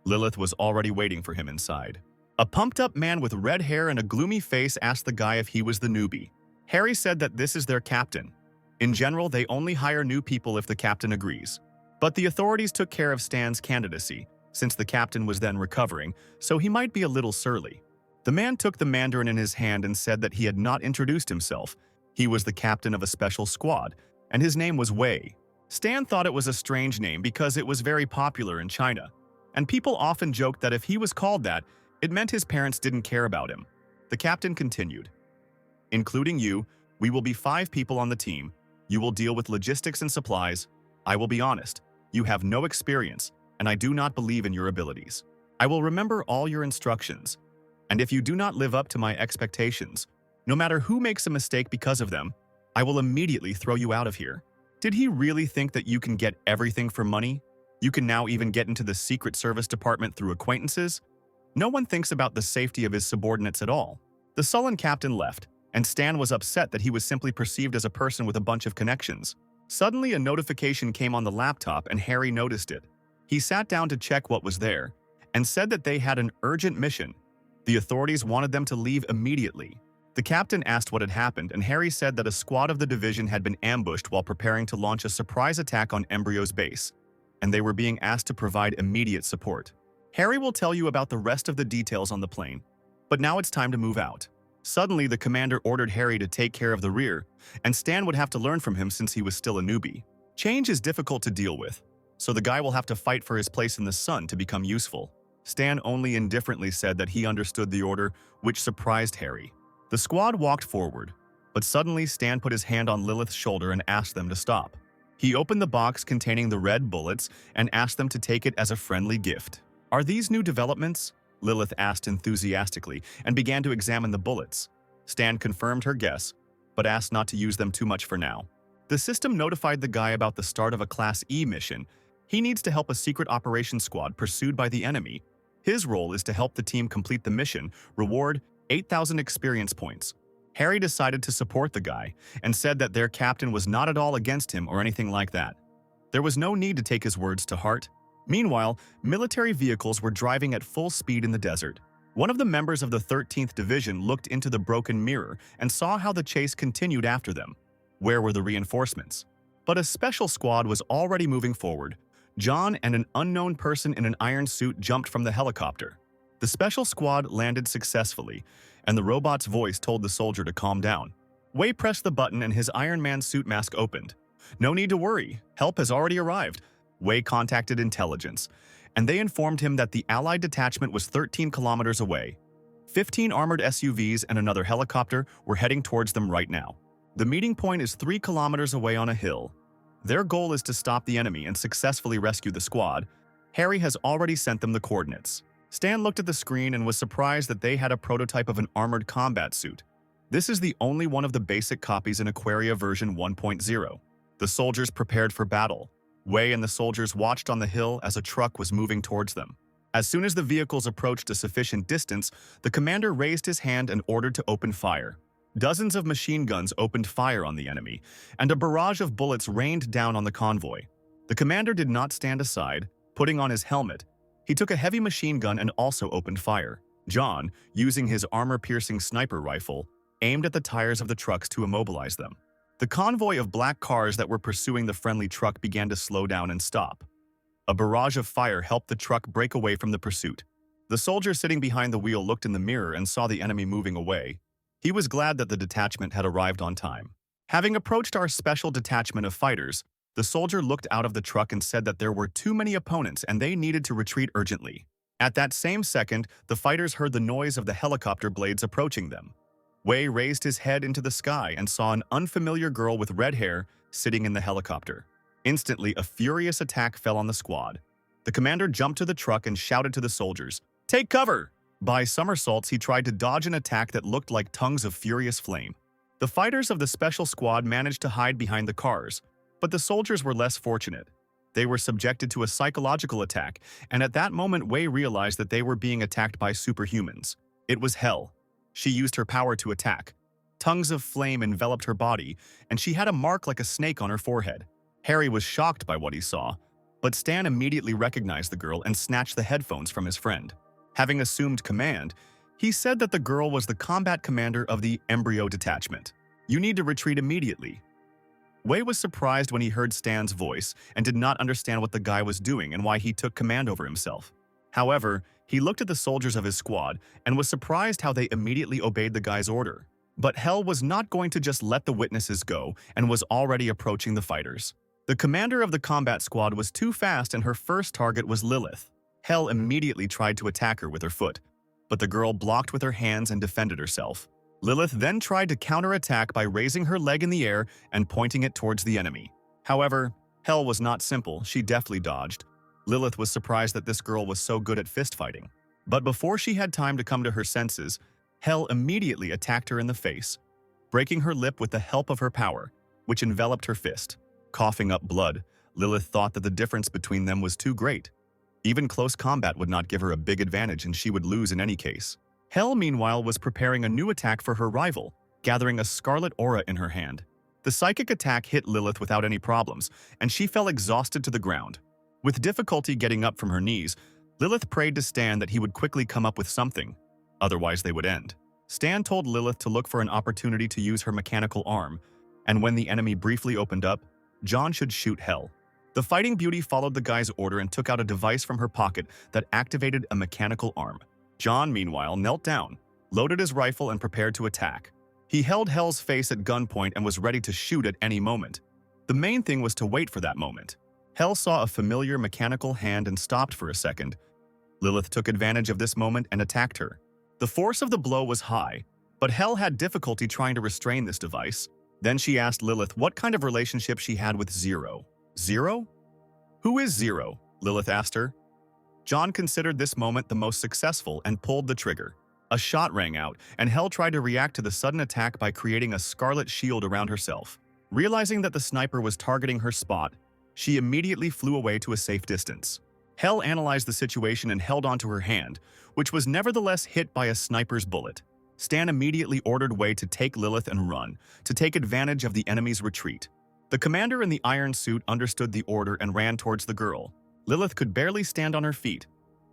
Lilith was already waiting for him inside. A pumped-up man with red hair and a gloomy face asked the guy if he was the newbie. Harry said that this is their captain. In general, they only hire new people if the captain agrees. But the authorities took care of Stan's candidacy, since the captain was then recovering, so he might be a little surly. The man took the Mandarin in his hand and said that he had not introduced himself. He was the captain of a special squad, and his name was Wei. Stan thought it was a strange name because it was very popular in China, and people often joked that if he was called that, it meant his parents didn't care about him. The captain continued, "Including you, we will be 5 people on the team. You will deal with logistics and supplies. I will be honest, you have no experience, and I do not believe in your abilities. I will remember all your instructions, and if you do not live up to my expectations, no matter who makes a mistake because of them, I will immediately throw you out of here." Did he really think that you can get everything for money? You can now even get into the Secret Service Department through acquaintances? No one thinks about the safety of his subordinates at all. The sullen captain left, and Stan was upset that he was simply perceived as a person with a bunch of connections. Suddenly, a notification came on the laptop and Harry noticed it. He sat down to check what was there, and said that they had an urgent mission. The authorities wanted them to leave immediately. The captain asked what had happened, and Harry said that a squad of the division had been ambushed while preparing to launch a surprise attack on Embryo's base, and they were being asked to provide immediate support. Harry will tell you about the rest of the details on the plane, but now it's time to move out. Suddenly, the commander ordered Harry to take care of the rear, and Stan would have to learn from him since he was still a newbie. Change is difficult to deal with, so the guy will have to fight for his place in the sun to become useful. Stan only indifferently said that he understood the order, which surprised Harry. The squad walked forward, but suddenly Stan put his hand on Lilith's shoulder and asked them to stop. He opened the box containing the red bullets and asked them to take it as a friendly gift. "Are these new developments?" Lilith asked enthusiastically and began to examine the bullets. Stan confirmed her guess, but asked not to use them too much for now. The system notified the guy about the start of a Class E mission. He needs to help a secret operations squad pursued by the enemy. His role is to help the team complete the mission, reward 8,000 experience points. Harry decided to support the guy and said that their captain was not at all against him or anything like that. There was no need to take his words to heart. Meanwhile, military vehicles were driving at full speed in the desert. One of the members of the 13th Division looked into the broken mirror and saw how the chase continued after them. Where were the reinforcements? But a special squad was already moving forward. John and an unknown person in an iron suit jumped from the helicopter. The special squad landed successfully, and the robot's voice told the soldier to calm down. Wei pressed the button and his Iron Man suit mask opened. "No need to worry, help has already arrived." Wei contacted intelligence, and they informed him that the Allied detachment was 13 kilometers away. 15 armored SUVs and another helicopter were heading towards them right now. The meeting point is 3 kilometers away on a hill. Their goal is to stop the enemy and successfully rescue the squad. Harry has already sent them the coordinates. Stan looked at the screen and was surprised that they had a prototype of an armored combat suit. This is the only one of the basic copies in Aquaria version 1.0. The soldiers prepared for battle. Wei and the soldiers watched on the hill as a truck was moving towards them. As soon as the vehicles approached a sufficient distance, the commander raised his hand and ordered to open fire. Dozens of machine guns opened fire on the enemy, and a barrage of bullets rained down on the convoy. The commander did not stand aside. Putting on his helmet, he took a heavy machine gun and also opened fire. John, using his armor-piercing sniper rifle, aimed at the tires of the trucks to immobilize them. The convoy of black cars that were pursuing the friendly truck began to slow down and stop. A barrage of fire helped the truck break away from the pursuit. The soldier sitting behind the wheel looked in the mirror and saw the enemy moving away. He was glad that the detachment had arrived on time. Having approached our special detachment of fighters, the soldier looked out of the truck and said that there were too many opponents and they needed to retreat urgently. At that same second, the fighters heard the noise of the helicopter blades approaching them. Wei raised his head into the sky and saw an unfamiliar girl with red hair sitting in the helicopter. Instantly, a furious attack fell on the squad. The commander jumped to the truck and shouted to the soldiers, "Take cover!" By somersaults, he tried to dodge an attack that looked like tongues of furious flame. The fighters of the special squad managed to hide behind the cars, but the soldiers were less fortunate. They were subjected to a psychological attack, and at that moment Wei realized that they were being attacked by superhumans. It was Hell. She used her power to attack. Tongues of flame enveloped her body, and she had a mark like a snake on her forehead. Harry was shocked by what he saw, but Stan immediately recognized the girl and snatched the headphones from his friend. Having assumed command, he said that the girl was the combat commander of the Embryo Detachment. "You need to retreat immediately." Wei was surprised when he heard Stan's voice and did not understand what the guy was doing and why he took command over himself. However, he looked at the soldiers of his squad and was surprised how they immediately obeyed the guy's order. But Hell was not going to just let the witnesses go and was already approaching the fighters. The commander of the combat squad was too fast and her first target was Lilith. Hell immediately tried to attack her with her foot, but the girl blocked with her hands and defended herself. Lilith then tried to counterattack by raising her leg in the air and pointing it towards the enemy. However, Hell was not simple, she deftly dodged. Lilith was surprised that this girl was so good at fist-fighting. But before she had time to come to her senses, Hell immediately attacked her in the face, breaking her lip with the help of her power, which enveloped her fist. Coughing up blood, Lilith thought that the difference between them was too great. Even close combat would not give her a big advantage and she would lose in any case. Hell, meanwhile, was preparing a new attack for her rival, gathering a scarlet aura in her hand. The psychic attack hit Lilith without any problems, and she fell exhausted to the ground. With difficulty getting up from her knees, Lilith prayed to Stan that he would quickly come up with something, otherwise they would end. Stan told Lilith to look for an opportunity to use her mechanical arm, and when the enemy briefly opened up, John should shoot Hell. The fighting beauty followed the guy's order and took out a device from her pocket that activated a mechanical arm. John, meanwhile, knelt down. loaded his rifle and prepared to attack. He held Hell's face at gunpoint and was ready to shoot at any moment. The main thing was to wait for that moment. Hell saw a familiar mechanical hand and stopped for a second. Lilith took advantage of this moment and attacked her. The force of the blow was high, but Hell had difficulty trying to restrain this device. Then she asked Lilith what kind of relationship she had with Zero. Zero? Who is Zero? Lilith asked her. John considered this moment the most successful and pulled the trigger. A shot rang out, and Hell tried to react to the sudden attack by creating a scarlet shield around herself. Realizing that the sniper was targeting her spot, she immediately flew away to a safe distance. Hell analyzed the situation and held onto her hand, which was nevertheless hit by a sniper's bullet. Stan immediately ordered Wei to take Lilith and run, to take advantage of the enemy's retreat. The commander in the iron suit understood the order and ran towards the girl. Lilith could barely stand on her feet.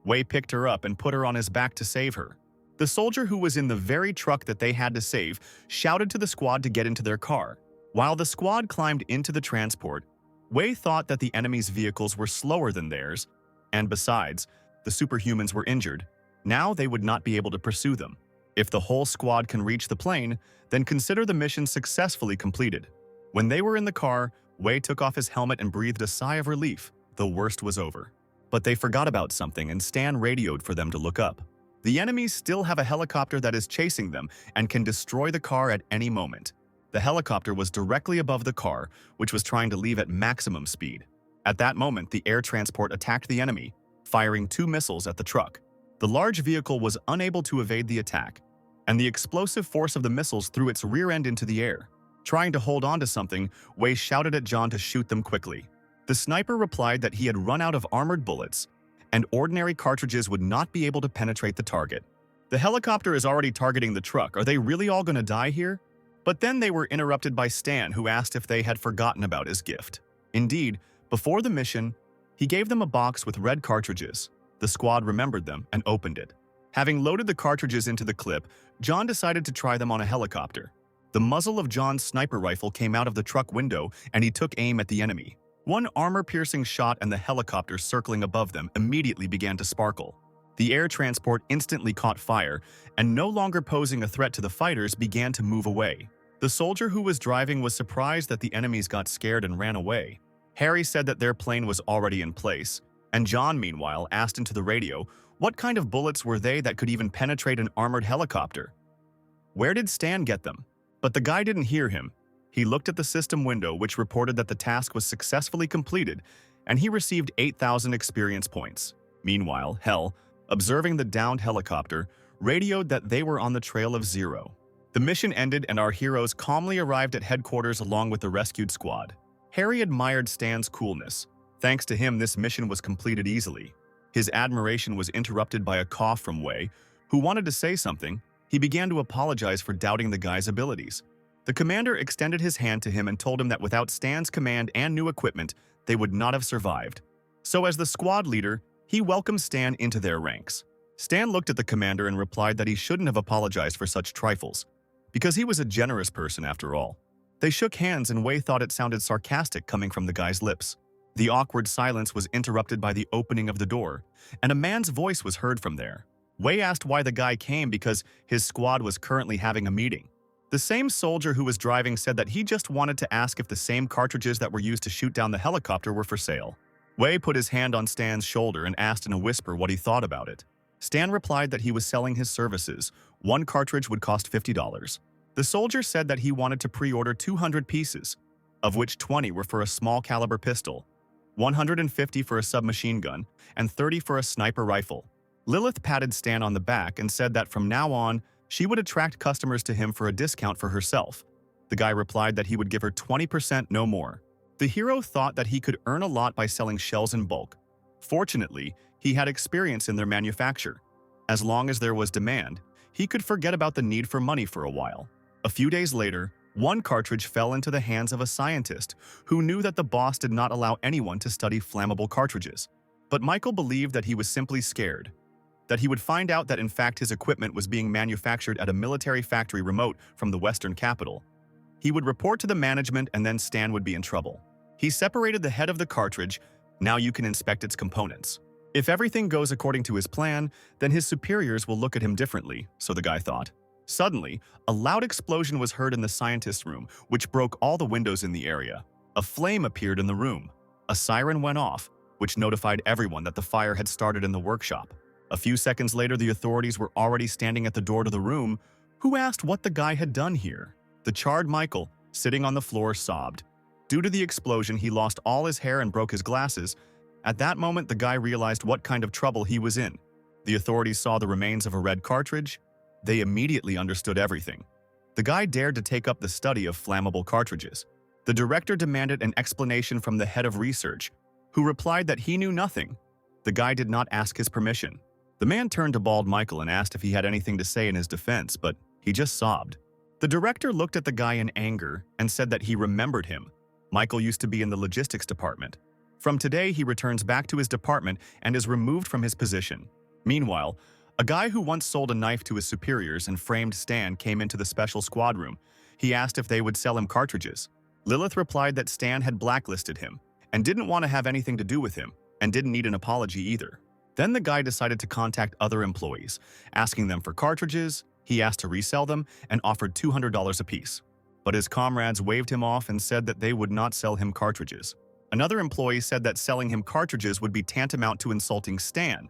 Wei picked her up and put her on his back to save her. The soldier who was in the very truck that they had to save shouted to the squad to get into their car. While the squad climbed into the transport, Wei thought that the enemy's vehicles were slower than theirs, and besides, the superhumans were injured. Now they would not be able to pursue them. If the whole squad can reach the plane, then consider the mission successfully completed. When they were in the car, Wei took off his helmet and breathed a sigh of relief. The worst was over. But they forgot about something and Stan radioed for them to look up. The enemies still have a helicopter that is chasing them and can destroy the car at any moment. The helicopter was directly above the car, which was trying to leave at maximum speed. At that moment, the air transport attacked the enemy, firing 2 missiles at the truck. The large vehicle was unable to evade the attack, and the explosive force of the missiles threw its rear end into the air. Trying to hold on to something, Wei shouted at John to shoot them quickly. The sniper replied that he had run out of armored bullets, and ordinary cartridges would not be able to penetrate the target. The helicopter is already targeting the truck. Are they really all going to die here? But then they were interrupted by Stan, who asked if they had forgotten about his gift. Indeed, before the mission, he gave them a box with red cartridges. The squad remembered them and opened it. Having loaded the cartridges into the clip, John decided to try them on a helicopter. The muzzle of John's sniper rifle came out of the truck window and he took aim at the enemy. One armor-piercing shot and the helicopter circling above them immediately began to sparkle. The air transport instantly caught fire, and no longer posing a threat to the fighters began to move away. The soldier who was driving was surprised that the enemies got scared and ran away. Harry said that their plane was already in place, and John, meanwhile, asked into the radio what kind of bullets were they that could even penetrate an armored helicopter. Where did Stan get them? But the guy didn't hear him. He looked at the system window, which reported that the task was successfully completed, and he received 8,000 experience points. Meanwhile, Hell, observing the downed helicopter, radioed that they were on the trail of Zero. The mission ended and our heroes calmly arrived at headquarters along with the rescued squad. Harry admired Stan's coolness. Thanks to him, this mission was completed easily. His admiration was interrupted by a cough from Wei, who wanted to say something. He began to apologize for doubting the guy's abilities. The commander extended his hand to him and told him that without Stan's command and new equipment, they would not have survived. So as the squad leader, he welcomed Stan into their ranks. Stan looked at the commander and replied that he shouldn't have apologized for such trifles, because he was a generous person after all. They shook hands and Wei thought it sounded sarcastic coming from the guy's lips. The awkward silence was interrupted by the opening of the door, and a man's voice was heard from there. Wei asked why the guy came because his squad was currently having a meeting. The same soldier who was driving said that he just wanted to ask if the same cartridges that were used to shoot down the helicopter were for sale. Wei put his hand on Stan's shoulder and asked in a whisper what he thought about it. Stan replied that he was selling his services. One cartridge would cost $50. The soldier said that he wanted to pre-order 200 pieces, of which 20 were for a small caliber pistol, 150 for a submachine gun, and 30 for a sniper rifle. Lilith patted Stan on the back and said that from now on, she would attract customers to him for a discount for herself. The guy replied that he would give her 20%, no more. The hero thought that he could earn a lot by selling shells in bulk. Fortunately, he had experience in their manufacture. As long as there was demand, he could forget about the need for money for a while. A few days later, one cartridge fell into the hands of a scientist who knew that the boss did not allow anyone to study flammable cartridges. But Michael believed that he was simply scared, that he would find out that in fact his equipment was being manufactured at a military factory remote from the western capital. He would report to the management and then Stan would be in trouble. He separated the head of the cartridge. Now you can inspect its components. If everything goes according to his plan, then his superiors will look at him differently, so the guy thought. Suddenly, a loud explosion was heard in the scientist's room, which broke all the windows in the area. A flame appeared in the room. A siren went off, which notified everyone that the fire had started in the workshop. A few seconds later, the authorities were already standing at the door to the room, who asked what the guy had done here. The charred Michael, sitting on the floor, sobbed. Due to the explosion, he lost all his hair and broke his glasses. At that moment, the guy realized what kind of trouble he was in. The authorities saw the remains of a red cartridge. They immediately understood everything. The guy dared to take up the study of flammable cartridges. The director demanded an explanation from the head of research, who replied that he knew nothing. The guy did not ask his permission. The man turned to bald Michael and asked if he had anything to say in his defense, but he just sobbed. The director looked at the guy in anger and said that he remembered him. Michael used to be in the logistics department. From today, he returns back to his department and is removed from his position. Meanwhile, a guy who once sold a knife to his superiors and framed Stan came into the special squad room. He asked if they would sell him cartridges. Lilith replied that Stan had blacklisted him and didn't want to have anything to do with him and didn't need an apology either. Then the guy decided to contact other employees, asking them for cartridges. He asked to resell them and offered $200 apiece. But his comrades waved him off and said that they would not sell him cartridges. Another employee said that selling him cartridges would be tantamount to insulting Stan,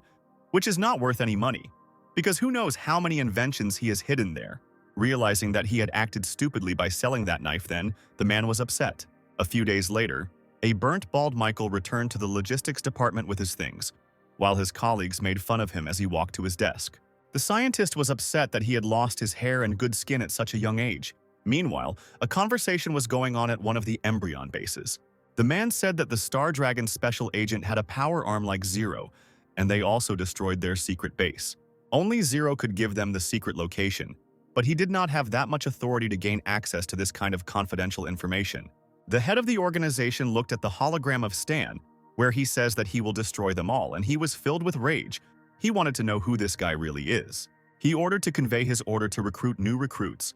which is not worth any money, because who knows how many inventions he has hidden there. Realizing that he had acted stupidly by selling that knife then, the man was upset. A few days later, a burnt bald Michael returned to the logistics department with his things, while his colleagues made fun of him as he walked to his desk. The scientist was upset that he had lost his hair and good skin at such a young age. Meanwhile, a conversation was going on at one of the Embryon bases. The man said that the Star Dragon special agent had a power arm like Zero, and they also destroyed their secret base. Only Zero could give them the secret location, but he did not have that much authority to gain access to this kind of confidential information. The head of the organization looked at the hologram of Stan, where he says that he will destroy them all, and he was filled with rage. He wanted to know who this guy really is. He ordered to convey his order to recruit new recruits.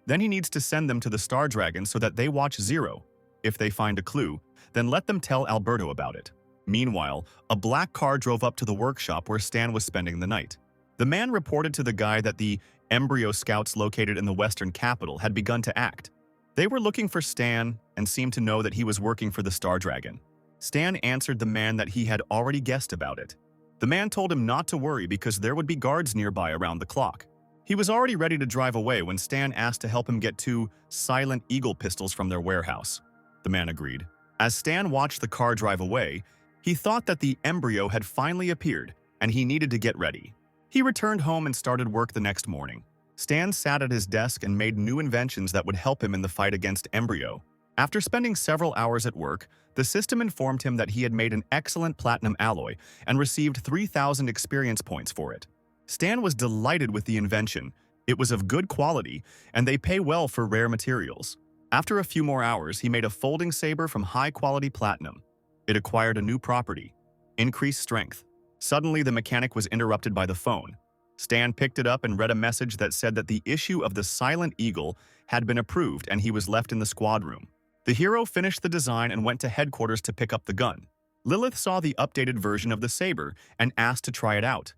Then he needs to send them to the Star Dragon so that they watch Zero. If they find a clue, then let them tell Alberto about it. Meanwhile, a black car drove up to the workshop where Stan was spending the night. The man reported to the guy that the embryo scouts located in the western capital had begun to act. They were looking for Stan and seemed to know that he was working for the Star Dragon. Stan answered the man that he had already guessed about it. The man told him not to worry because there would be guards nearby around the clock. He was already ready to drive away when Stan asked to help him get 2 Silent Eagle pistols from their warehouse. The man agreed. As Stan watched the car drive away, he thought that the embryo had finally appeared and he needed to get ready. He returned home and started work the next morning. Stan sat at his desk and made new inventions that would help him in the fight against embryo. After spending several hours at work, the system informed him that he had made an excellent platinum alloy and received 3,000 experience points for it. Stan was delighted with the invention. It was of good quality, and they pay well for rare materials. After a few more hours, he made a folding saber from high-quality platinum. It acquired a new property: increased strength. Suddenly, the mechanic was interrupted by the phone. Stan picked it up and read a message that said that the issue of the Silent Eagle had been approved and he was left in the squad room. The hero finished the design and went to headquarters to pick up the gun. Lilith saw the updated version of the saber and asked to try it out.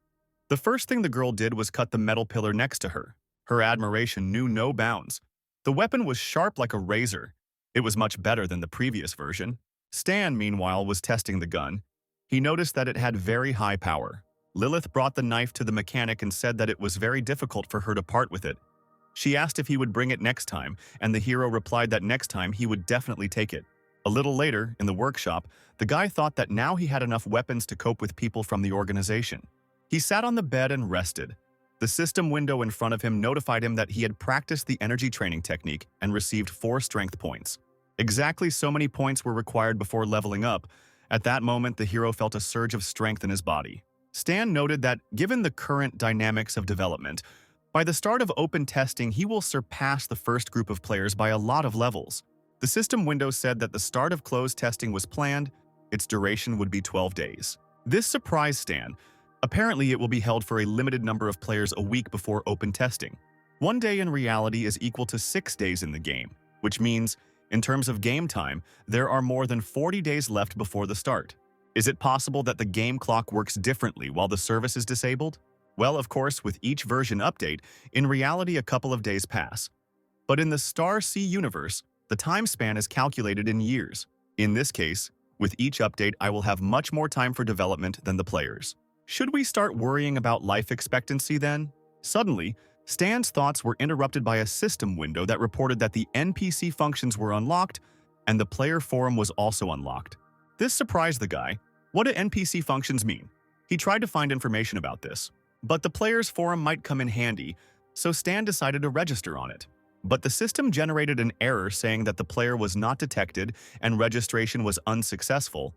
The first thing the girl did was cut the metal pillar next to her. Her admiration knew no bounds. The weapon was sharp like a razor. It was much better than the previous version. Stan, meanwhile, was testing the gun. He noticed that it had very high power. Lilith brought the knife to the mechanic and said that it was very difficult for her to part with it. She asked if he would bring it next time, and the hero replied that next time he would definitely take it. A little later, in the workshop, the guy thought that now he had enough weapons to cope with people from the organization. He sat on the bed and rested. The system window in front of him notified him that he had practiced the energy training technique and received 4 strength points. Exactly so many points were required before leveling up. At that moment, the hero felt a surge of strength in his body. Stan noted that, given the current dynamics of development, by the start of open testing, he will surpass the first group of players by a lot of levels. The system window said that the start of closed testing was planned. Its duration would be 12 days. This surprised Stan. Apparently, it will be held for a limited number of players a week before open testing. 1 day in reality is equal to 6 days in the game, which means, in terms of game time, there are more than 40 days left before the start. Is it possible that the game clock works differently while the service is disabled? Well, of course, with each version update, in reality a couple of days pass. But in the Star C universe, the time span is calculated in years. In this case, with each update I will have much more time for development than the players. Should we start worrying about life expectancy then? Suddenly, Stan's thoughts were interrupted by a system window that reported that the NPC functions were unlocked and the player forum was also unlocked. This surprised the guy. What do NPC functions mean? He tried to find information about this, but the player's forum might come in handy, so Stan decided to register on it. But the system generated an error saying that the player was not detected and registration was unsuccessful.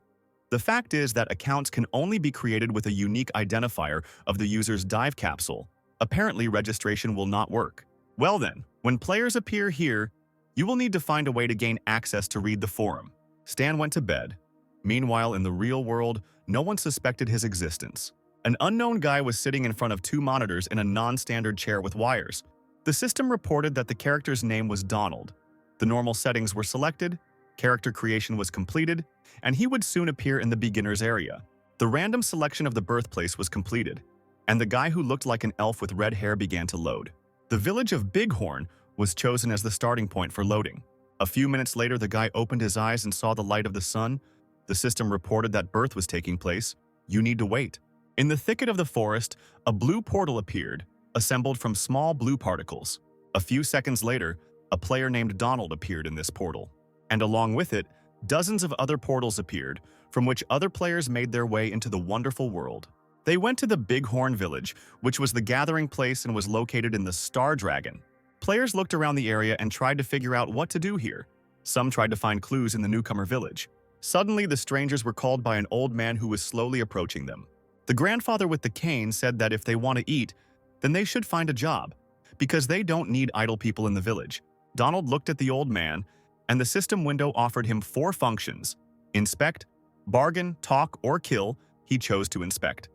The fact is that accounts can only be created with a unique identifier of the user's dive capsule. Apparently, registration will not work. Well then, when players appear here, you will need to find a way to gain access to read the forum. Stan went to bed. Meanwhile, in the real world, no one suspected his existence. An unknown guy was sitting in front of two monitors in a non-standard chair with wires. The system reported that the character's name was Donald. The normal settings were selected, character creation was completed, and he would soon appear in the beginner's area. The random selection of the birthplace was completed, and the guy who looked like an elf with red hair began to load. The village of Bighorn was chosen as the starting point for loading. A few minutes later, the guy opened his eyes and saw the light of the sun. The system reported that birth was taking place. You need to wait. In the thicket of the forest, a blue portal appeared, assembled from small blue particles. A few seconds later, a player named Donald appeared in this portal. And along with it, dozens of other portals appeared, from which other players made their way into the wonderful world. They went to the Bighorn village, which was the gathering place and was located in the Star Dragon. Players looked around the area and tried to figure out what to do here. Some tried to find clues in the newcomer village. Suddenly, the strangers were called by an old man who was slowly approaching them. The grandfather with the cane said that if they want to eat, then they should find a job, because they don't need idle people in the village. Donald looked at the old man, and the system window offered him 4 functions: inspect, bargain, talk, or kill. He chose to inspect.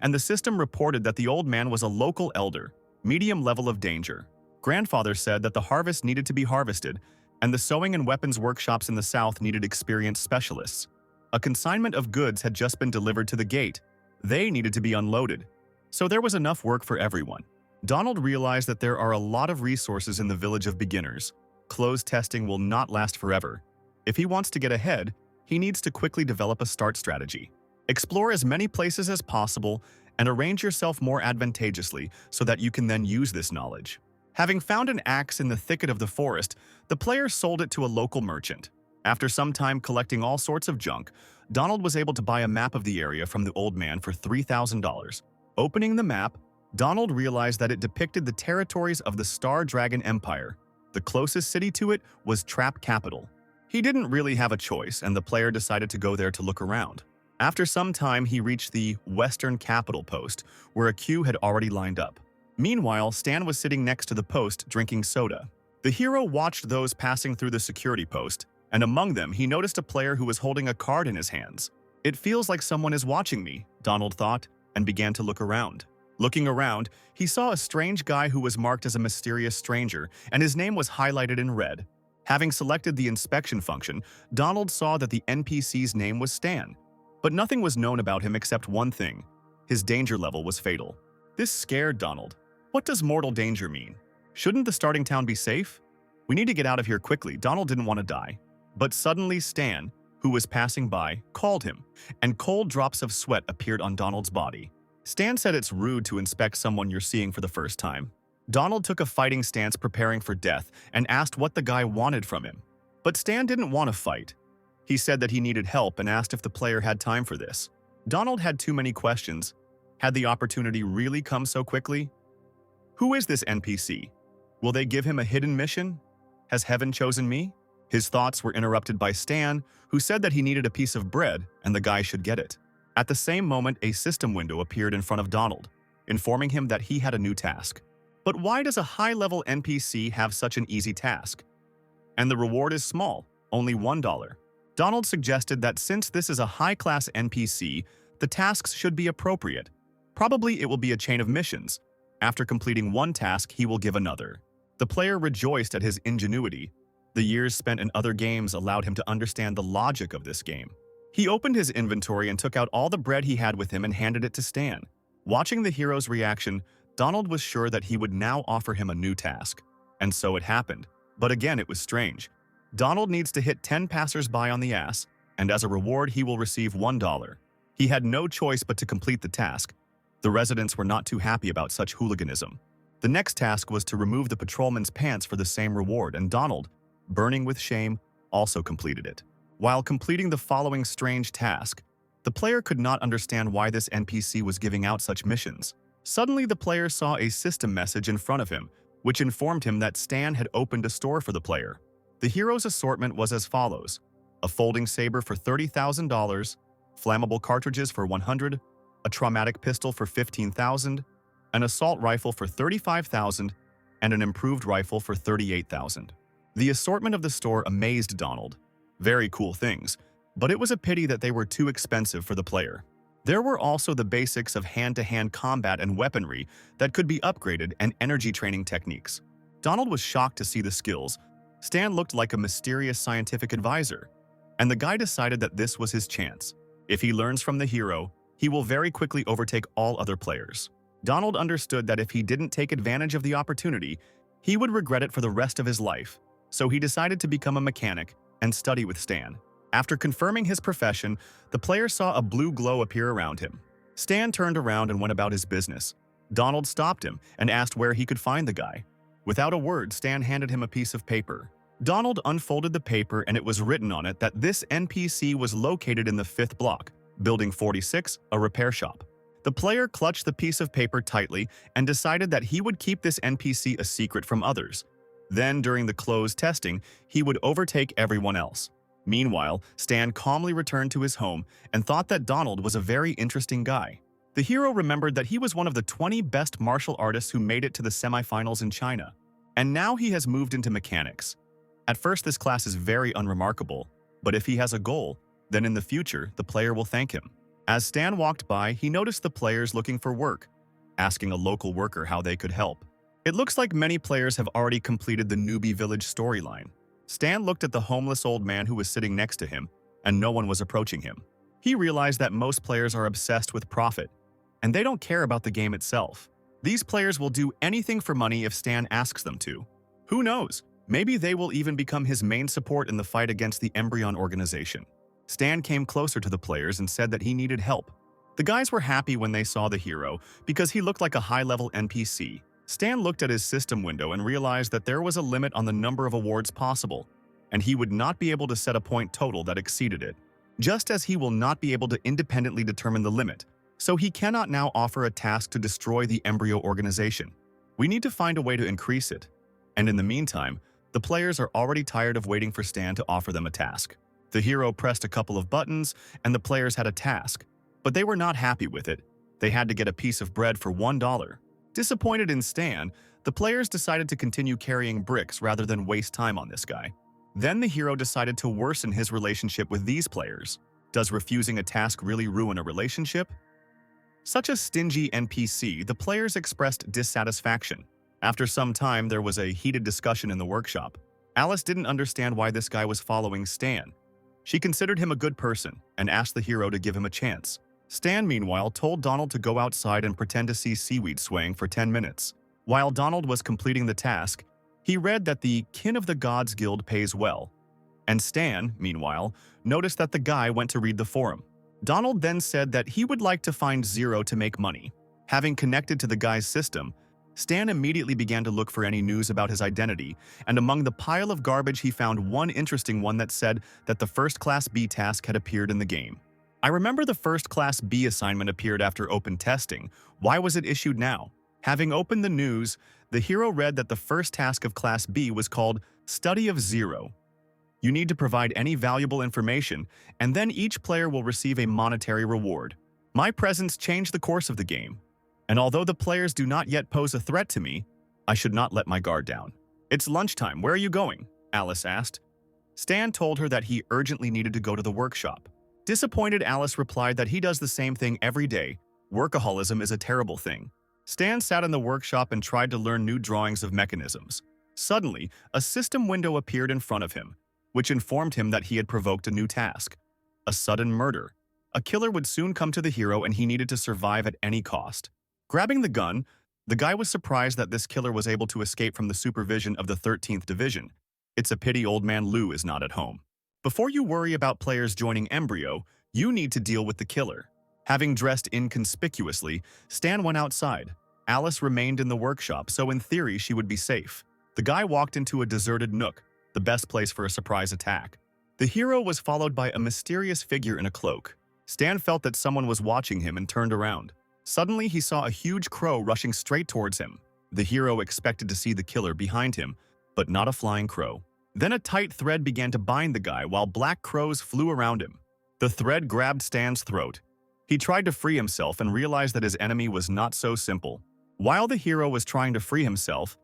And the system reported that the old man was a local elder, medium level of danger. Grandfather said that the harvest needed to be harvested, and the sewing and weapons workshops in the south needed experienced specialists. A consignment of goods had just been delivered to the gate. They needed to be unloaded. So there was enough work for everyone. Donald realized that there are a lot of resources in the village of beginners. Closed testing will not last forever. If he wants to get ahead, he needs to quickly develop a start strategy. Explore as many places as possible and arrange yourself more advantageously so that you can then use this knowledge. Having found an axe in the thicket of the forest, the player sold it to a local merchant. After some time collecting all sorts of junk, Donald was able to buy a map of the area from the old man for $3,000. Opening the map, Donald realized that it depicted the territories of the Star Dragon Empire. The closest city to it was Trap Capital. He didn't really have a choice, and the player decided to go there to look around. After some time, he reached the Western Capital post, where a queue had already lined up. Meanwhile, Stan was sitting next to the post drinking soda. The hero watched those passing through the security post, and among them he noticed a player who was holding a card in his hands. It feels like someone is watching me, Donald thought, and began to look around. Looking around, he saw a strange guy who was marked as a mysterious stranger, and his name was highlighted in red. Having selected the inspection function, Donald saw that the NPC's name was Stan. But nothing was known about him except one thing: his danger level was fatal. This scared Donald. What does mortal danger mean? Shouldn't the starting town be safe? We need to get out of here quickly. Donald didn't want to die. But suddenly Stan, who was passing by, called him, and cold drops of sweat appeared on Donald's body. Stan said it's rude to inspect someone you're seeing for the first time. Donald took a fighting stance preparing for death and asked what the guy wanted from him. But Stan didn't want to fight. He said that he needed help and asked if the player had time for this. Donald had too many questions. Had the opportunity really come so quickly? Who is this NPC? Will they give him a hidden mission? Has heaven chosen me? His thoughts were interrupted by Stan, who said that he needed a piece of bread and the guy should get it. At the same moment, a system window appeared in front of Donald, informing him that he had a new task. But why does a high-level NPC have such an easy task? And the reward is small, only $1. Donald suggested that since this is a high-class NPC, the tasks should be appropriate. Probably it will be a chain of missions. After completing one task, he will give another. The player rejoiced at his ingenuity. The years spent in other games allowed him to understand the logic of this game. He opened his inventory and took out all the bread he had with him and handed it to Stan. Watching the hero's reaction, Donald was sure that he would now offer him a new task. And so it happened. But again, it was strange. Donald needs to hit 10 passers-by on the ass, and as a reward, he will receive $1. He had no choice but to complete the task. The residents were not too happy about such hooliganism. The next task was to remove the patrolman's pants for the same reward, and Donald, burning with shame, also completed it. While completing the following strange task, the player could not understand why this NPC was giving out such missions. Suddenly, the player saw a system message in front of him, which informed him that Stan had opened a store for the player. The hero's assortment was as follows: a folding saber for $30,000, flammable cartridges for $100, a traumatic pistol for $15,000, an assault rifle for $35,000, and an improved rifle for $38,000. The assortment of the store amazed Donald. Very cool things, but it was a pity that they were too expensive for the player. There were also the basics of hand-to-hand combat and weaponry that could be upgraded and energy training techniques. Donald was shocked to see the skills. Stan looked like a mysterious scientific advisor, and the guy decided that this was his chance. If he learns from the hero, he will very quickly overtake all other players. Donald understood that if he didn't take advantage of the opportunity, he would regret it for the rest of his life, so he decided to become a mechanic and study with Stan. After confirming his profession, the player saw a blue glow appear around him. Stan turned around and went about his business. Donald stopped him and asked where he could find the guy. Without a word, Stan handed him a piece of paper. Donald unfolded the paper and it was written on it that this NPC was located in the 5th block, Building 46, a repair shop. The player clutched the piece of paper tightly and decided that he would keep this NPC a secret from others. Then, during the closed testing, he would overtake everyone else. Meanwhile, Stan calmly returned to his home and thought that Donald was a very interesting guy. The hero remembered that he was one of the 20 best martial artists who made it to the semifinals in China. And now he has moved into mechanics. At first, this class is very unremarkable, but if he has a goal, then in the future, the player will thank him. As Stan walked by, he noticed the players looking for work, asking a local worker how they could help. It looks like many players have already completed the newbie village storyline. Stan looked at the homeless old man who was sitting next to him, and no one was approaching him. He realized that most players are obsessed with profit, and they don't care about the game itself. These players will do anything for money if Stan asks them to. Who knows? Maybe they will even become his main support in the fight against the Embryon organization. Stan came closer to the players and said that he needed help. The guys were happy when they saw the hero because he looked like a high-level NPC. Stan looked at his system window and realized that there was a limit on the number of awards possible, and he would not be able to set a point total that exceeded it, just as he will not be able to independently determine the limit, so he cannot now offer a task to destroy the embryo organization. We need to find a way to increase it, and in the meantime, the players are already tired of waiting for Stan to offer them a task. The hero pressed a couple of buttons, and the players had a task, but they were not happy with it. They had to get a piece of bread for $1. Disappointed in Stan, the players decided to continue carrying bricks rather than waste time on this guy. Then the hero decided to worsen his relationship with these players. Does refusing a task really ruin a relationship? Such a stingy NPC, the players expressed dissatisfaction. After some time, there was a heated discussion in the workshop. Alice didn't understand why this guy was following Stan. She considered him a good person and asked the hero to give him a chance. Stan, meanwhile, told Donald to go outside and pretend to see seaweed swaying for 10 minutes. While Donald was completing the task, he read that the Kin of the Gods Guild pays well. And Stan, meanwhile, noticed that the guy went to read the forum. Donald then said that he would like to find Zero to make money. Having connected to the guy's system, Stan immediately began to look for any news about his identity, and among the pile of garbage he found one interesting one that said that the First Class B task had appeared in the game. I remember the First Class B assignment appeared after open testing. Why was it issued now? Having opened the news, the hero read that the first task of Class B was called Study of Zero. You need to provide any valuable information, and then each player will receive a monetary reward. My presence changed the course of the game, and although the players do not yet pose a threat to me, I should not let my guard down. It's lunchtime, where are you going? Alice asked. Stan told her that he urgently needed to go to the workshop. Disappointed, Alice replied that he does the same thing every day. Workaholism is a terrible thing. Stan sat in the workshop and tried to learn new drawings of mechanisms. Suddenly, a system window appeared in front of him, which informed him that he had provoked a new task. a sudden murder. A killer would soon come to the hero and he needed to survive at any cost. Grabbing the gun, the guy was surprised that this killer was able to escape from the supervision of the 13th Division. It's a pity old man Lou is not at home. Before you worry about players joining Embryo, you need to deal with the killer. Having dressed inconspicuously, Stan went outside. Alice remained in the workshop, so in theory she would be safe. The guy walked into a deserted nook, the best place for a surprise attack. The hero was followed by a mysterious figure in a cloak. Stan felt that someone was watching him and turned around. Suddenly, he saw a huge crow rushing straight towards him. The hero expected to see the killer behind him, but not a flying crow. Then a tight thread began to bind the guy while black crows flew around him. The thread grabbed Stan's throat. He tried to free himself and realized that his enemy was not so simple. While the hero was trying to free himself,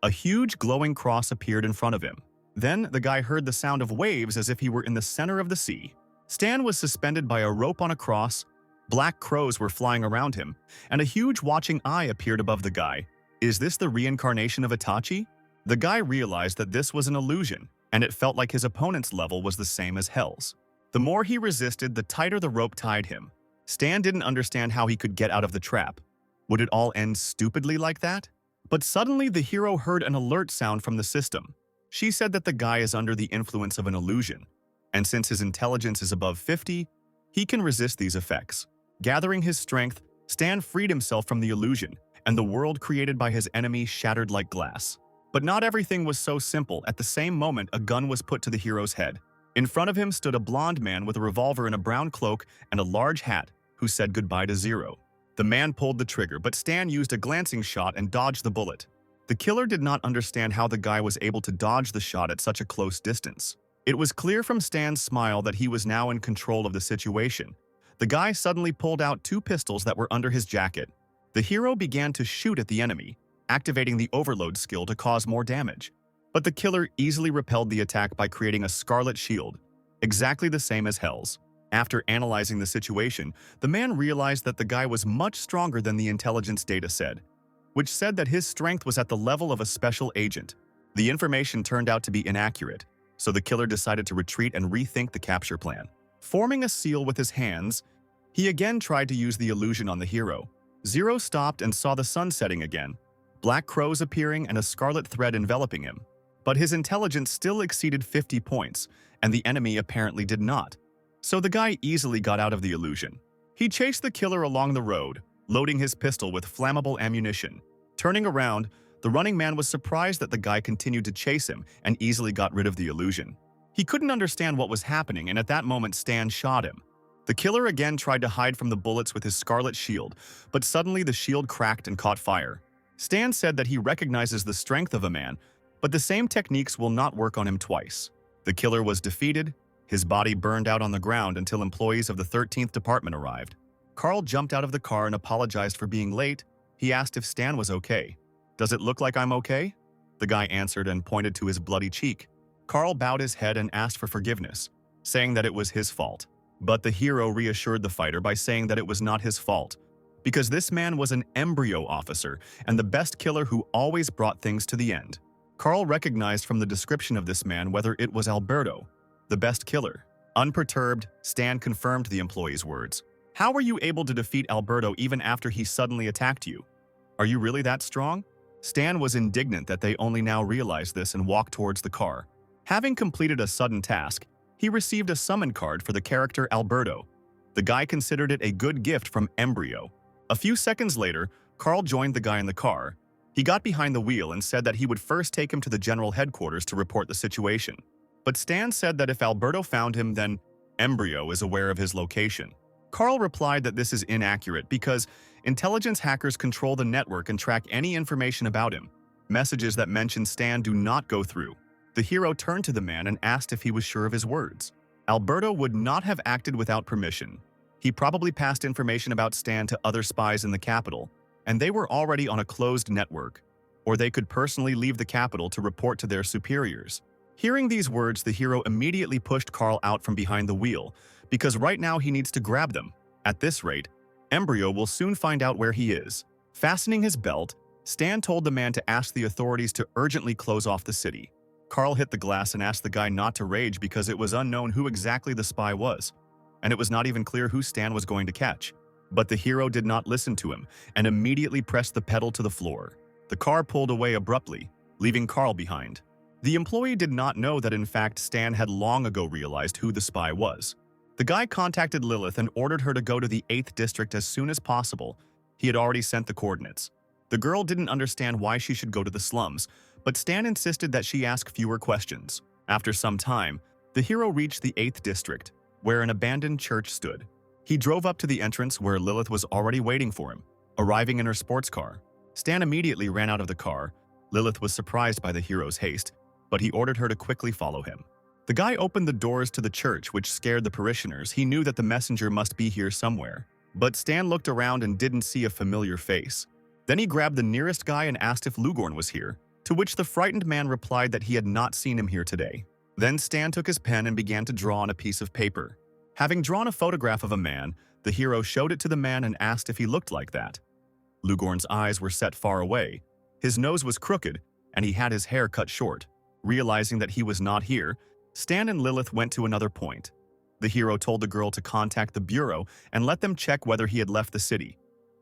a huge glowing cross appeared in front of him. Then the guy heard the sound of waves as if he were in the center of the sea. Stan was suspended by a rope on a cross, black crows were flying around him, and a huge watching eye appeared above the guy. Is this the reincarnation of Itachi? The guy realized that this was an illusion, and it felt like his opponent's level was the same as Hell's. The more he resisted, the tighter the rope tied him. Stan didn't understand how he could get out of the trap. Would it all end stupidly like that? But suddenly the hero heard an alert sound from the system. She said that the guy is under the influence of an illusion, and since his intelligence is above 50, he can resist these effects. Gathering his strength, Stan freed himself from the illusion, and the world created by his enemy shattered like glass. But not everything was so simple. At the same moment, a gun was put to the hero's head. In front of him stood a blonde man with a revolver in a brown cloak and a large hat, who said goodbye to Zero. The man pulled the trigger, but Stan used a glancing shot and dodged the bullet. The killer did not understand how the guy was able to dodge the shot at such a close distance. It was clear from Stan's smile that he was now in control of the situation. The guy suddenly pulled out 2 pistols that were under his jacket. The hero began to shoot at the enemy, activating the overload skill to cause more damage. But the killer easily repelled the attack by creating a scarlet shield, exactly the same as Hell's. After analyzing the situation, the man realized that the guy was much stronger than the intelligence data said, which said that his strength was at the level of a special agent. The information turned out to be inaccurate, so the killer decided to retreat and rethink the capture plan. Forming a seal with his hands, he again tried to use the illusion on the hero. Zero stopped and saw the sun setting again, black crows appearing and a scarlet thread enveloping him. But his intelligence still exceeded 50 points, and the enemy apparently did not. So the guy easily got out of the illusion. He chased the killer along the road, loading his pistol with flammable ammunition. Turning around, the running man was surprised that the guy continued to chase him and easily got rid of the illusion. He couldn't understand what was happening, and at that moment Stan shot him. The killer again tried to hide from the bullets with his scarlet shield, but suddenly the shield cracked and caught fire. Stan said that he recognizes the strength of a man, but the same techniques will not work on him twice. The killer was defeated. His body burned out on the ground until employees of the 13th Department arrived. Carl jumped out of the car and apologized for being late. He asked if Stan was okay. "Does it look like I'm okay?" The guy answered and pointed to his bloody cheek. Carl bowed his head and asked for forgiveness, saying that it was his fault. But the hero reassured the fighter by saying that it was not his fault, because this man was an embryo officer and the best killer who always brought things to the end. Carl recognized from the description of this man whether it was Alberto, the best killer. Unperturbed, Stan confirmed the employee's words. "How were you able to defeat Alberto even after he suddenly attacked you? Are you really that strong?" Stan was indignant that they only now realized this and walked towards the car. Having completed a sudden task, he received a summon card for the character Alberto. The guy considered it a good gift from Embryo. A few seconds later, Carl joined the guy in the car. He got behind the wheel and said that he would first take him to the general headquarters to report the situation. But Stan said that if Alberto found him, then Embryo is aware of his location. Carl replied that this is inaccurate because intelligence hackers control the network and track any information about him. Messages that mention Stan do not go through. The hero turned to the man and asked if he was sure of his words. Alberto would not have acted without permission. He probably passed information about Stan to other spies in the capital, and they were already on a closed network, or they could personally leave the capital to report to their superiors. Hearing these words, the hero immediately pushed Carl out from behind the wheel, because right now he needs to grab them. At this rate, Embryo will soon find out where he is. Fastening his belt, Stan told the man to ask the authorities to urgently close off the city. Carl hit the glass and asked the guy not to rage because it was unknown who exactly the spy was. and it was not even clear who Stan was going to catch. But the hero did not listen to him and immediately pressed the pedal to the floor. The car pulled away abruptly, leaving Carl behind. The employee did not know that in fact Stan had long ago realized who the spy was. The guy contacted Lilith and ordered her to go to the 8th district as soon as possible. He had already sent the coordinates. The girl didn't understand why she should go to the slums, but Stan insisted that she ask fewer questions. After some time, the hero reached the 8th district, where an abandoned church stood. He drove up to the entrance where Lilith was already waiting for him, arriving in her sports car. Stan immediately ran out of the car. Lilith was surprised by the hero's haste, but he ordered her to quickly follow him. The guy opened the doors to the church, which scared the parishioners. He knew that the messenger must be here somewhere. But Stan looked around and didn't see a familiar face. Then he grabbed the nearest guy and asked if Lugorn was here, to which the frightened man replied that he had not seen him here today. Then Stan took his pen and began to draw on a piece of paper. Having drawn a photograph of a man, the hero showed it to the man and asked if he looked like that. Lugorn's eyes were set far away. His nose was crooked, and he had his hair cut short. Realizing that he was not here, Stan and Lilith went to another point. The hero told the girl to contact the bureau and let them check whether he had left the city.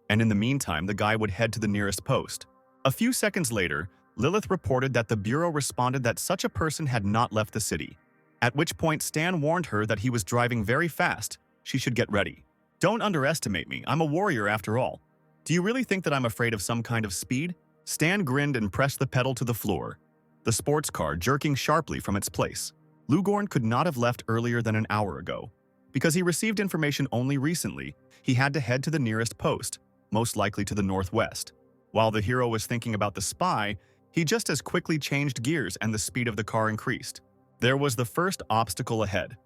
And in the meantime, the guy would head to the nearest post. A few seconds later, Lilith reported that the bureau responded that such a person had not left the city. At which point Stan warned her that he was driving very fast. She should get ready. Don't underestimate me, I'm a warrior after all. Do you really think that I'm afraid of some kind of speed? Stan grinned and pressed the pedal to the floor, the sports car jerking sharply from its place. Lugorn could not have left earlier than an hour ago. Because he received information only recently, he had to head to the nearest post, most likely to the northwest. While the hero was thinking about the spy, he just as quickly changed gears and the speed of the car increased. There was the first obstacle ahead.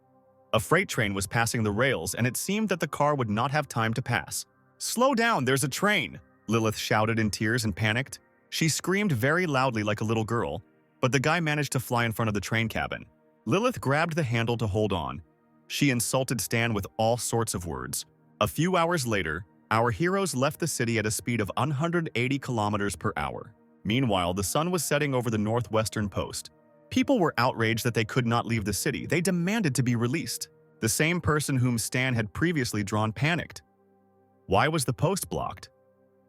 A freight train was passing the rails, and it seemed that the car would not have time to pass. "Slow down, there's a train!" Lilith shouted in tears and panicked. She screamed very loudly like a little girl, but the guy managed to fly in front of the train cabin. Lilith grabbed the handle to hold on. She insulted Stan with all sorts of words. A few hours later, our heroes left the city at a speed of 180 kilometers per hour. Meanwhile, the sun was setting over the northwestern post. People were outraged that they could not leave the city. They demanded to be released. The same person whom Stan had previously drawn panicked. Why was the post blocked?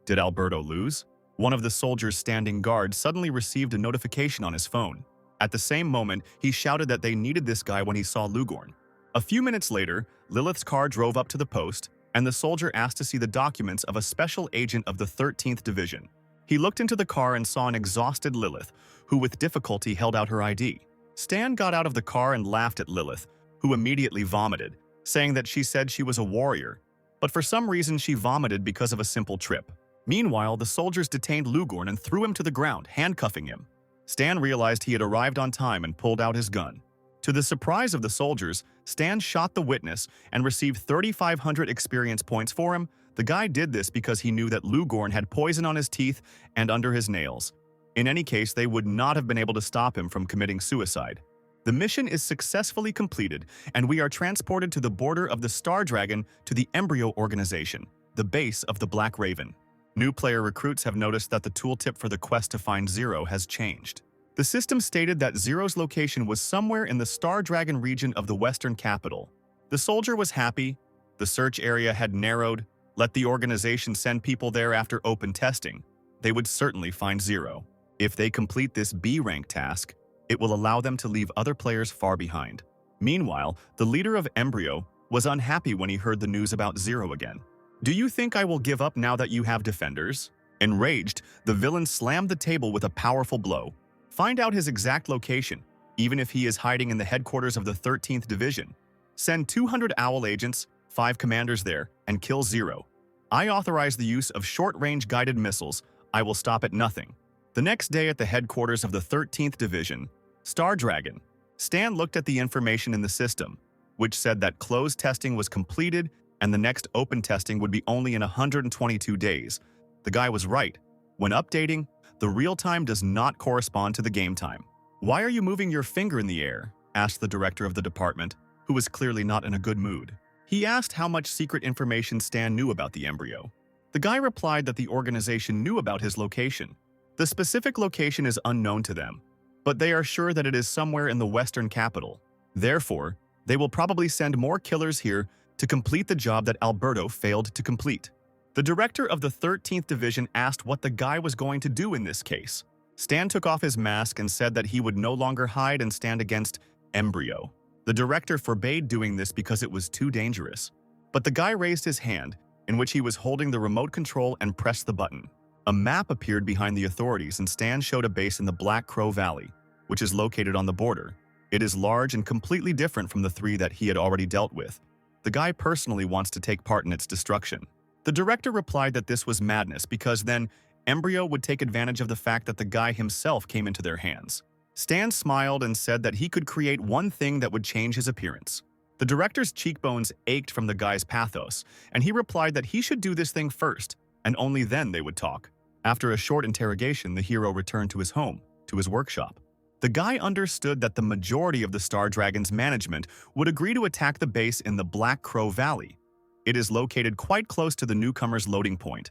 Did Alberto lose? One of the soldiers standing guard suddenly received a notification on his phone. At the same moment, he shouted that they needed this guy when he saw Lugorn. A few minutes later, Lilith's car drove up to the post, and the soldier asked to see the documents of a special agent of the 13th Division. He looked into the car and saw an exhausted Lilith, who with difficulty held out her ID. Stan got out of the car and laughed at Lilith, who immediately vomited, saying that she said she was a warrior, but for some reason she vomited because of a simple trip. Meanwhile, the soldiers detained Lugorn and threw him to the ground, handcuffing him. Stan realized he had arrived on time and pulled out his gun. To the surprise of the soldiers, Stan shot the witness and received 3,500 experience points for him. The guy did this because he knew that Lugorn had poison on his teeth and under his nails. In any case, they would not have been able to stop him from committing suicide. The mission is successfully completed, and we are transported to the border of the Star Dragon to the Embryo Organization, the base of the Black Raven. New player recruits have noticed that the tooltip for the quest to find Zero has changed. The system stated that Zero's location was somewhere in the Star Dragon region of the Western capital. The soldier was happy. The search area had narrowed. Let the organization send people there after open testing. They would certainly find Zero. If they complete this B-rank task, it will allow them to leave other players far behind. Meanwhile, the leader of Embryo was unhappy when he heard the news about Zero again. "Do you think I will give up now that you have defenders?" Enraged, the villain slammed the table with a powerful blow. Find out his exact location, even if he is hiding in the headquarters of the 13th Division. Send 200 Owl agents, 5 commanders there, and kill Zero. I authorize the use of short-range guided missiles. I will stop at nothing. The next day at the headquarters of the 13th Division, Star Dragon, Stan looked at the information in the system, which said that closed testing was completed and the next open testing would be only in 122 days. The guy was right. When updating, the real time does not correspond to the game time. "Why are you moving your finger in the air?" asked the director of the department, who was clearly not in a good mood. He asked how much secret information Stan knew about the embryo. The guy replied that the organization knew about his location. The specific location is unknown to them, but they are sure that it is somewhere in the Western capital. Therefore, they will probably send more killers here to complete the job that Alberto failed to complete. The director of the 13th Division asked what the guy was going to do in this case. Stan took off his mask and said that he would no longer hide and stand against Embryo. The director forbade doing this because it was too dangerous. But the guy raised his hand, in which he was holding the remote control, and pressed the button. A map appeared behind the authorities, and Stan showed a base in the Black Crow Valley, which is located on the border. It is large and completely different from the 3 that he had already dealt with. The guy personally wants to take part in its destruction. The director replied that this was madness because then Embryo would take advantage of the fact that the guy himself came into their hands. Stan smiled and said that he could create one thing that would change his appearance. The director's cheekbones ached from the guy's pathos, and he replied that he should do this thing first, and only then they would talk. After a short interrogation, the hero returned to his home, to his workshop. The guy understood that the majority of the Star Dragon's management would agree to attack the base in the Black Crow Valley. It is located quite close to the newcomer's loading point.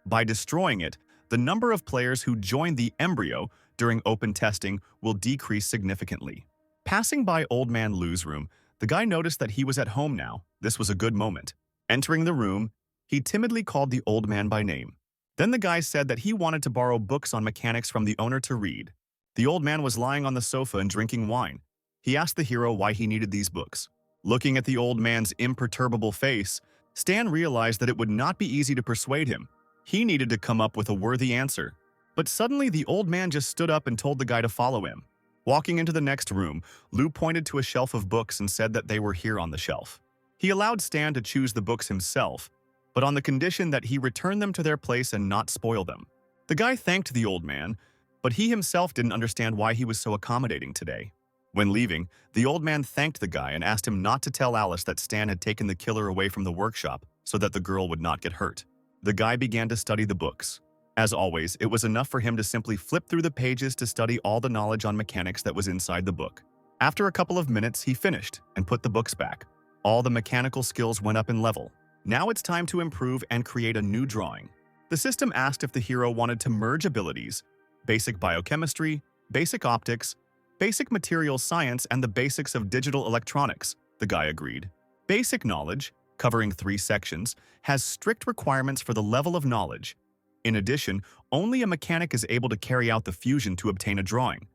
By destroying it, the number of players who join the Embryo during open testing will decrease significantly. Passing by Old Man Lou's room, the guy noticed that he was at home now. This was a good moment. Entering the room, he timidly called the old man by name. Then the guy said that he wanted to borrow books on mechanics from the owner to read. The old man was lying on the sofa and drinking wine. He asked the hero why he needed these books. Looking at the old man's imperturbable face, Stan realized that it would not be easy to persuade him. He needed to come up with a worthy answer. But suddenly the old man just stood up and told the guy to follow him. Walking into the next room, Lou pointed to a shelf of books and said that they were here on the shelf. He allowed Stan to choose the books himself, but on the condition that he return them to their place and not spoil them. The guy thanked the old man, but he himself didn't understand why he was so accommodating today. When leaving, the old man thanked the guy and asked him not to tell Alice that Stan had taken the killer away from the workshop so that the girl would not get hurt. The guy began to study the books. As always, it was enough for him to simply flip through the pages to study all the knowledge on mechanics that was inside the book. After a couple of minutes, he finished and put the books back. All the mechanical skills went up in level. Now it's time to improve and create a new drawing. The system asked if the hero wanted to merge abilities, basic biochemistry, basic optics, basic materials science, and the basics of digital electronics. The guy agreed. Basic knowledge, covering 3 sections, has strict requirements for the level of knowledge. In addition, only a mechanic is able to carry out the fusion to obtain a drawing.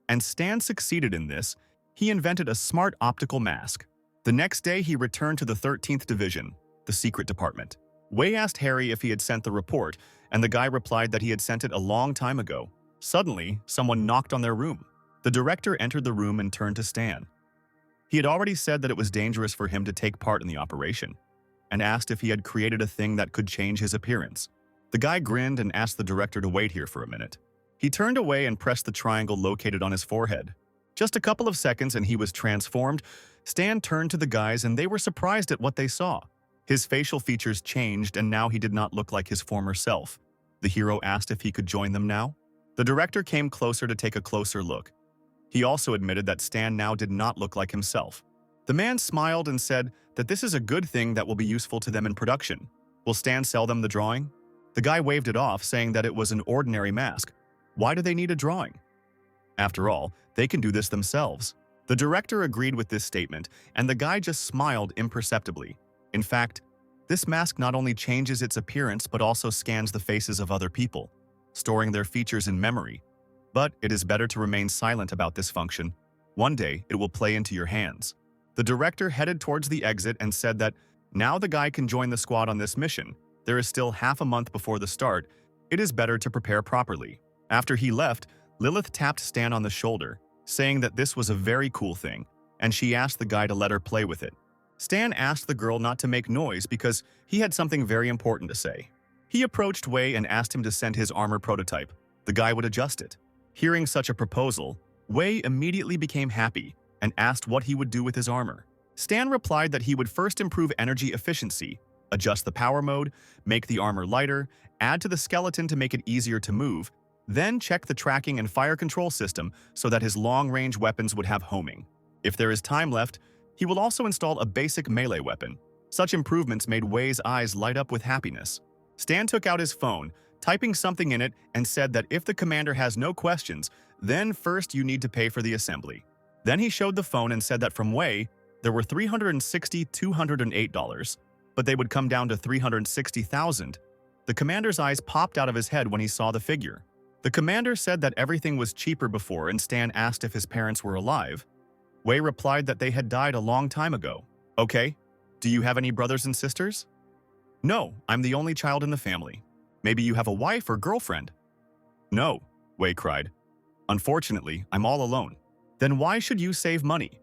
And Stan succeeded in this. He invented a smart optical mask. The next day, he returned to the 13th Division, the secret department. Wei asked Harry if he had sent the report, and the guy replied that he had sent it a long time ago. Suddenly, someone knocked on their room. The director entered the room and turned to Stan. He had already said that it was dangerous for him to take part in the operation, and asked if he had created a thing that could change his appearance. The guy grinned and asked the director to wait here for a minute. He turned away and pressed the triangle located on his forehead. Just a couple of seconds and he was transformed. Stan turned to the guys and they were surprised at what they saw. His facial features changed and now he did not look like his former self. The hero asked if he could join them now. The director came closer to take a closer look. He also admitted that Stan now did not look like himself. The man smiled and said that this is a good thing that will be useful to them in production. Will Stan sell them the drawing? The guy waved it off, saying that it was an ordinary mask. Why do they need a drawing? After all, they can do this themselves. The director agreed with this statement, and the guy just smiled imperceptibly. In fact, this mask not only changes its appearance but also scans the faces of other people, storing their features in memory. But it is better to remain silent about this function. One day, it will play into your hands. The director headed towards the exit and said that now the guy can join the squad on this mission. There is still half a month before the start. It is better to prepare properly. After he left, Lilith tapped Stan on the shoulder, saying that this was a very cool thing, and she asked the guy to let her play with it. Stan asked the girl not to make noise because he had something very important to say. He approached Wei and asked him to send his armor prototype. The guy would adjust it. Hearing such a proposal, Wei immediately became happy and asked what he would do with his armor. Stan replied that he would first improve energy efficiency, adjust the power mode, make the armor lighter, add to the skeleton to make it easier to move, then check the tracking and fire control system so that his long-range weapons would have homing. If there is time left, he will also install a basic melee weapon. Such improvements made Wei's eyes light up with happiness. Stan took out his phone, typing something in it, and said that if the commander has no questions, then first you need to pay for the assembly. Then he showed the phone and said that from Wei, There were 360,208, but they would come down to 360,000. The commander's eyes popped out of his head when he saw the figure. The commander said that everything was cheaper before, and Stan asked if his parents were alive. Wei replied that they had died a long time ago. Okay, do you have any brothers and sisters? No, I'm the only child in the family. Maybe you have a wife or girlfriend? No, Wei cried. Unfortunately, I'm all alone. Then why should you save money?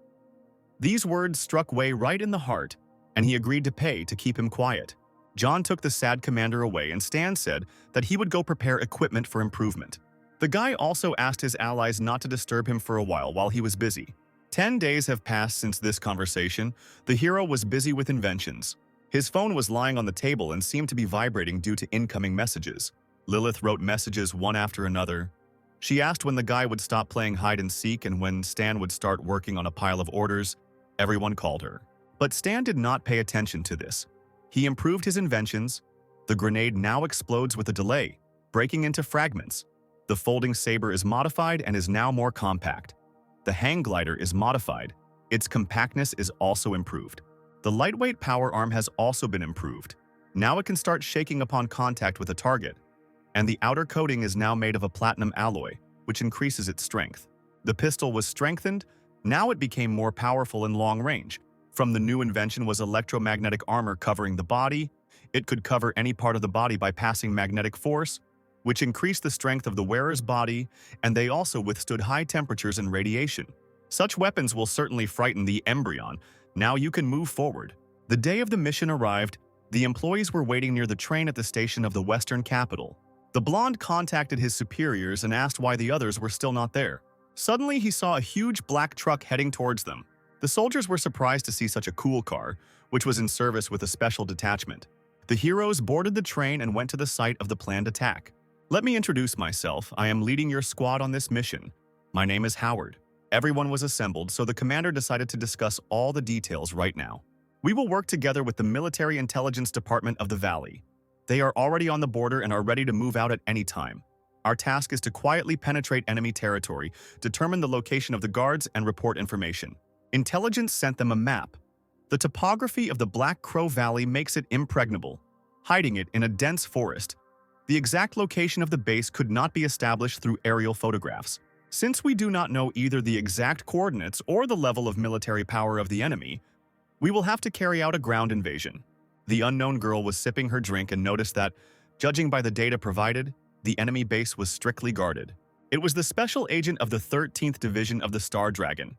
These words struck Wei right in the heart, and he agreed to pay to keep him quiet. John took the sad commander away, and Stan said that he would go prepare equipment for improvement. The guy also asked his allies not to disturb him for a while he was busy. 10 days have passed since this conversation. The hero was busy with inventions. His phone was lying on the table and seemed to be vibrating due to incoming messages. Lilith wrote messages one after another. She asked when the guy would stop playing hide-and-seek and when Stan would start working on a pile of orders. Everyone called her. But Stan did not pay attention to this. He improved his inventions. The grenade now explodes with a delay, breaking into fragments. The folding saber is modified and is now more compact. The hang glider is modified. Its compactness is also improved. The lightweight power arm has also been improved. Now it can start shaking upon contact with a target. And the outer coating is now made of a platinum alloy, which increases its strength. The pistol was strengthened. Now it became more powerful in long range. From the new invention was electromagnetic armor covering the body. It could cover any part of the body by passing magnetic force, which increased the strength of the wearer's body, and they also withstood high temperatures and radiation. Such weapons will certainly frighten the embryon. Now you can move forward. The day of the mission arrived. The employees were waiting near the train at the station of the western capital. The blonde contacted his superiors and asked why the others were still not there. Suddenly, he saw a huge black truck heading towards them. The soldiers were surprised to see such a cool car, which was in service with a special detachment. The heroes boarded the train and went to the site of the planned attack. Let me introduce myself. I am leading your squad on this mission. My name is Howard. Everyone was assembled, so the commander decided to discuss all the details right now. We will work together with the Military Intelligence Department of the Valley. They are already on the border and are ready to move out at any time. Our task is to quietly penetrate enemy territory, determine the location of the guards, and report information. Intelligence sent them a map. The topography of the Black Crow Valley makes it impregnable, hiding it in a dense forest. The exact location of the base could not be established through aerial photographs. Since we do not know either the exact coordinates or the level of military power of the enemy, we will have to carry out a ground invasion. The unknown girl was sipping her drink and noticed that, judging by the data provided, the enemy base was strictly guarded. It was the special agent of the 13th Division of the Star Dragon,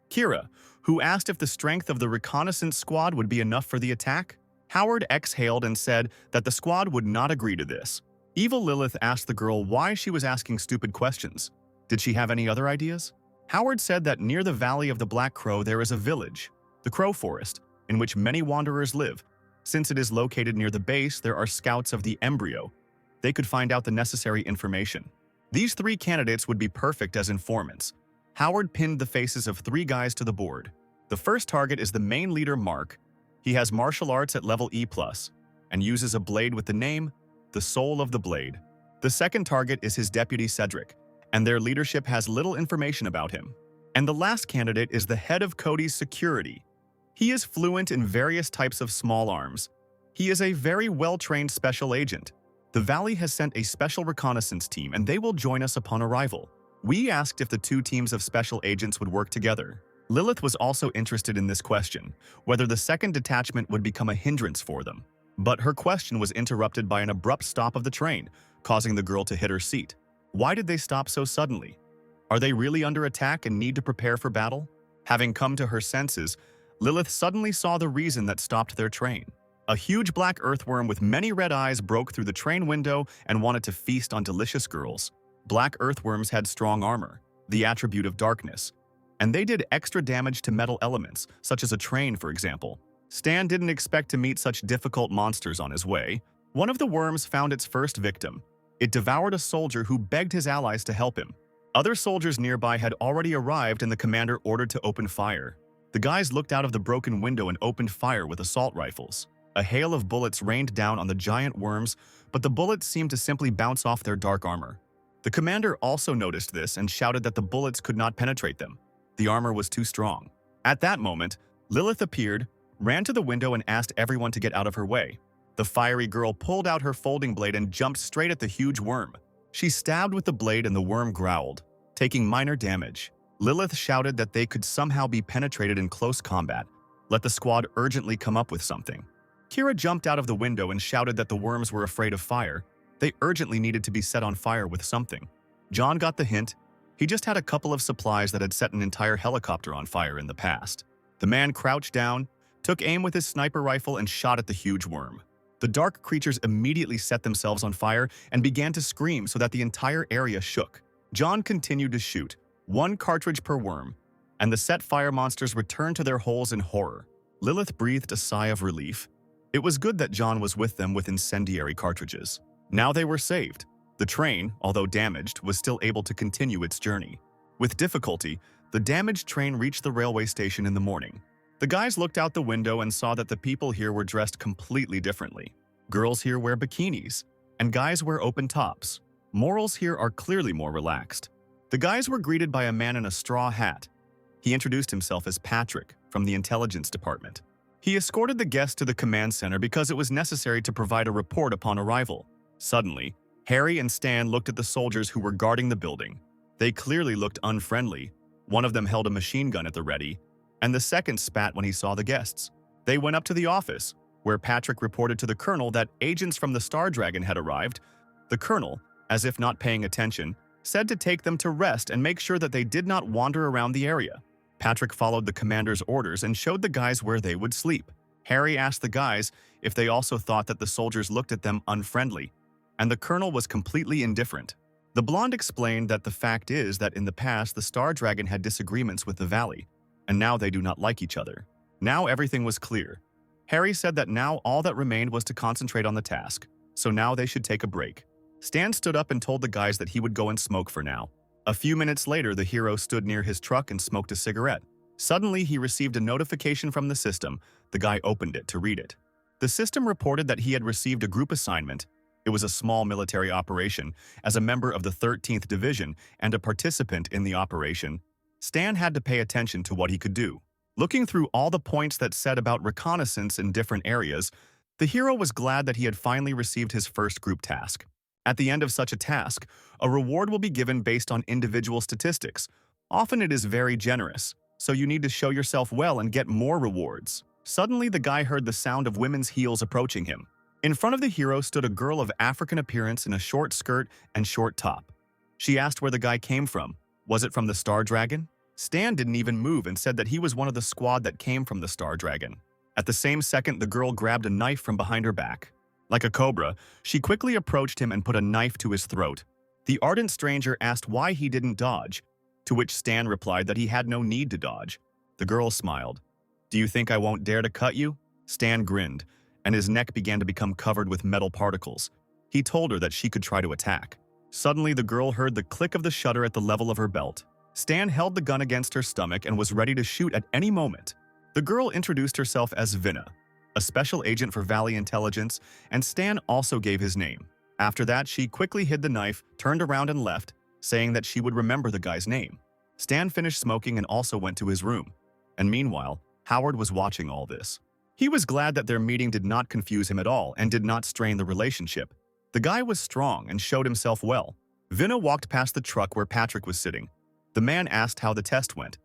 Kira, who asked if the strength of the reconnaissance squad would be enough for the attack. Howard exhaled and said that the squad would not agree to this. Evil Lilith asked the girl why she was asking stupid questions. Did she have any other ideas? Howard said that near the Valley of the Black Crow there is a village, the Crow Forest, in which many wanderers live. Since it is located near the base, there are scouts of the embryo. They could find out the necessary information. These 3 candidates would be perfect as informants. Howard pinned the faces of 3 guys to the board. The first target is the main leader, Mark. He has martial arts at level E+, and uses a blade with the name, the Soul of the Blade. The second target is his deputy, Cedric, and their leadership has little information about him. And the last candidate is the head of Cody's security. He is fluent in various types of small arms. He is a very well-trained special agent. The Valley has sent a special reconnaissance team, and they will join us upon arrival. We asked if the 2 teams of special agents would work together. Lilith was also interested in this question, whether the second detachment would become a hindrance for them. But her question was interrupted by an abrupt stop of the train, causing the girl to hit her seat. Why did they stop so suddenly? Are they really under attack and need to prepare for battle? Having come to her senses, Lilith suddenly saw the reason that stopped their train. A huge black earthworm with many red eyes broke through the train window and wanted to feast on delicious girls. Black earthworms had strong armor, the attribute of darkness, and they did extra damage to metal elements, such as a train, for example. Stan didn't expect to meet such difficult monsters on his way. One of the worms found its first victim. It devoured a soldier who begged his allies to help him. Other soldiers nearby had already arrived and the commander ordered to open fire. The guys looked out of the broken window and opened fire with assault rifles. A hail of bullets rained down on the giant worms, but the bullets seemed to simply bounce off their dark armor. The commander also noticed this and shouted that the bullets could not penetrate them. The armor was too strong. At that moment, Lilith appeared, ran to the window and asked everyone to get out of her way. The fiery girl pulled out her folding blade and jumped straight at the huge worm. She stabbed with the blade and the worm growled, taking minor damage. Lilith shouted that they could somehow be penetrated in close combat. Let the squad urgently come up with something. Kira jumped out of the window and shouted that the worms were afraid of fire. They urgently needed to be set on fire with something. John got the hint. He just had a couple of supplies that had set an entire helicopter on fire in the past. The man crouched down, took aim with his sniper rifle and shot at the huge worm. The dark creatures immediately set themselves on fire and began to scream so that the entire area shook. John continued to shoot, one cartridge per worm, and the set fire monsters returned to their holes in horror. Lilith breathed a sigh of relief. It was good that John was with them with incendiary cartridges. Now they were saved. The train, although damaged, was still able to continue its journey. With difficulty, the damaged train reached the railway station in the morning. The guys looked out the window and saw that the people here were dressed completely differently. Girls here wear bikinis, and guys wear open tops. Morals here are clearly more relaxed. The guys were greeted by a man in a straw hat. He introduced himself as Patrick from the intelligence department. He escorted the guests to the command center because it was necessary to provide a report upon arrival. Suddenly, Harry and Stan looked at the soldiers who were guarding the building. They clearly looked unfriendly. One of them held a machine gun at the ready, and the second spat when he saw the guests. They went up to the office, where Patrick reported to the colonel that agents from the Star Dragon had arrived. The colonel, as if not paying attention, said to take them to rest and make sure that they did not wander around the area. Patrick followed the commander's orders and showed the guys where they would sleep. Harry asked the guys if they also thought that the soldiers looked at them unfriendly, and the colonel was completely indifferent. The blonde explained that the fact is that in the past the Star Dragon had disagreements with the Valley, and now they do not like each other. Now everything was clear. Harry said that now all that remained was to concentrate on the task, so now they should take a break. Stan stood up and told the guys that he would go and smoke for now. A few minutes later, the hero stood near his truck and smoked a cigarette. Suddenly, he received a notification from the system. The guy opened it to read it. The system reported that he had received a group assignment. It was a small military operation. As a member of the 13th Division and a participant in the operation, Stan had to pay attention to what he could do. Looking through all the points that said about reconnaissance in different areas, the hero was glad that he had finally received his first group task. At the end of such a task, a reward will be given based on individual statistics. Often it is very generous, so you need to show yourself well and get more rewards. Suddenly, the guy heard the sound of women's heels approaching him. In front of the hero stood a girl of African appearance in a short skirt and short top. She asked where the guy came from. Was it from the Star Dragon? Stan didn't even move and said that he was one of the squad that came from the Star Dragon. At the same second, the girl grabbed a knife from behind her back. Like a cobra, she quickly approached him and put a knife to his throat. The ardent stranger asked why he didn't dodge, to which Stan replied that he had no need to dodge. The girl smiled. "Do you think I won't dare to cut you?" Stan grinned, and his neck began to become covered with metal particles. He told her that she could try to attack. Suddenly, the girl heard the click of the shutter at the level of her belt. Stan held the gun against her stomach and was ready to shoot at any moment. The girl introduced herself as Vinna, a special agent for Valley Intelligence, and Stan also gave his name. After that, she quickly hid the knife, turned around and left, saying that she would remember the guy's name. Stan finished smoking and also went to his room. And meanwhile, Howard was watching all this. He was glad that their meeting did not confuse him at all and did not strain the relationship. The guy was strong and showed himself well. Vinna walked past the truck where Patrick was sitting. The man asked how the test went,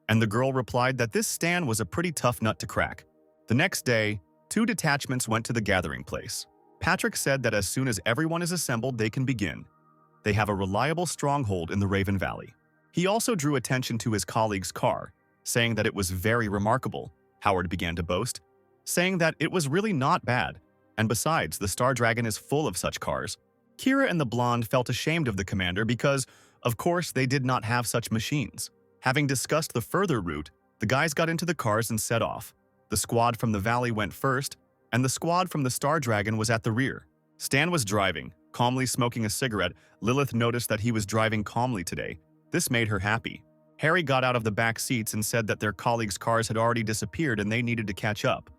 and the girl replied that this Stan was a pretty tough nut to crack. The next day, 2 detachments went to the gathering place. Patrick said that as soon as everyone is assembled, they can begin. They have a reliable stronghold in the Raven Valley. He also drew attention to his colleague's car, saying that it was very remarkable. Howard began to boast, saying that it was really not bad, and besides, the Star Dragon is full of such cars. Kira and the blonde felt ashamed of the commander because, of course, they did not have such machines. Having discussed the further route, the guys got into the cars and set off. The squad from the valley went first, and the squad from the Star Dragon was at the rear. Stan was driving, calmly smoking a cigarette. Lilith noticed that he was driving calmly today. This made her happy. Harry got out of the back seats and said that their colleagues' cars had already disappeared and they needed to catch up.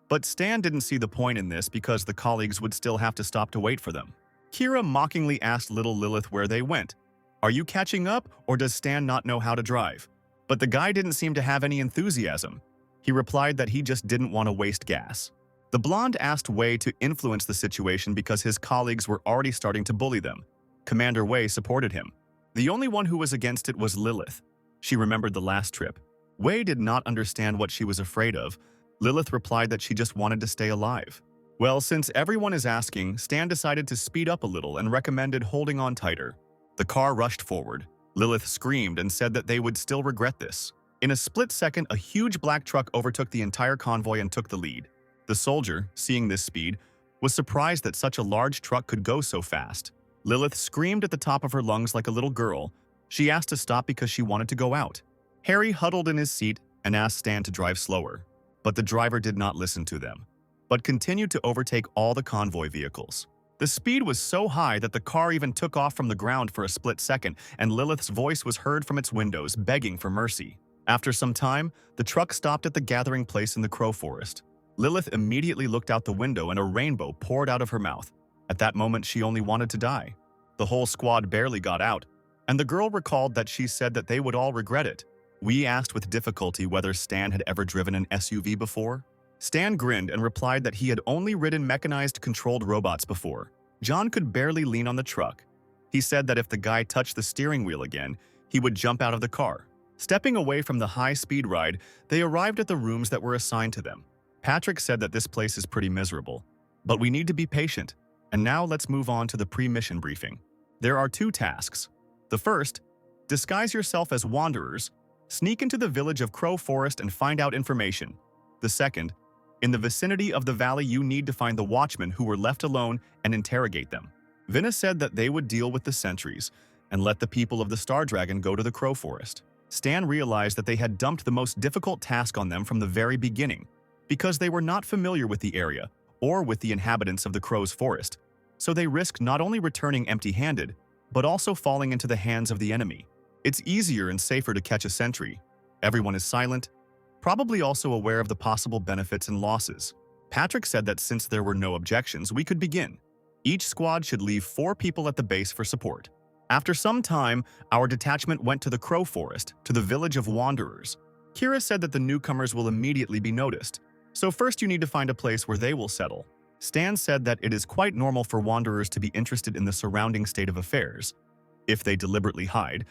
But Stan didn't see the point in this because the colleagues would still have to stop to wait for them. Kira mockingly asked little Lilith where they went. "Are you catching up, or does Stan not know how to drive?" But the guy didn't seem to have any enthusiasm. He replied that he just didn't want to waste gas. The blonde asked Wei to influence the situation because his colleagues were already starting to bully them. Commander Wei supported him. The only one who was against it was Lilith. She remembered the last trip. Wei did not understand what she was afraid of. Lilith replied that she just wanted to stay alive. Well, since everyone is asking, Stan decided to speed up a little and recommended holding on tighter. The car rushed forward. Lilith screamed and said that they would still regret this. In a split second, a huge black truck overtook the entire convoy and took the lead. The soldier, seeing this speed, was surprised that such a large truck could go so fast. Lilith screamed at the top of her lungs like a little girl. She asked to stop because she wanted to go out. Harry huddled in his seat and asked Stan to drive slower, but the driver did not listen to them, but continued to overtake all the convoy vehicles. The speed was so high that the car even took off from the ground for a split second, and Lilith's voice was heard from its windows begging for mercy. After some time, the truck stopped at the gathering place in the Crow Forest. Lilith immediately looked out the window and a rainbow poured out of her mouth. At that moment, she only wanted to die. The whole squad barely got out, and the girl recalled that she said that they would all regret it. We asked with difficulty whether Stan had ever driven an SUV before. Stan grinned and replied that he had only ridden mechanized controlled robots before. John could barely lean on the truck. He said that if the guy touched the steering wheel again, he would jump out of the car. Stepping away from the high-speed ride, they arrived at the rooms that were assigned to them. Patrick said that this place is pretty miserable, but we need to be patient. And now let's move on to the pre-mission briefing. There are 2 tasks. The first, disguise yourself as wanderers, sneak into the village of Crow Forest and find out information. The second, in the vicinity of the valley you need to find the watchmen who were left alone and interrogate them. Vinna said that they would deal with the sentries and let the people of the Star Dragon go to the Crow Forest. Stan realized that they had dumped the most difficult task on them from the very beginning, because they were not familiar with the area or with the inhabitants of the Crow's Forest, so they risked not only returning empty-handed, but also falling into the hands of the enemy. It's easier and safer to catch a sentry. Everyone is silent, probably also aware of the possible benefits and losses. Patrick said that since there were no objections, we could begin. Each squad should leave 4 people at the base for support. After some time, our detachment went to the Crow Forest, to the village of Wanderers. Kira said that the newcomers will immediately be noticed, so first you need to find a place where they will settle. Stan said that it is quite normal for wanderers to be interested in the surrounding state of affairs. If they deliberately hide,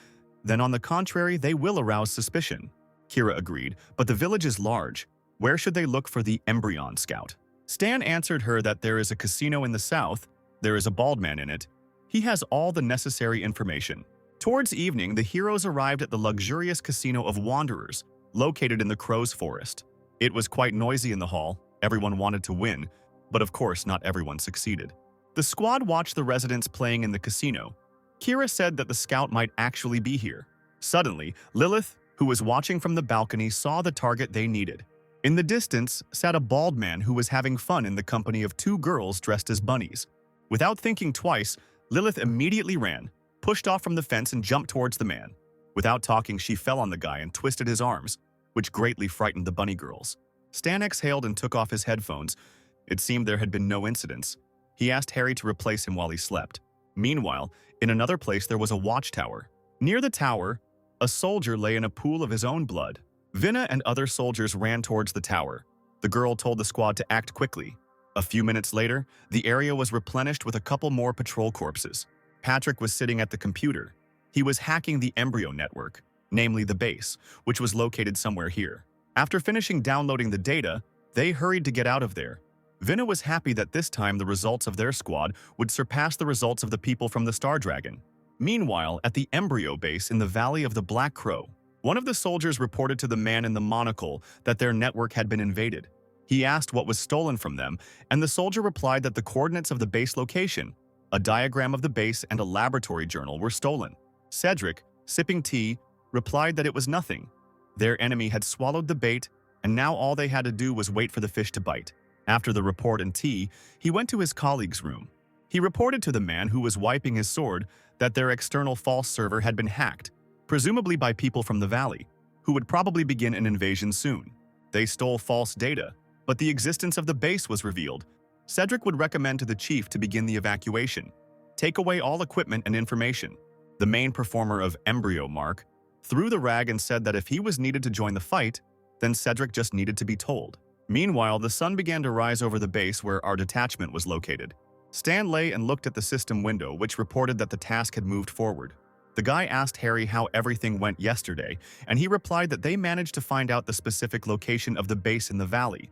then on the contrary, they will arouse suspicion. Kira agreed, but the village is large. Where should they look for the Embryon Scout? Stan answered her that there is a casino in the south, there is a bald man in it. He has all the necessary information. Towards evening, the heroes arrived at the luxurious casino of Wanderers, located in the Crow's Forest. It was quite noisy in the hall. Everyone wanted to win, but of course not everyone succeeded. The squad watched the residents playing in the casino. Kira said that the scout might actually be here. Suddenly, Lilith, who was watching from the balcony, saw the target they needed. In the distance sat a bald man who was having fun in the company of 2 girls dressed as bunnies. Without thinking twice, Lilith immediately ran, pushed off from the fence and jumped towards the man. Without talking, she fell on the guy and twisted his arms, which greatly frightened the bunny girls. Stan exhaled and took off his headphones. It seemed there had been no incidents. He asked Harry to replace him while he slept. Meanwhile, in another place there was a watchtower. Near the tower, a soldier lay in a pool of his own blood. Vinna and other soldiers ran towards the tower. The girl told the squad to act quickly. A few minutes later, the area was replenished with a couple more patrol corpses. Patrick was sitting at the computer. He was hacking the embryo network, namely the base, which was located somewhere here. After finishing downloading the data, they hurried to get out of there. Vinna was happy that this time the results of their squad would surpass the results of the people from the Star Dragon. Meanwhile, at the embryo base in the Valley of the Black Crow, one of the soldiers reported to the man in the monocle that their network had been invaded. He asked what was stolen from them, and the soldier replied that the coordinates of the base location, a diagram of the base, and a laboratory journal were stolen. Cedric, sipping tea, replied that it was nothing. Their enemy had swallowed the bait, and now all they had to do was wait for the fish to bite. After the report and tea, he went to his colleague's room. He reported to the man who was wiping his sword that their external false server had been hacked, presumably by people from the valley, who would probably begin an invasion soon. They stole false data, but the existence of the base was revealed. Cedric would recommend to the chief to begin the evacuation. Take away all equipment and information. The main performer of Embryo Mark threw the rag and said that if he was needed to join the fight, then Cedric just needed to be told. Meanwhile, the sun began to rise over the base where our detachment was located. Stan lay and looked at the system window, which reported that the task had moved forward. The guy asked Harry how everything went yesterday, and he replied that they managed to find out the specific location of the base in the valley.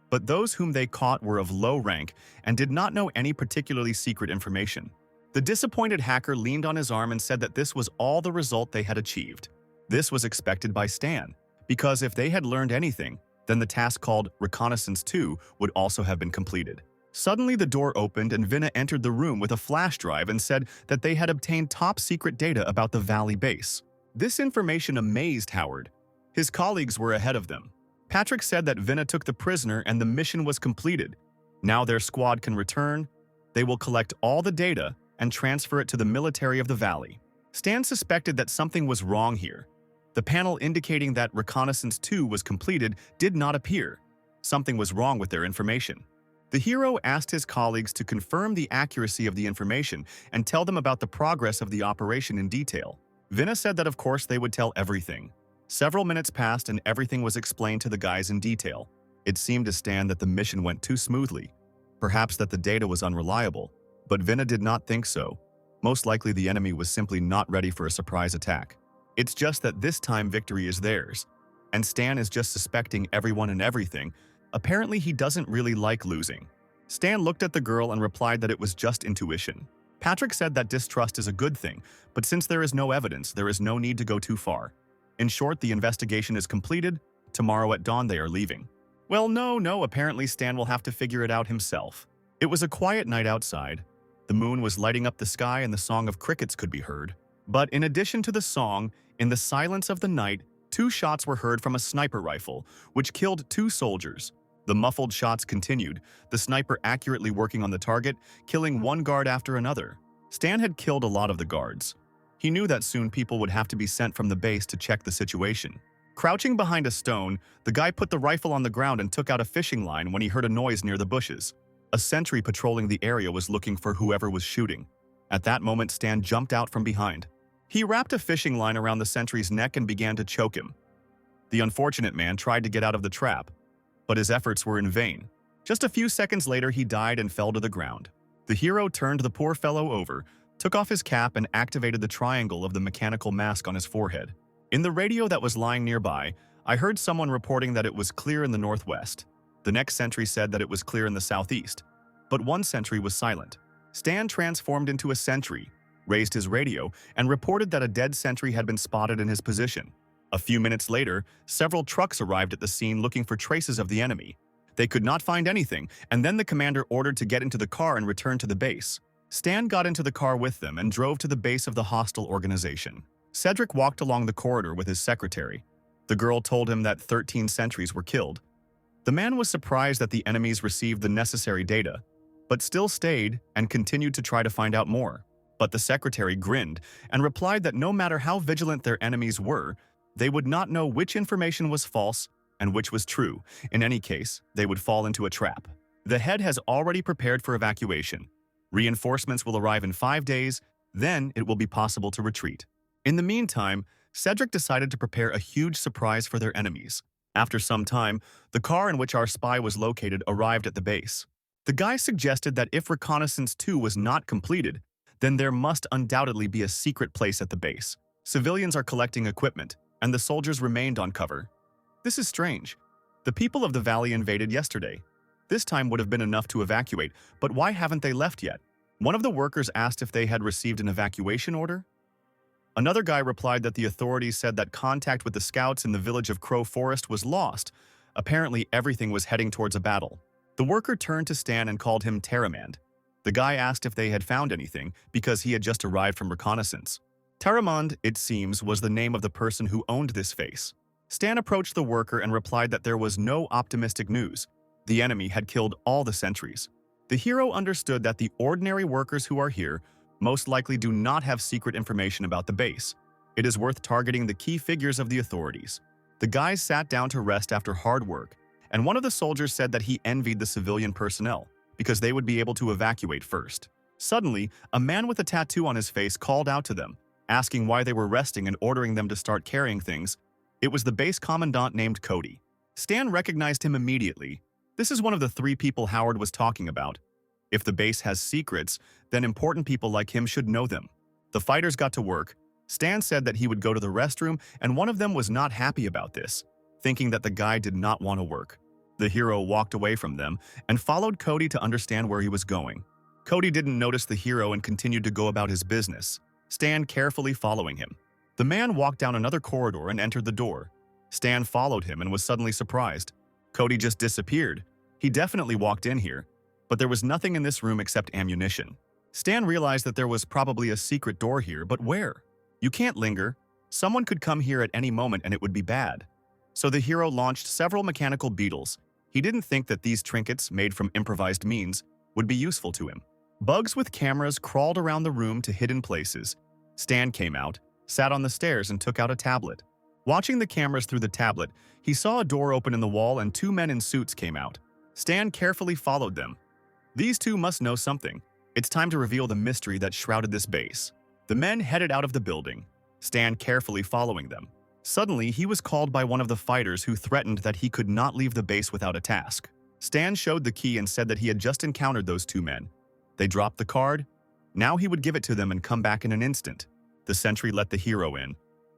But those whom they caught were of low rank and did not know any particularly secret information. The disappointed hacker leaned on his arm and said that this was all the result they had achieved. This was expected by Stan, because if they had learned anything, then the task called Reconnaissance 2 would also have been completed. Suddenly, the door opened and Vinna entered the room with a flash drive and said that they had obtained top-secret data about the Valley base. This information amazed Howard. His colleagues were ahead of them. Patrick said that Vinna took the prisoner and the mission was completed. Now their squad can return. They will collect all the data and transfer it to the military of the Valley. Stan suspected that something was wrong here. The panel indicating that Reconnaissance 2 was completed did not appear. Something was wrong with their information. The hero asked his colleagues to confirm the accuracy of the information and tell them about the progress of the operation in detail. Vinna said that of course they would tell everything. Several minutes passed and everything was explained to the guys in detail. It seemed to Stan that the mission went too smoothly. Perhaps that the data was unreliable, but Vinna did not think so. Most likely the enemy was simply not ready for a surprise attack. It's just that this time victory is theirs, and Stan is just suspecting everyone and everything. Apparently he doesn't really like losing. Stan looked at the girl and replied that it was just intuition. Patrick said that distrust is a good thing, but since there is no evidence, there is no need to go too far. In short, the investigation is completed. Tomorrow at dawn they are leaving. Well, no, apparently Stan will have to figure it out himself. It was a quiet night outside. The moon was lighting up the sky and the song of crickets could be heard. But in addition to the song, in the silence of the night, 2 shots were heard from a sniper rifle, which killed 2 soldiers. The muffled shots continued, the sniper accurately working on the target, killing one guard after another. Stan had killed a lot of the guards. He knew that soon people would have to be sent from the base to check the situation. Crouching behind a stone, the guy put the rifle on the ground and took out a fishing line when he heard a noise near the bushes. A sentry patrolling the area was looking for whoever was shooting. At that moment, Stan jumped out from behind. He wrapped a fishing line around the sentry's neck and began to choke him. The unfortunate man tried to get out of the trap, but his efforts were in vain. Just a few seconds later, he died and fell to the ground. The hero turned the poor fellow over, took off his cap and activated the triangle of the mechanical mask on his forehead. In the radio that was lying nearby, I heard someone reporting that it was clear in the northwest. The next sentry said that it was clear in the southeast, but one sentry was silent. Stan transformed into a sentry, raised his radio, and reported that a dead sentry had been spotted in his position. A few minutes later, several trucks arrived at the scene looking for traces of the enemy. They could not find anything, and then the commander ordered to get into the car and return to the base. Stan got into the car with them and drove to the base of the hostile organization. Cedric walked along the corridor with his secretary. The girl told him that 13 sentries were killed. The man was surprised that the enemies received the necessary data, but still stayed and continued to try to find out more. But the secretary grinned and replied that no matter how vigilant their enemies were, they would not know which information was false and which was true. In any case, they would fall into a trap. The head has already prepared for evacuation. Reinforcements will arrive in 5 days, then it will be possible to retreat. In the meantime, Cedric decided to prepare a huge surprise for their enemies. After some time, the car in which our spy was located arrived at the base. The guy suggested that if Reconnaissance 2 was not completed, then there must undoubtedly be a secret place at the base. Civilians are collecting equipment, and the soldiers remained on cover. This is strange. The people of the valley invaded yesterday. This time would have been enough to evacuate, but why haven't they left yet? One of the workers asked if they had received an evacuation order. Another guy replied that the authorities said that contact with the scouts in the village of Crow Forest was lost. Apparently, everything was heading towards a battle. The worker turned to Stan and called him Taramand. The guy asked if they had found anything because he had just arrived from reconnaissance. Taramand, it seems, was the name of the person who owned this face. Stan approached the worker and replied that there was no optimistic news. The enemy had killed all the sentries. The hero understood that the ordinary workers who are here most likely do not have secret information about the base. It is worth targeting the key figures of the authorities. The guys sat down to rest after hard work, and one of the soldiers said that he envied the civilian personnel because they would be able to evacuate first. Suddenly, a man with a tattoo on his face called out to them, asking why they were resting and ordering them to start carrying things. It was the base commandant named Cody. Stan recognized him immediately. This is one of the three people Howard was talking about. If the base has secrets, then important people like him should know them. The fighters got to work. Stan said that he would go to the restroom, and one of them was not happy about this, thinking that the guy did not want to work. The hero walked away from them and followed Cody to understand where he was going. Cody didn't notice the hero and continued to go about his business, Stan carefully following him. The man walked down another corridor and entered the door. Stan followed him and was suddenly surprised. Cody just disappeared. He definitely walked in here, but there was nothing in this room except ammunition. Stan realized that there was probably a secret door here, but where? You can't linger. Someone could come here at any moment and it would be bad. So the hero launched several mechanical beetles. He didn't think that these trinkets, made from improvised means, would be useful to him. Bugs with cameras crawled around the room to hidden places. Stan came out, sat on the stairs and took out a tablet. Watching the cameras through the tablet, he saw a door open in the wall and two men in suits came out. Stan carefully followed them. These two must know something. It's time to reveal the mystery that shrouded this base. The men headed out of the building, Stan carefully following them. Suddenly, he was called by one of the fighters who threatened that he could not leave the base without a task. Stan showed the key and said that he had just encountered those two men. They dropped the card. Now he would give it to them and come back in an instant. The sentry let the hero in.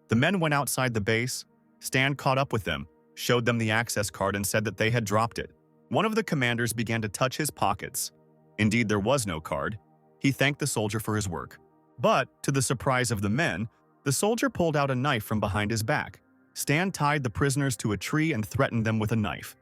The men went outside the base. Stan caught up with them, showed them the access card and said that they had dropped it. One of the commanders began to touch his pockets. Indeed, there was no card. He thanked the soldier for his work. But, to the surprise of the men, the soldier pulled out a knife from behind his back. Stan tied the prisoners to a tree and threatened them with a knife.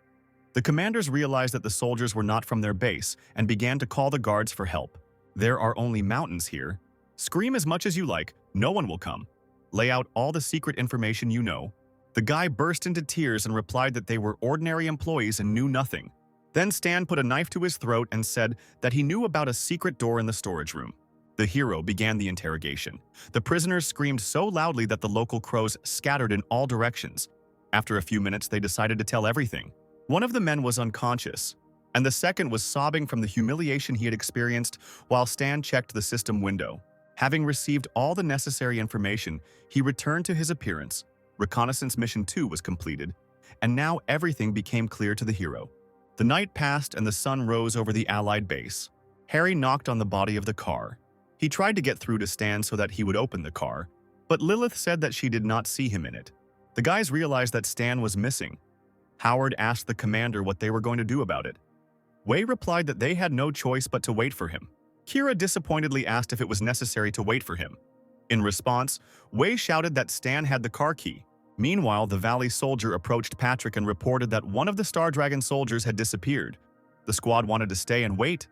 The commanders realized that the soldiers were not from their base and began to call the guards for help. There are only mountains here. Scream as much as you like, no one will come. Lay out all the secret information you know. The guy burst into tears and replied that they were ordinary employees and knew nothing. Then Stan put a knife to his throat and said that he knew about a secret door in the storage room. The hero began the interrogation. The prisoners screamed so loudly that the local crows scattered in all directions. After a few minutes, they decided to tell everything. One of the men was unconscious, and the second was sobbing from the humiliation he had experienced while Stan checked the system window. Having received all the necessary information, he returned to his appearance. Reconnaissance Mission 2 was completed, and now everything became clear to the hero. The night passed and the sun rose over the Allied base. Harry knocked on the body of the car. He tried to get through to Stan so that he would open the car, but Lilith said that she did not see him in it. The guys realized that Stan was missing. Howard asked the commander what they were going to do about it. Wei replied that they had no choice but to wait for him. Kira disappointedly asked if it was necessary to wait for him. In response, Wei shouted that Stan had the car key. Meanwhile, the Valley soldier approached Patrick and reported that one of the Star Dragon soldiers had disappeared. The squad wanted to stay and wait.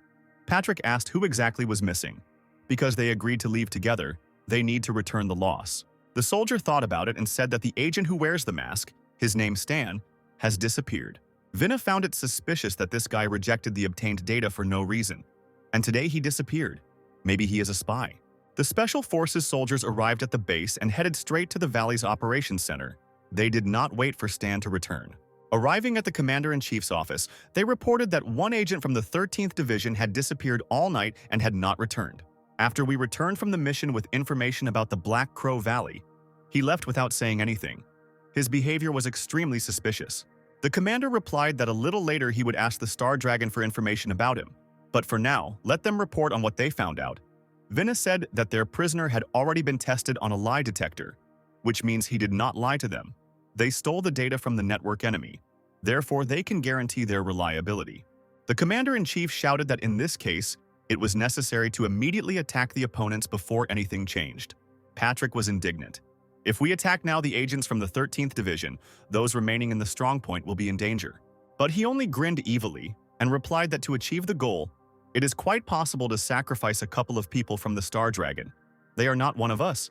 Patrick asked who exactly was missing. Because they agreed to leave together, they need to return the loss. The soldier thought about it and said that the agent who wears the mask, his name Stan, has disappeared. Vinna found it suspicious that this guy rejected the obtained data for no reason. And today he disappeared. Maybe he is a spy. The Special Forces soldiers arrived at the base and headed straight to the Valley's operations center. They did not wait for Stan to return. Arriving at the Commander-in-Chief's office, they reported that one agent from the 13th Division had disappeared all night and had not returned. After we returned from the mission with information about the Black Crow Valley, he left without saying anything. His behavior was extremely suspicious. The commander replied that a little later he would ask the Star Dragon for information about him. But for now, let them report on what they found out. Vinna said that their prisoner had already been tested on a lie detector, which means he did not lie to them. They stole the data from the network enemy. Therefore, they can guarantee their reliability. The commander-in-chief shouted that in this case, it was necessary to immediately attack the opponents before anything changed. Patrick was indignant. If we attack now the agents from the 13th Division, those remaining in the strongpoint will be in danger. But he only grinned evilly and replied that to achieve the goal, it is quite possible to sacrifice a couple of people from the Star Dragon. They are not one of us.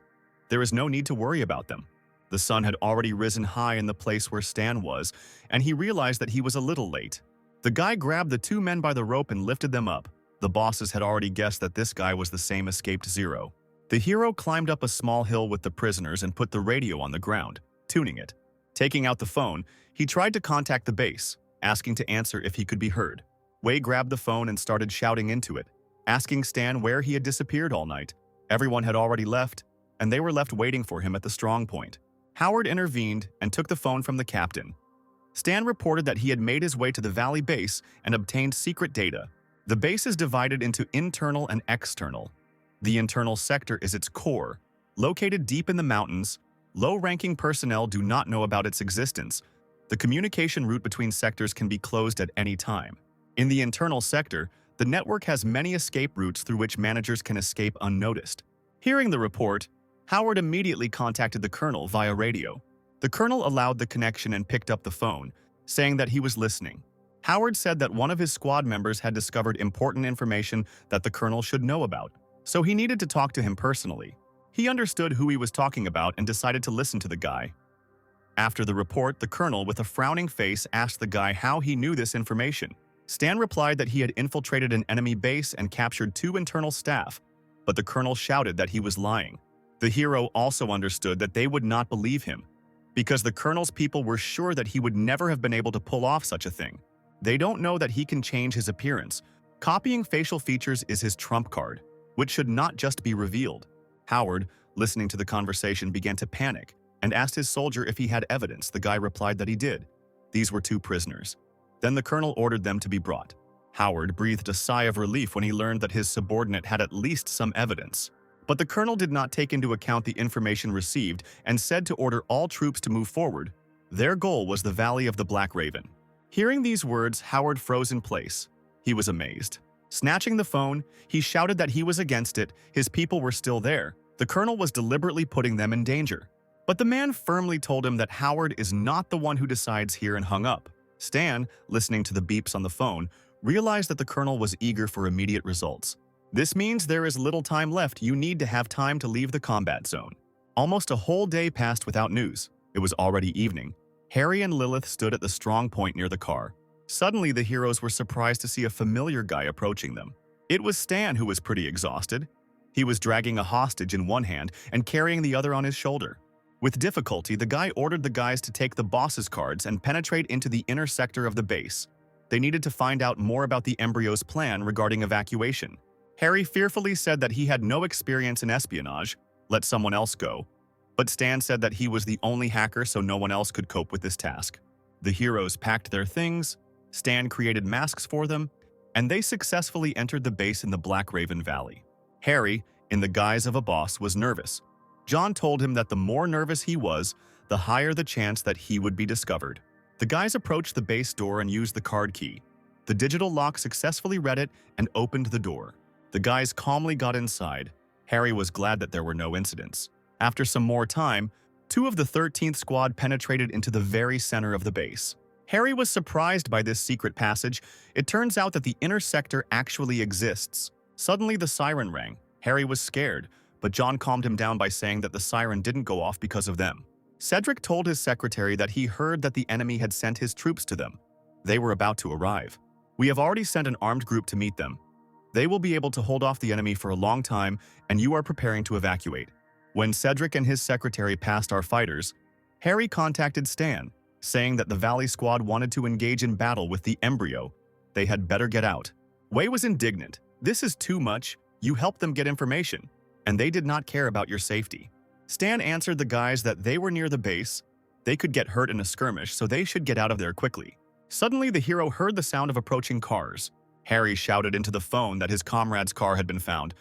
There is no need to worry about them. The sun had already risen high in the place where Stan was, and he realized that he was a little late. The guy grabbed the two men by the rope and lifted them up. The bosses had already guessed that this guy was the same escaped Zero. The hero climbed up a small hill with the prisoners and put the radio on the ground, tuning it. Taking out the phone, he tried to contact the base, asking to answer if he could be heard. Wei grabbed the phone and started shouting into it, asking Stan where he had disappeared all night. Everyone had already left, and they were left waiting for him at the strong point. Howard intervened and took the phone from the captain. Stan reported that he had made his way to the Valley base and obtained secret data. The base is divided into internal and external. The internal sector is its core. Located deep in the mountains, low-ranking personnel do not know about its existence. The communication route between sectors can be closed at any time. In the internal sector, the network has many escape routes through which managers can escape unnoticed. Hearing the report, Howard immediately contacted the colonel via radio. The colonel allowed the connection and picked up the phone, saying that he was listening. Howard said that one of his squad members had discovered important information that the colonel should know about, so he needed to talk to him personally. He understood who he was talking about and decided to listen to the guy. After the report, the colonel, with a frowning face, asked the guy how he knew this information. Stan replied that he had infiltrated an enemy base and captured 2 internal staff, but the colonel shouted that he was lying. The hero also understood that they would not believe him, because the colonel's people were sure that he would never have been able to pull off such a thing. They don't know that he can change his appearance. Copying facial features is his trump card, which should not just be revealed. Howard, listening to the conversation, began to panic and asked his soldier if he had evidence. The guy replied that he did. These were 2 prisoners. Then the colonel ordered them to be brought. Howard breathed a sigh of relief when he learned that his subordinate had at least some evidence. But the colonel did not take into account the information received and said to order all troops to move forward. Their goal was the Valley of the Black Raven. Hearing these words, Howard froze in place. He was amazed. Snatching the phone, he shouted that he was against it. His people were still there. The colonel was deliberately putting them in danger. But the man firmly told him that Howard is not the one who decides here and hung up. Stan, listening to the beeps on the phone, realized that the colonel was eager for immediate results. This means there is little time left. You need to have time to leave the combat zone. Almost a whole day passed without news. It was already evening. Harry and Lilith stood at the strong point near the car. Suddenly, the heroes were surprised to see a familiar guy approaching them. It was Stan, who was pretty exhausted. He was dragging a hostage in one hand and carrying the other on his shoulder. With difficulty, the guy ordered the guys to take the boss's cards and penetrate into the inner sector of the base. They needed to find out more about the embryo's plan regarding evacuation. Harry fearfully said that he had no experience in espionage. Let someone else go. But Stan said that he was the only hacker, so no one else could cope with this task. The heroes packed their things, Stan created masks for them, and they successfully entered the base in the Black Raven Valley. Harry, in the guise of a boss, was nervous. John told him that the more nervous he was, the higher the chance that he would be discovered. The guys approached the base door and used the card key. The digital lock successfully read it and opened the door. The guys calmly got inside. Harry was glad that there were no incidents. After some more time, 2 of the 13th squad penetrated into the very center of the base. Harry was surprised by this secret passage. It turns out that the inner sector actually exists. Suddenly the siren rang. Harry was scared, but John calmed him down by saying that the siren didn't go off because of them. Cedric told his secretary that he heard that the enemy had sent his troops to them. They were about to arrive. We have already sent an armed group to meet them. They will be able to hold off the enemy for a long time, and you are preparing to evacuate. When Cedric and his secretary passed our fighters, Harry contacted Stan, saying that the Valley squad wanted to engage in battle with the embryo. They had better get out. Wei was indignant. This is too much. You helped them get information, and they did not care about your safety. Stan answered the guys that they were near the base. They could get hurt in a skirmish, so they should get out of there quickly. Suddenly, the hero heard the sound of approaching cars. Harry shouted into the phone that his comrade's car had been found,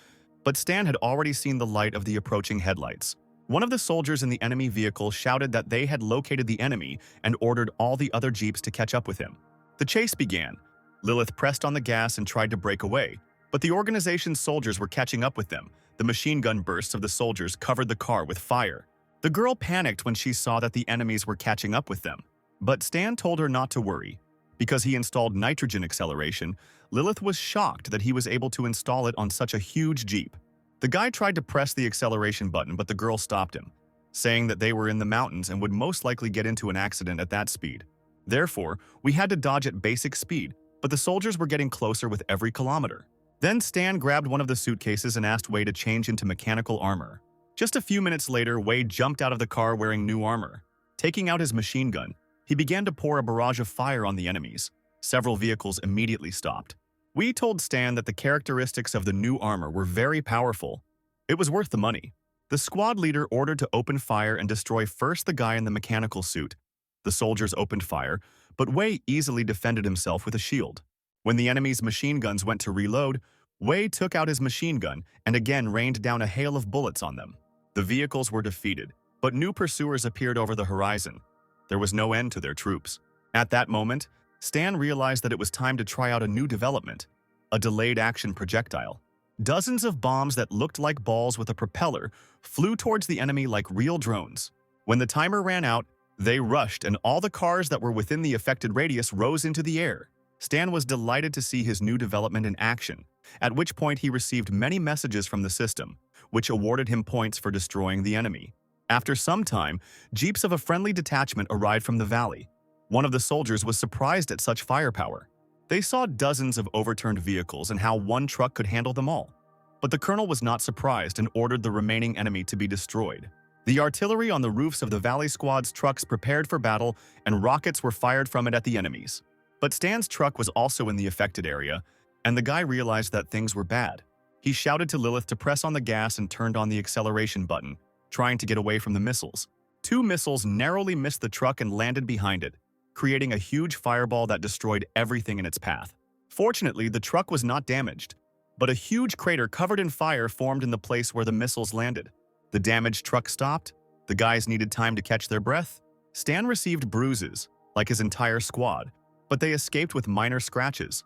but Stan had already seen the light of the approaching headlights. One of the soldiers in the enemy vehicle shouted that they had located the enemy and ordered all the other jeeps to catch up with him. The chase began. Lilith pressed on the gas and tried to break away, but the organization's soldiers were catching up with them. The machine gun bursts of the soldiers covered the car with fire. The girl panicked when she saw that the enemies were catching up with them. But Stan told her not to worry. Because he installed nitrogen acceleration, Lilith was shocked that he was able to install it on such a huge jeep. The guy tried to press the acceleration button, but the girl stopped him, saying that they were in the mountains and would most likely get into an accident at that speed. Therefore, we had to dodge at basic speed, but the soldiers were getting closer with every kilometer. Then Stan grabbed one of the suitcases and asked Wei to change into mechanical armor. Just a few minutes later, Wei jumped out of the car wearing new armor. Taking out his machine gun, he began to pour a barrage of fire on the enemies. Several vehicles immediately stopped. Wei told Stan that the characteristics of the new armor were very powerful. It was worth the money. The squad leader ordered to open fire and destroy first the guy in the mechanical suit. The soldiers opened fire, but Wei easily defended himself with a shield. When the enemy's machine guns went to reload, Wei took out his machine gun and again rained down a hail of bullets on them. The vehicles were defeated, but new pursuers appeared over the horizon. There was no end to their troops. At that moment, Stan realized that it was time to try out a new development, a delayed action projectile. Dozens of bombs that looked like balls with a propeller flew towards the enemy like real drones. When the timer ran out, they rushed and all the cars that were within the affected radius rose into the air. Stan was delighted to see his new development in action, at which point he received many messages from the system, which awarded him points for destroying the enemy. After some time, jeeps of a friendly detachment arrived from the valley. One of the soldiers was surprised at such firepower. They saw dozens of overturned vehicles and how one truck could handle them all. But the colonel was not surprised and ordered the remaining enemy to be destroyed. The artillery on the roofs of the Valley Squad's trucks prepared for battle, and rockets were fired from it at the enemies. But Stan's truck was also in the affected area, and the guy realized that things were bad. He shouted to Lilith to press on the gas and turned on the acceleration button, trying to get away from the missiles. Two missiles narrowly missed the truck and landed behind it, creating a huge fireball that destroyed everything in its path. Fortunately, the truck was not damaged, but a huge crater covered in fire formed in the place where the missiles landed. The damaged truck stopped. The guys needed time to catch their breath. Stan received bruises, like his entire squad, but they escaped with minor scratches.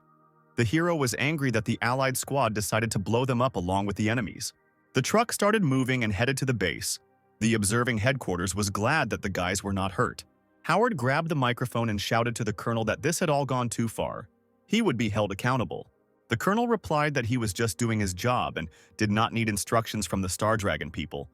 The hero was angry that the allied squad decided to blow them up along with the enemies. The truck started moving and headed to the base. The observing headquarters was glad that the guys were not hurt. Howard grabbed the microphone and shouted to the colonel that this had all gone too far. He would be held accountable. The colonel replied that he was just doing his job and did not need instructions from the Star Dragon people.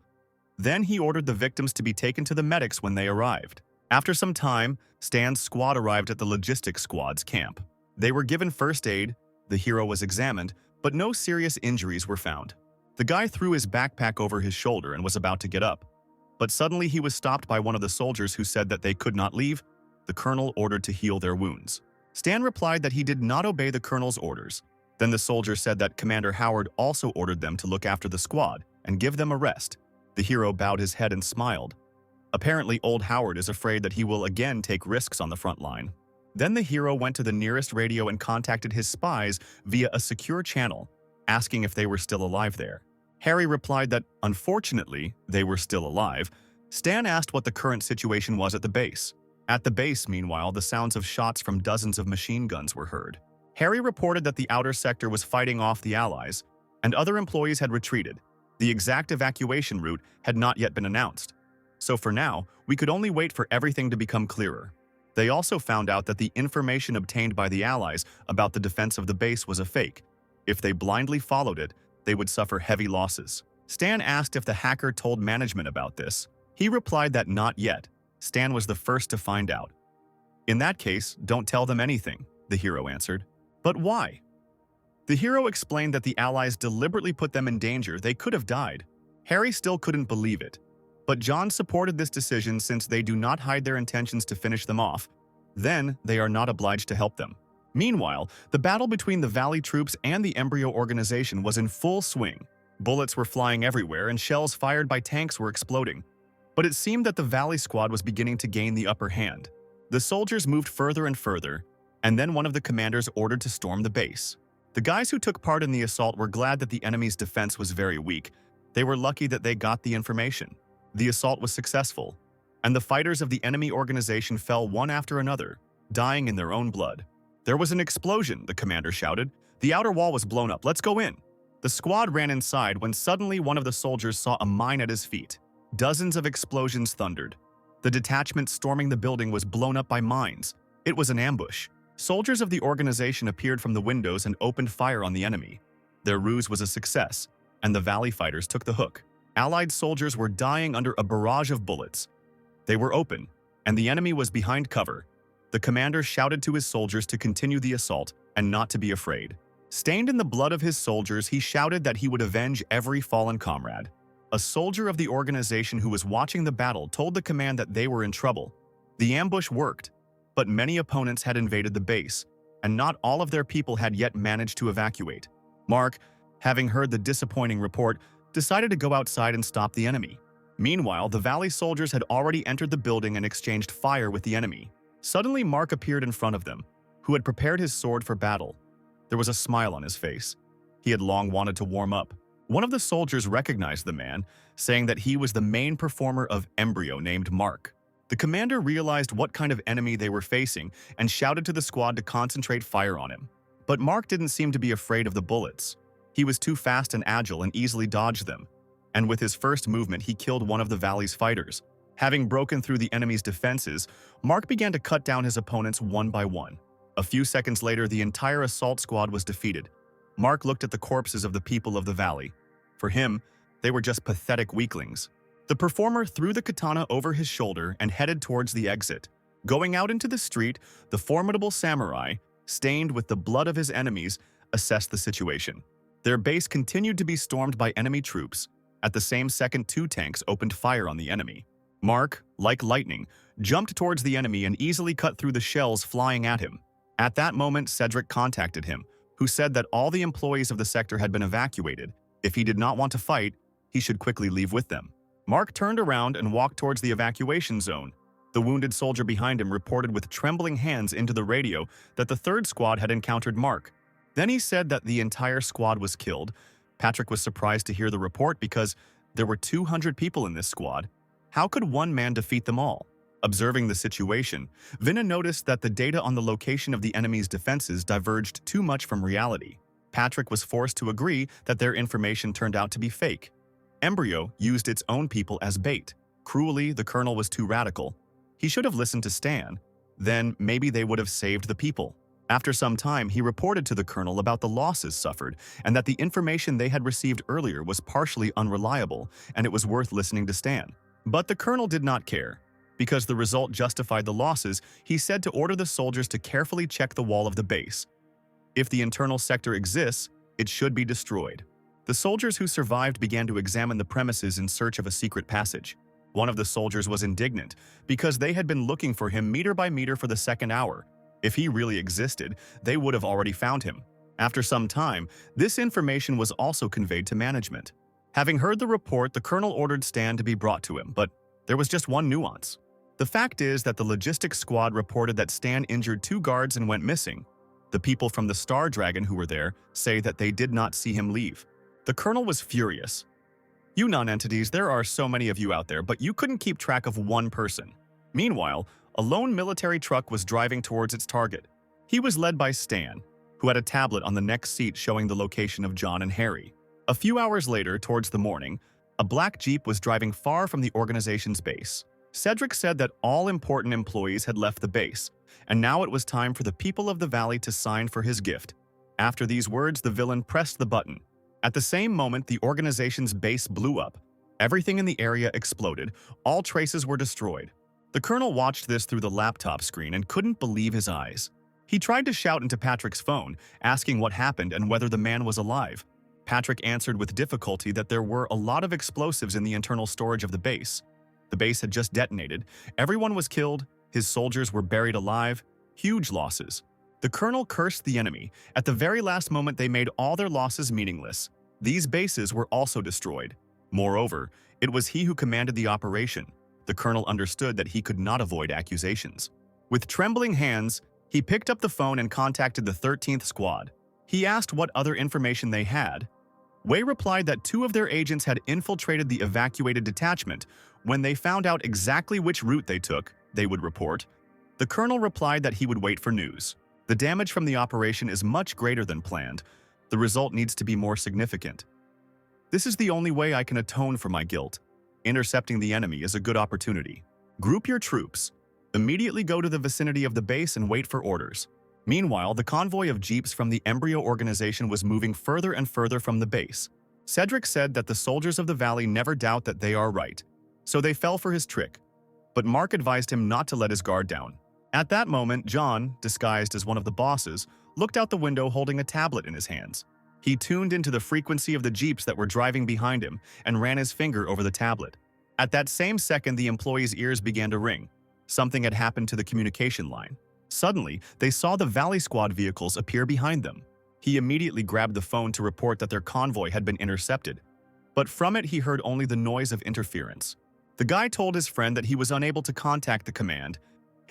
Then he ordered the victims to be taken to the medics when they arrived. After some time, Stan's squad arrived at the logistics squad's camp. They were given first aid, the hero was examined, but no serious injuries were found. The guy threw his backpack over his shoulder and was about to get up. But suddenly he was stopped by one of the soldiers who said that they could not leave. The colonel ordered to heal their wounds. Stan replied that he did not obey the colonel's orders. Then the soldier said that Commander Howard also ordered them to look after the squad and give them a rest. The hero bowed his head and smiled. Apparently, old Howard is afraid that he will again take risks on the front line. Then the hero went to the nearest radio and contacted his spies via a secure channel, asking if they were still alive there. Harry replied that, unfortunately, they were still alive. Stan asked what the current situation was at the base. At the base, meanwhile, the sounds of shots from dozens of machine guns were heard. Harry reported that the outer sector was fighting off the Allies, and other employees had retreated. The exact evacuation route had not yet been announced. So for now, we could only wait for everything to become clearer. They also found out that the information obtained by the Allies about the defense of the base was a fake. If they blindly followed it, they would suffer heavy losses. Stan asked if the hacker told management about this. He replied that not yet. Stan was the first to find out. In that case, don't tell them anything, the hero answered. But why? The hero explained that the Allies deliberately put them in danger. They could have died. Harry still couldn't believe it. But John supported this decision since they do not hide their intentions to finish them off. Then, they are not obliged to help them. Meanwhile, the battle between the Valley troops and the Embryo organization was in full swing. Bullets were flying everywhere and shells fired by tanks were exploding. But it seemed that the Valley squad was beginning to gain the upper hand. The soldiers moved further and further, and then one of the commanders ordered to storm the base. The guys who took part in the assault were glad that the enemy's defense was very weak. They were lucky that they got the information. The assault was successful, and the fighters of the enemy organization fell one after another, dying in their own blood. There was an explosion, the commander shouted. The outer wall was blown up. Let's go in. The squad ran inside when suddenly one of the soldiers saw a mine at his feet. Dozens of explosions thundered. The detachment storming the building was blown up by mines. It was an ambush. Soldiers of the organization appeared from the windows and opened fire on the enemy. Their ruse was a success, and the Valley fighters took the hook. Allied soldiers were dying under a barrage of bullets. They were open, and the enemy was behind cover. The commander shouted to his soldiers to continue the assault and not to be afraid. Stained in the blood of his soldiers, he shouted that he would avenge every fallen comrade. A soldier of the organization who was watching the battle told the command that they were in trouble. The ambush worked, but many opponents had invaded the base, and not all of their people had yet managed to evacuate. Mark, having heard the disappointing report, decided to go outside and stop the enemy. Meanwhile, the Valley soldiers had already entered the building and exchanged fire with the enemy. Suddenly, Mark appeared in front of them, who had prepared his sword for battle. There was a smile on his face. He had long wanted to warm up. One of the soldiers recognized the man, saying that he was the main performer of Embryo named Mark. The commander realized what kind of enemy they were facing and shouted to the squad to concentrate fire on him. But Mark didn't seem to be afraid of the bullets. He was too fast and agile and easily dodged them. And with his first movement, he killed one of the valley's fighters. Having broken through the enemy's defenses, Mark began to cut down his opponents one by one. A few seconds later, the entire assault squad was defeated. Mark looked at the corpses of the people of the valley. For him, they were just pathetic weaklings. The performer threw the katana over his shoulder and headed towards the exit. Going out into the street, the formidable samurai, stained with the blood of his enemies, assessed the situation. Their base continued to be stormed by enemy troops. At the same second, 2 tanks opened fire on the enemy. Mark, like lightning, jumped towards the enemy and easily cut through the shells flying at him. At that moment, Cedric contacted him, who said that all the employees of the sector had been evacuated. If he did not want to fight, he should quickly leave with them. Mark turned around and walked towards the evacuation zone. The wounded soldier behind him reported with trembling hands into the radio that the 3rd squad had encountered Mark. Then he said that the entire squad was killed. Patrick was surprised to hear the report because there were 200 people in this squad. How could one man defeat them all? Observing the situation, Vinna noticed that the data on the location of the enemy's defenses diverged too much from reality. Patrick was forced to agree that their information turned out to be fake. Embryo used its own people as bait. Cruelly, the colonel was too radical. He should have listened to Stan. Then maybe they would have saved the people. After some time, he reported to the colonel about the losses suffered and that the information they had received earlier was partially unreliable and it was worth listening to Stan. But the colonel did not care. Because the result justified the losses, he said to order the soldiers to carefully check the wall of the base. If the internal sector exists, it should be destroyed. The soldiers who survived began to examine the premises in search of a secret passage. One of the soldiers was indignant because they had been looking for him meter by meter for the 2nd hour. If he really existed, they would have already found him. After some time, this information was also conveyed to management. Having heard the report, the colonel ordered Stan to be brought to him, but there was just one nuance. The fact is that the logistics squad reported that Stan injured 2 guards and went missing. The people from the Star Dragon who were there say that they did not see him leave. The colonel was furious. You non-entities, there are so many of you out there, but you couldn't keep track of one person. Meanwhile, a lone military truck was driving towards its target. He was led by Stan, who had a tablet on the next seat showing the location of John and Harry. A few hours later, towards the morning, a black Jeep was driving far from the organization's base. Cedric said that all important employees had left the base, and now it was time for the people of the valley to sign for his gift. After these words, the villain pressed the button. At the same moment, the organization's base blew up. Everything in the area exploded. All traces were destroyed. The colonel watched this through the laptop screen and couldn't believe his eyes. He tried to shout into Patrick's phone, asking what happened and whether the man was alive. Patrick answered with difficulty that there were a lot of explosives in the internal storage of the base. The base had just detonated. Everyone was killed. His soldiers were buried alive. Huge losses. The colonel cursed the enemy. At the very last moment, they made all their losses meaningless. These bases were also destroyed. Moreover, it was he who commanded the operation. The colonel understood that he could not avoid accusations. With trembling hands, he picked up the phone and contacted the 13th Squad. He asked what other information they had. Wei replied that 2 of their agents had infiltrated the evacuated detachment. When they found out exactly which route they took, they would report. The colonel replied that he would wait for news. The damage from the operation is much greater than planned. The result needs to be more significant. This is the only way I can atone for my guilt. Intercepting the enemy is a good opportunity. Group your troops. Immediately go to the vicinity of the base and wait for orders. Meanwhile, the convoy of jeeps from the Embryo organization was moving further and further from the base. Cedric said that the soldiers of the valley never doubt that they are right, so they fell for his trick. But Mark advised him not to let his guard down. At that moment, John, disguised as one of the bosses, looked out the window holding a tablet in his hands. He tuned into the frequency of the jeeps that were driving behind him and ran his finger over the tablet. At that same second, the employees' ears began to ring. Something had happened to the communication line. Suddenly, they saw the Valley Squad vehicles appear behind them. He immediately grabbed the phone to report that their convoy had been intercepted. But from it, he heard only the noise of interference. The guy told his friend that he was unable to contact the command.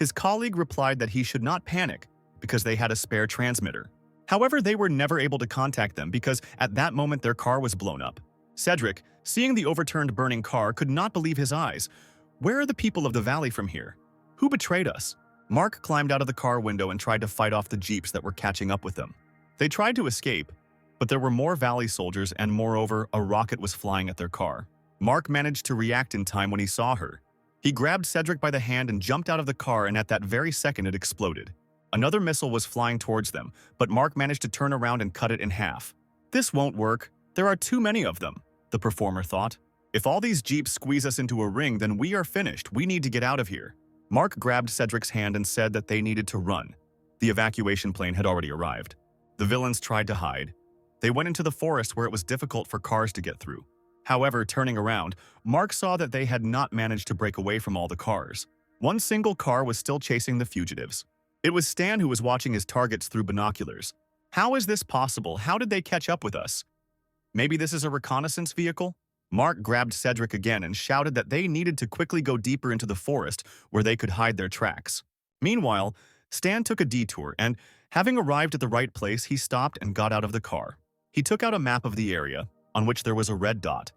His colleague replied that he should not panic because they had a spare transmitter. However, they were never able to contact them because at that moment their car was blown up. Cedric, seeing the overturned burning car, could not believe his eyes. Where are the people of the valley from here? Who betrayed us? Mark climbed out of the car window and tried to fight off the jeeps that were catching up with them. They tried to escape, but there were more valley soldiers and moreover, a rocket was flying at their car. Mark managed to react in time when he saw her. He grabbed Cedric by the hand and jumped out of the car, and at that very second it exploded. Another missile was flying towards them, but Mark managed to turn around and cut it in half. This won't work. There are too many of them, the performer thought. If all these jeeps squeeze us into a ring, then we are finished. We need to get out of here. Mark grabbed Cedric's hand and said that they needed to run. The evacuation plane had already arrived. The villains tried to hide. They went into the forest where it was difficult for cars to get through. However, turning around, Mark saw that they had not managed to break away from all the cars. One single car was still chasing the fugitives. It was Stan who was watching his targets through binoculars. How is this possible? How did they catch up with us? Maybe this is a reconnaissance vehicle? Mark grabbed Cedric again and shouted that they needed to quickly go deeper into the forest where they could hide their tracks. Meanwhile, Stan took a detour and, having arrived at the right place, he stopped and got out of the car. He took out a map of the area, on which there was a red dot.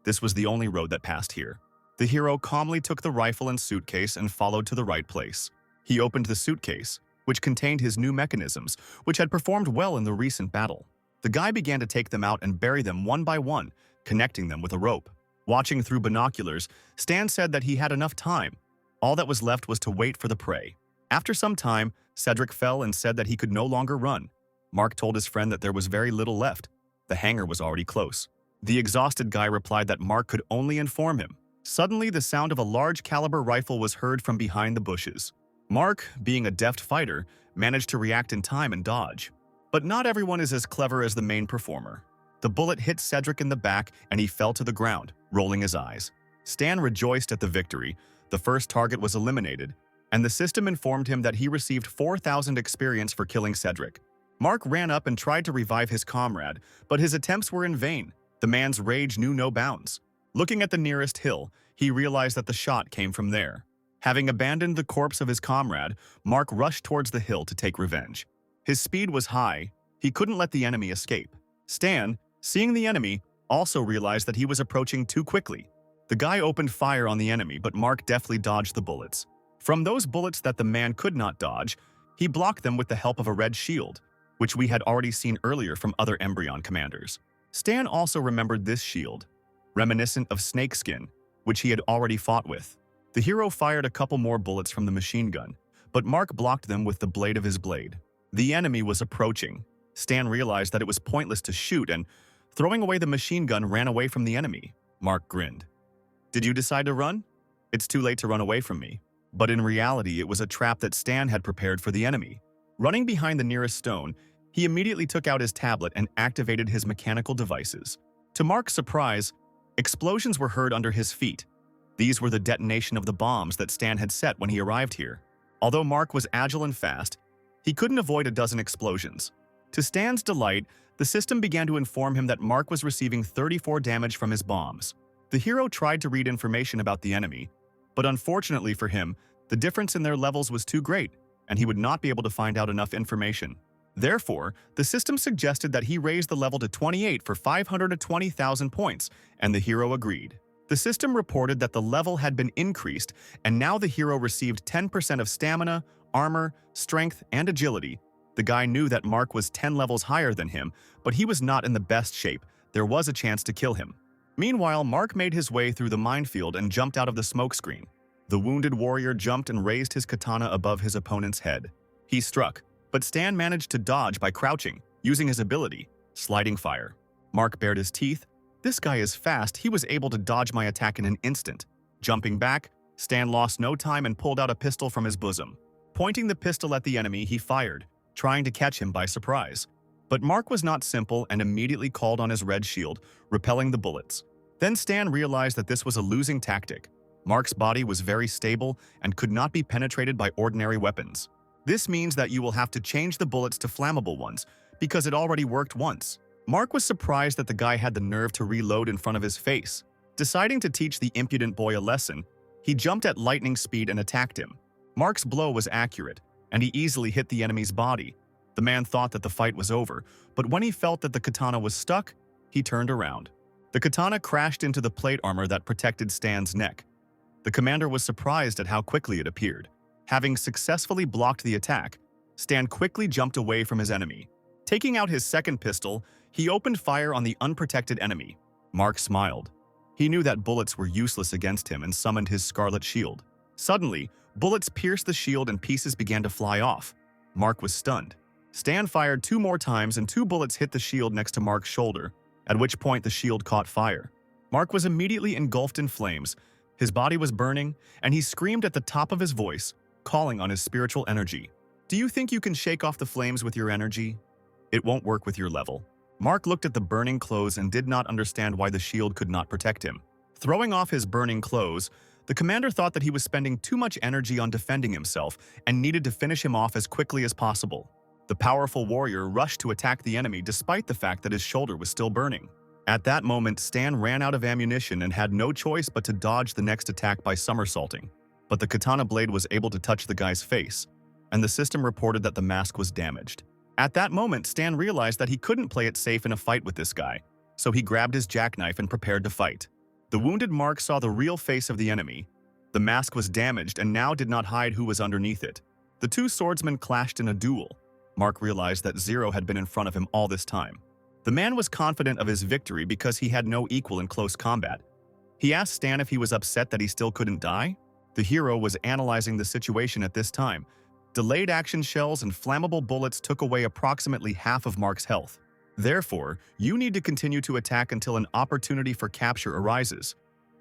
This was the only road that passed here. The hero calmly took the rifle and suitcase and followed to the right place. He opened the suitcase, which contained his new mechanisms, which had performed well in the recent battle. The guy began to take them out and bury them one by one, connecting them with a rope. Watching through binoculars, Stan said that he had enough time. All that was left was to wait for the prey. After some time, Cedric fell and said that he could no longer run. Mark told his friend that there was very little left. The hangar was already close. The exhausted guy replied that Mark could only inform him. Suddenly, the sound of a large caliber rifle was heard from behind the bushes. Mark, being a deft fighter, managed to react in time and dodge. But not everyone is as clever as the main performer. The bullet hit Cedric in the back and he fell to the ground, rolling his eyes. Stan rejoiced at the victory. The first target was eliminated, and the system informed him that he received 4,000 experience for killing Cedric. Mark ran up and tried to revive his comrade, but his attempts were in vain. The man's rage knew no bounds. Looking at the nearest hill, he realized that the shot came from there. Having abandoned the corpse of his comrade, Mark rushed towards the hill to take revenge. His speed was high. He couldn't let the enemy escape. Stan, seeing the enemy, also realized that he was approaching too quickly. The guy opened fire on the enemy, but Mark deftly dodged the bullets. From those bullets that the man could not dodge, he blocked them with the help of a red shield, which we had already seen earlier from other Embryon commanders. Stan also remembered this shield, reminiscent of Snakeskin, which he had already fought with. The hero fired a couple more bullets from the machine gun, but Mark blocked them with the blade of his blade. The enemy was approaching. Stan realized that it was pointless to shoot and, throwing away the machine gun, ran away from the enemy. Mark grinned. "Did you decide to run? It's too late to run away from me." But in reality, it was a trap that Stan had prepared for the enemy. Running behind the nearest stone, he immediately took out his tablet and activated his mechanical devices. To Mark's surprise, explosions were heard under his feet. These were the detonation of the bombs that Stan had set when he arrived here. Although Mark was agile and fast, he couldn't avoid a dozen explosions. To Stan's delight, the system began to inform him that Mark was receiving 34 damage from his bombs. The hero tried to read information about the enemy, but unfortunately for him, the difference in their levels was too great, and he would not be able to find out enough information. Therefore, the system suggested that he raise the level to 28 for 520,000 points, and the hero agreed. The system reported that the level had been increased, and now the hero received 10% of stamina, armor, strength, and agility. The guy knew that Mark was 10 levels higher than him, but he was not in the best shape. There was a chance to kill him. Meanwhile, Mark made his way through the minefield and jumped out of the smokescreen. The wounded warrior jumped and raised his katana above his opponent's head. He struck, but Stan managed to dodge by crouching, using his ability, sliding fire. Mark bared his teeth. "This guy is fast. He was able to dodge my attack in an instant." Jumping back, Stan lost no time and pulled out a pistol from his bosom. Pointing the pistol at the enemy, he fired, trying to catch him by surprise. But Mark was not simple and immediately called on his red shield, repelling the bullets. Then Stan realized that this was a losing tactic. Mark's body was very stable and could not be penetrated by ordinary weapons. This means that you will have to change the bullets to flammable ones, because it already worked once. Mark was surprised that the guy had the nerve to reload in front of his face. Deciding to teach the impudent boy a lesson, he jumped at lightning speed and attacked him. Mark's blow was accurate, and he easily hit the enemy's body. The man thought that the fight was over, but when he felt that the katana was stuck, he turned around. The katana crashed into the plate armor that protected Stan's neck. The commander was surprised at how quickly it appeared. Having successfully blocked the attack, Stan quickly jumped away from his enemy. Taking out his second pistol, he opened fire on the unprotected enemy. Mark smiled. He knew that bullets were useless against him and summoned his scarlet shield. Suddenly, bullets pierced the shield and pieces began to fly off. Mark was stunned. Stan fired 2 more times and 2 bullets hit the shield next to Mark's shoulder, at which point the shield caught fire. Mark was immediately engulfed in flames. His body was burning, and he screamed at the top of his voice, calling on his spiritual energy. Do you think you can shake off the flames with your energy? It won't work with your level. Mark looked at the burning clothes and did not understand why the shield could not protect him. Throwing off his burning clothes, the commander thought that he was spending too much energy on defending himself and needed to finish him off as quickly as possible. The powerful warrior rushed to attack the enemy despite the fact that his shoulder was still burning. At that moment, Stan ran out of ammunition and had no choice but to dodge the next attack by somersaulting. But the katana blade was able to touch the guy's face, and the system reported that the mask was damaged. At that moment, Stan realized that he couldn't play it safe in a fight with this guy, so he grabbed his jackknife and prepared to fight. The wounded Mark saw the real face of the enemy. The mask was damaged and now did not hide who was underneath it. The 2 swordsmen clashed in a duel. Mark realized that Zero had been in front of him all this time. The man was confident of his victory because he had no equal in close combat. He asked Stan if he was upset that he still couldn't die. The hero was analyzing the situation at this time. Delayed action shells and flammable bullets took away approximately half of Mark's health. Therefore, you need to continue to attack until an opportunity for capture arises.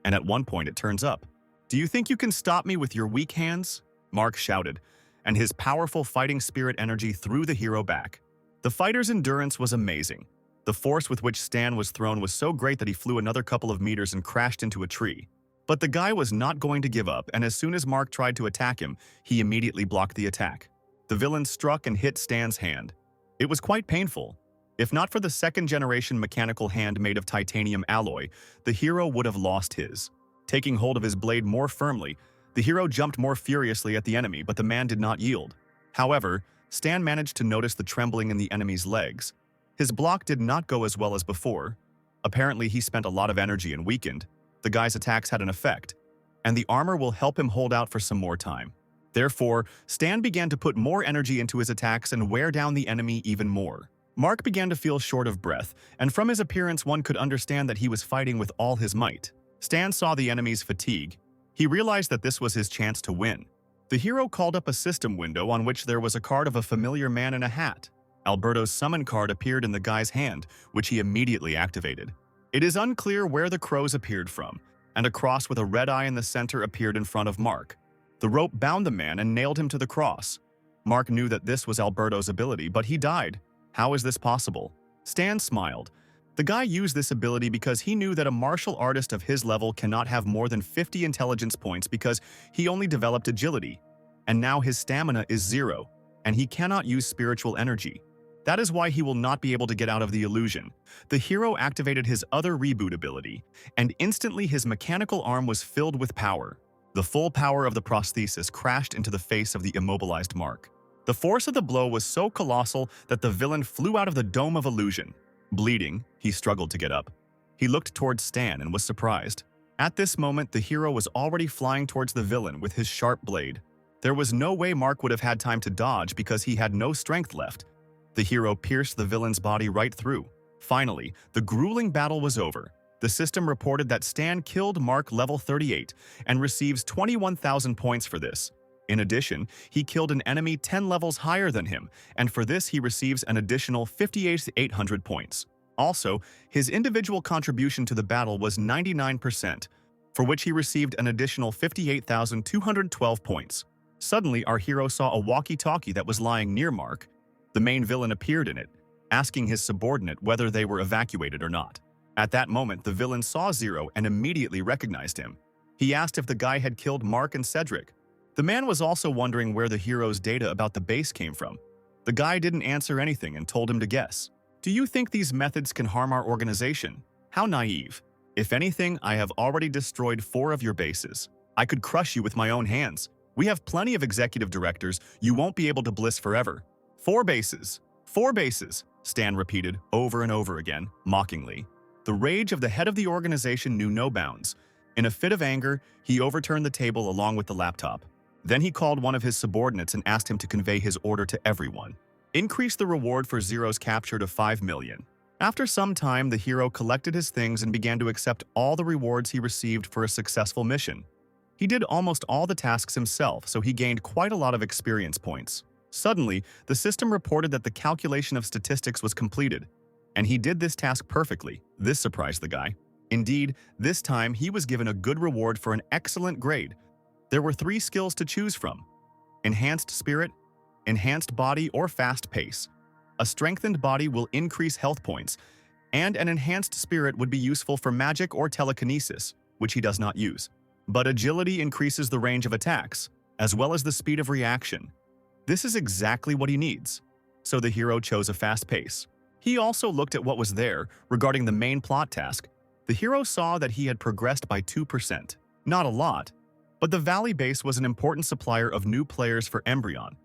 And at one point it turns up. Do you think you can stop me with your weak hands? Mark shouted, and his powerful fighting spirit energy threw the hero back. The fighter's endurance was amazing. The force with which Stan was thrown was so great that he flew another couple of meters and crashed into a tree. But the guy was not going to give up, and as soon as Mark tried to attack him, he immediately blocked the attack. The villain struck and hit Stan's hand. It was quite painful. If not for the second-generation mechanical hand made of titanium alloy, the hero would have lost his. Taking hold of his blade more firmly, the hero jumped more furiously at the enemy, but the man did not yield. However, Stan managed to notice the trembling in the enemy's legs. His block did not go as well as before. Apparently, he spent a lot of energy and weakened. The guy's attacks had an effect, and the armor will help him hold out for some more time. Therefore, Stan began to put more energy into his attacks and wear down the enemy even more. Mark began to feel short of breath, and from his appearance one could understand that he was fighting with all his might. Stan saw the enemy's fatigue. He realized that this was his chance to win. The hero called up a system window on which there was a card of a familiar man in a hat. Alberto's summon card appeared in the guy's hand, which he immediately activated. It is unclear where the crows appeared from, and a cross with a red eye in the center appeared in front of Mark. The rope bound the man and nailed him to the cross. Mark knew that this was Alberto's ability, but he died. How is this possible? Stan smiled. The guy used this ability because he knew that a martial artist of his level cannot have more than 50 intelligence points because he only developed agility. And now his stamina is 0, and he cannot use spiritual energy. That is why he will not be able to get out of the illusion. The hero activated his other reboot ability, and instantly his mechanical arm was filled with power. The full power of the prosthesis crashed into the face of the immobilized Mark. The force of the blow was so colossal that the villain flew out of the dome of illusion. Bleeding, he struggled to get up. He looked towards Stan and was surprised. At this moment, the hero was already flying towards the villain with his sharp blade. There was no way Mark would have had time to dodge because he had no strength left. The hero pierced the villain's body right through. Finally, the grueling battle was over. The system reported that Stan killed Mark level 38 and receives 21,000 points for this. In addition, he killed an enemy 10 levels higher than him, and for this he receives an additional 58,800 points. Also, his individual contribution to the battle was 99%, for which he received an additional 58,212 points. Suddenly, our hero saw a walkie-talkie that was lying near Mark. The main villain appeared in it, asking his subordinate whether they were evacuated or not. At that moment, the villain saw Zero and immediately recognized him. He asked if the guy had killed Mark and Cedric. The man was also wondering where the hero's data about the base came from. The guy didn't answer anything and told him to guess. Do you think these methods can harm our organization? How naive. If anything, I have already destroyed 4 of your bases. I could crush you with my own hands. We have plenty of executive directors. You won't be able to bliss forever. 4 bases. 4 bases, Stan repeated over and over again, mockingly. The rage of the head of the organization knew no bounds. In a fit of anger, he overturned the table along with the laptop. Then he called one of his subordinates and asked him to convey his order to everyone. Increase the reward for Zero's capture to 5 million. After some time, the hero collected his things and began to accept all the rewards he received for a successful mission. He did almost all the tasks himself, so he gained quite a lot of experience points. Suddenly, the system reported that the calculation of statistics was completed, and he did this task perfectly. This surprised the guy. Indeed, this time he was given a good reward for an excellent grade. There were 3 skills to choose from: enhanced spirit, enhanced body, or fast pace. A strengthened body will increase health points, and an enhanced spirit would be useful for magic or telekinesis, which he does not use. But agility increases the range of attacks, as well as the speed of reaction. This is exactly what he needs. So the hero chose a fast pace. He also looked at what was there regarding the main plot task. The hero saw that he had progressed by 2%. Not a lot, but the Valley base was an important supplier of new players for Embryon.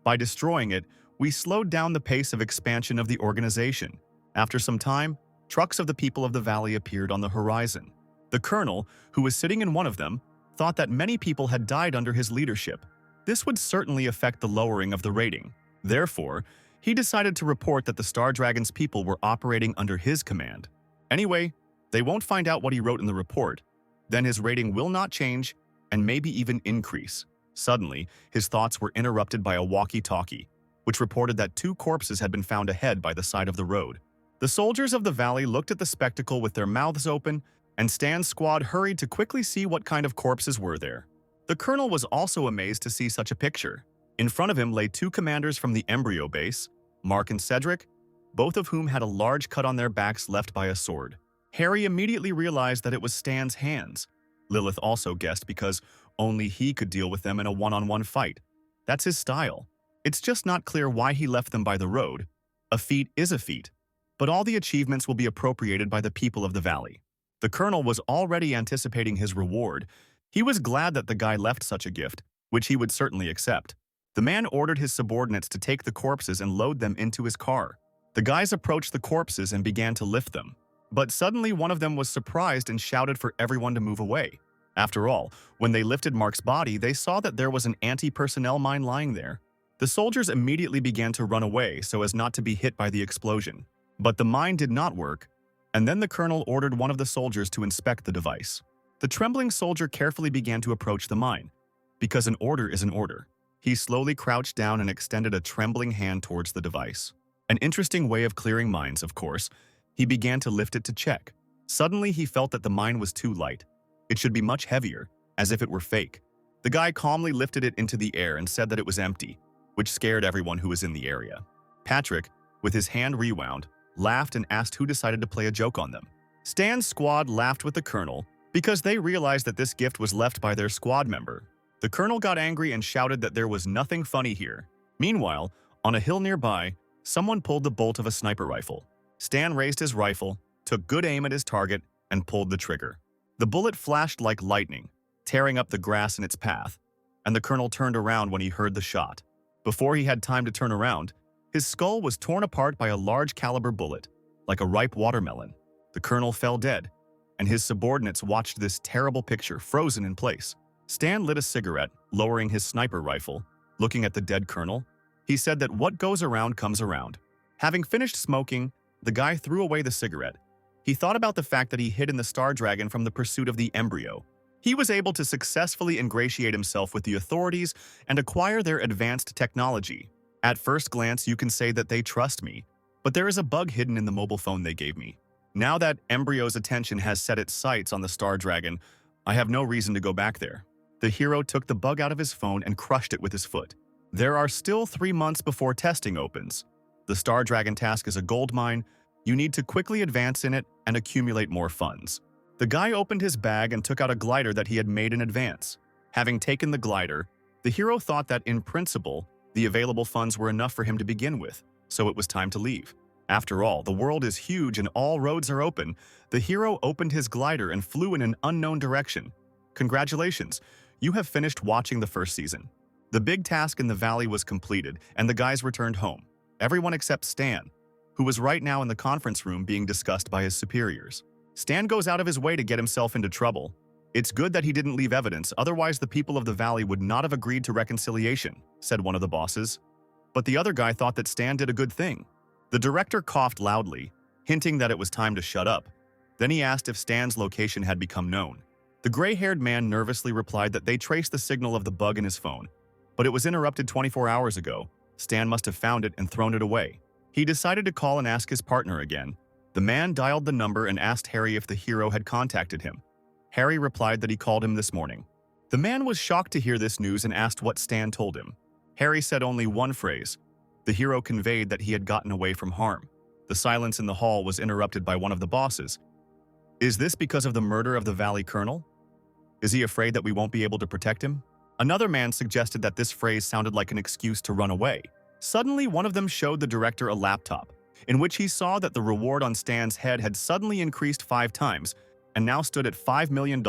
By destroying it, we slowed down the pace of expansion of the organization. After some time, trucks of the people of the Valley appeared on the horizon. The colonel, who was sitting in one of them, thought that many people had died under his leadership. This would certainly affect the lowering of the rating. Therefore, he decided to report that the Star Dragon's people were operating under his command. Anyway, they won't find out what he wrote in the report. Then his rating will not change and maybe even increase. Suddenly, his thoughts were interrupted by a walkie-talkie, which reported that 2 corpses had been found ahead by the side of the road. The soldiers of the valley looked at the spectacle with their mouths open, and Stan's squad hurried to quickly see what kind of corpses were there. The colonel was also amazed to see such a picture. In front of him lay 2 commanders from the Embryo base, Mark and Cedric, both of whom had a large cut on their backs left by a sword. Harry immediately realized that it was Stan's hands. Lilith also guessed because only he could deal with them in a one-on-one fight. That's his style. It's just not clear why he left them by the road. A feat is a feat, but all the achievements will be appropriated by the people of the valley. The colonel was already anticipating his reward. He was glad that the guy left such a gift, which he would certainly accept. The man ordered his subordinates to take the corpses and load them into his car. The guys approached the corpses and began to lift them. But suddenly one of them was surprised and shouted for everyone to move away. After all, when they lifted Mark's body, they saw that there was an anti-personnel mine lying there. The soldiers immediately began to run away so as not to be hit by the explosion. But the mine did not work, and then the colonel ordered one of the soldiers to inspect the device. The trembling soldier carefully began to approach the mine, because an order is an order. He slowly crouched down and extended a trembling hand towards the device. An interesting way of clearing mines, of course. He began to lift it to check. Suddenly, he felt that the mine was too light. It should be much heavier, as if it were fake. The guy calmly lifted it into the air and said that it was empty, which scared everyone who was in the area. Patrick, with his hand rewound, laughed and asked who decided to play a joke on them. Stan's squad laughed with the colonel because they realized that this gift was left by their squad member. The colonel got angry and shouted that there was nothing funny here. Meanwhile, on a hill nearby, someone pulled the bolt of a sniper rifle. Stan raised his rifle, took good aim at his target, and pulled the trigger. The bullet flashed like lightning, tearing up the grass in its path, and the colonel turned around when he heard the shot. Before he had time to turn around, his skull was torn apart by a large caliber bullet, like a ripe watermelon. The colonel fell dead, and his subordinates watched this terrible picture frozen in place. Stan lit a cigarette, lowering his sniper rifle. Looking at the dead colonel, he said that what goes around comes around. Having finished smoking, the guy threw away the cigarette. He thought about the fact that he hid in the Star Dragon from the pursuit of the embryo. He was able to successfully ingratiate himself with the authorities and acquire their advanced technology. At first glance, you can say that they trust me, but there is a bug hidden in the mobile phone they gave me. Now that Embryo's attention has set its sights on the Star Dragon, I have no reason to go back there. The hero took the bug out of his phone and crushed it with his foot. There are still 3 months before testing opens. The Star Dragon task is a gold mine. You need to quickly advance in it and accumulate more funds. The guy opened his bag and took out a glider that he had made in advance. Having taken the glider, the hero thought that, in principle, the available funds were enough for him to begin with, so it was time to leave. After all, the world is huge and all roads are open. The hero opened his glider and flew in an unknown direction. Congratulations, You have finished watching the first season. The big task in the valley was completed, and the guys returned home. Everyone except Stan, who was right now in the conference room being discussed by his superiors. Stan goes out of his way to get himself into trouble. It's good that he didn't leave evidence, otherwise the people of the valley would not have agreed to reconciliation, said one of the bosses. But the other guy thought that Stan did a good thing. The director coughed loudly, hinting that it was time to shut up. Then he asked if Stan's location had become known. The gray-haired man nervously replied that they traced the signal of the bug in his phone, but it was interrupted 24 hours ago. Stan must have found it and thrown it away. He decided to call and ask his partner again. The man dialed the number and asked Harry if the hero had contacted him. Harry replied that he called him this morning. The man was shocked to hear this news and asked what Stan told him. Harry said only one phrase. The hero conveyed that he had gotten away from harm. The silence in the hall was interrupted by one of the bosses. Is this because of the murder of the Valley Colonel? Is he afraid that we won't be able to protect him? Another man suggested that this phrase sounded like an excuse to run away. Suddenly, one of them showed the director a laptop, in which he saw that the reward on Stan's head had suddenly increased 5 times and now stood at $5 million.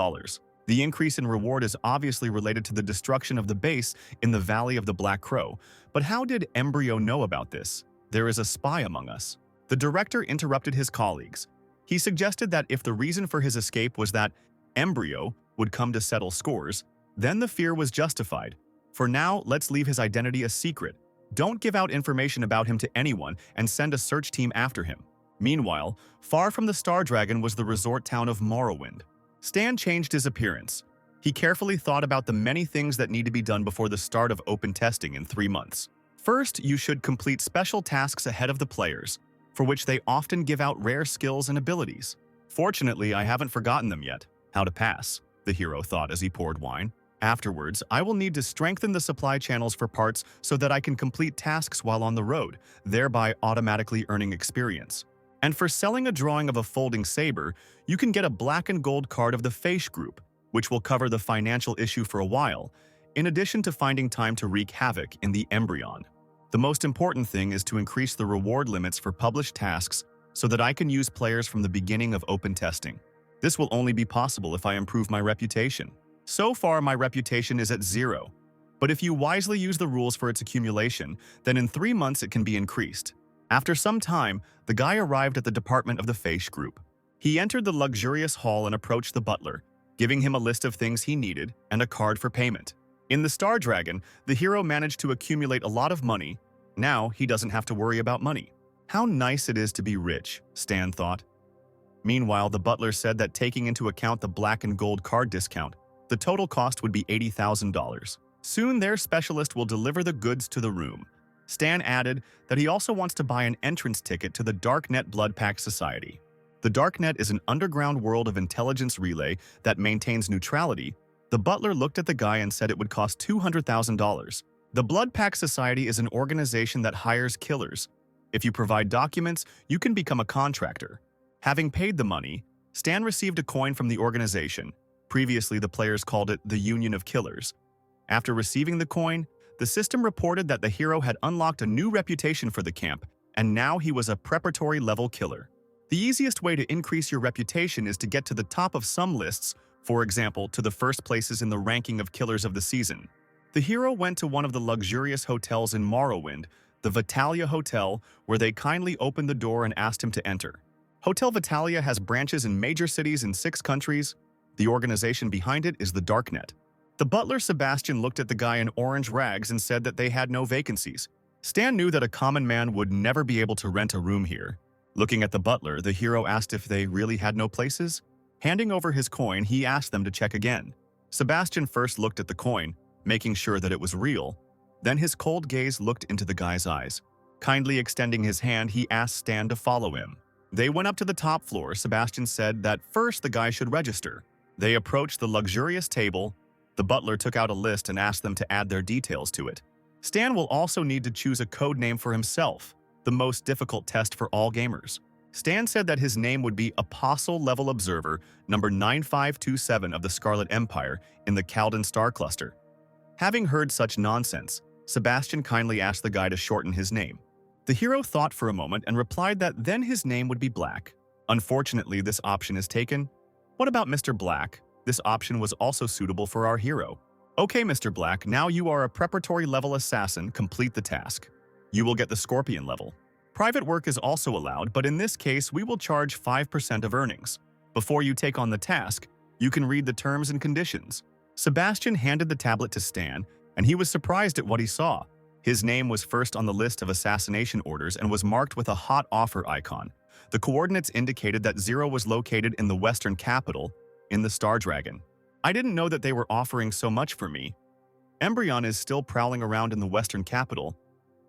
The increase in reward is obviously related to the destruction of the base in the Valley of the Black Crow. But how did Embryo know about this? There is a spy among us. The director interrupted his colleagues. He suggested that if the reason for his escape was that Embryo would come to settle scores, then the fear was justified. For now, let's leave his identity a secret. Don't give out information about him to anyone and send a search team after him. Meanwhile, far from the Star Dragon was the resort town of Morrowind. Stan changed his appearance. He carefully thought about the many things that need to be done before the start of open testing in 3 months. First, you should complete special tasks ahead of the players, for which they often give out rare skills and abilities. Fortunately, I haven't forgotten them yet. How to pass, the hero thought as he poured wine. Afterwards, I will need to strengthen the supply channels for parts so that I can complete tasks while on the road, thereby automatically earning experience. And for selling a drawing of a folding saber, you can get a black and gold card of the Feish group, which will cover the financial issue for a while, in addition to finding time to wreak havoc in the Embryon. The most important thing is to increase the reward limits for published tasks so that I can use players from the beginning of open testing. This will only be possible if I improve my reputation. So far, my reputation is at 0. But if you wisely use the rules for its accumulation, then in 3 months it can be increased. After some time, the guy arrived at the department of the Feish group. He entered the luxurious hall and approached the butler, giving him a list of things he needed and a card for payment. In the Star Dragon, the hero managed to accumulate a lot of money. Now, he doesn't have to worry about money. How nice it is to be rich, Stan thought. Meanwhile, the butler said that taking into account the black and gold card discount, the total cost would be $80,000. Soon, their specialist will deliver the goods to the room. Stan added that he also wants to buy an entrance ticket to the Darknet Blood Pact Society. The Darknet is an underground world of intelligence relay that maintains neutrality. The butler looked at the guy and said it would cost $200,000. The Blood Pact Society is an organization that hires killers. If you provide documents, you can become a contractor. Having paid the money, Stan received a coin from the organization. Previously, the players called it the Union of Killers. After receiving the coin, the system reported that the hero had unlocked a new reputation for the camp, and now he was a preparatory level killer. The easiest way to increase your reputation is to get to the top of some lists, for example, to the first places in the ranking of killers of the season. The hero went to one of the luxurious hotels in Morrowind, the Vitalia Hotel, where they kindly opened the door and asked him to enter. Hotel Vitalia has branches in major cities in 6 countries. The organization behind it is the Darknet. The butler Sebastian looked at the guy in orange rags and said that they had no vacancies. Stan knew that a common man would never be able to rent a room here. Looking at the butler, the hero asked if they really had no places. Handing over his coin, he asked them to check again. Sebastian first looked at the coin, making sure that it was real. Then his cold gaze looked into the guy's eyes. Kindly extending his hand, he asked Stan to follow him. They went up to the top floor. Sebastian said that first the guy should register. They approached the luxurious table. The butler took out a list and asked them to add their details to it. Stan will also need to choose a code name for himself, the most difficult test for all gamers. Stan said that his name would be Apostle Level Observer number 9527 of the Scarlet Empire in the Caldan Star Cluster. Having heard such nonsense, Sebastian kindly asked the guy to shorten his name. The hero thought for a moment and replied that then his name would be Black. Unfortunately, this option is taken. What about Mr. Black? This option was also suitable for our hero. Okay, Mr. Black, now you are a preparatory level assassin. Complete the task. You will get the Scorpion level. Private work is also allowed, but in this case, we will charge 5% of earnings. Before you take on the task, you can read the terms and conditions. Sebastian handed the tablet to Stan, and he was surprised at what he saw. His name was first on the list of assassination orders and was marked with a hot offer icon. The coordinates indicated that Zero was located in the Western capital, in the Star Dragon. I didn't know that they were offering so much for me. Embryon is still prowling around in the Western capital.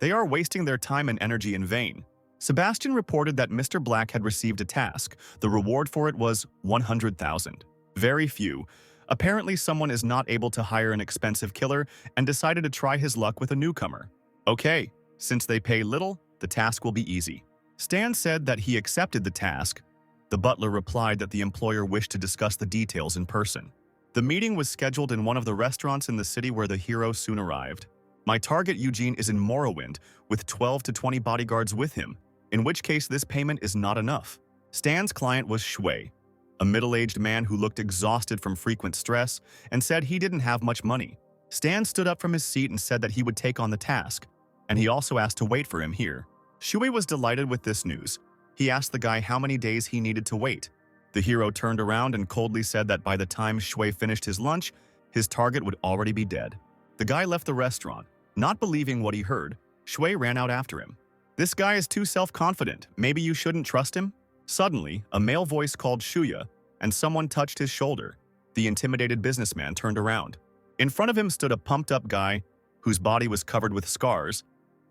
They are wasting their time and energy in vain. Sebastian reported that Mr. Black had received a task. The reward for it was 100,000. Very few. Apparently someone is not able to hire an expensive killer and decided to try his luck with a newcomer. Okay, since they pay little, the task will be easy. Stan said that he accepted the task. The butler replied that the employer wished to discuss the details in person. The meeting was scheduled in one of the restaurants in the city where the hero soon arrived. My target Eugene is in Morrowind with 12 to 20 bodyguards with him, in which case this payment is not enough. Stan's client was Shui, a middle-aged man who looked exhausted from frequent stress and said he didn't have much money. Stan stood up from his seat and said that he would take on the task, and he also asked to wait for him here. Shui was delighted with this news. He asked the guy how many days he needed to wait. The hero turned around and coldly said that by the time Shui finished his lunch, his target would already be dead. The guy left the restaurant. Not believing what he heard, Shui ran out after him. This guy is too self-confident. Maybe you shouldn't trust him? Suddenly, a male voice called Shuya, and someone touched his shoulder. The intimidated businessman turned around. In front of him stood a pumped-up guy whose body was covered with scars.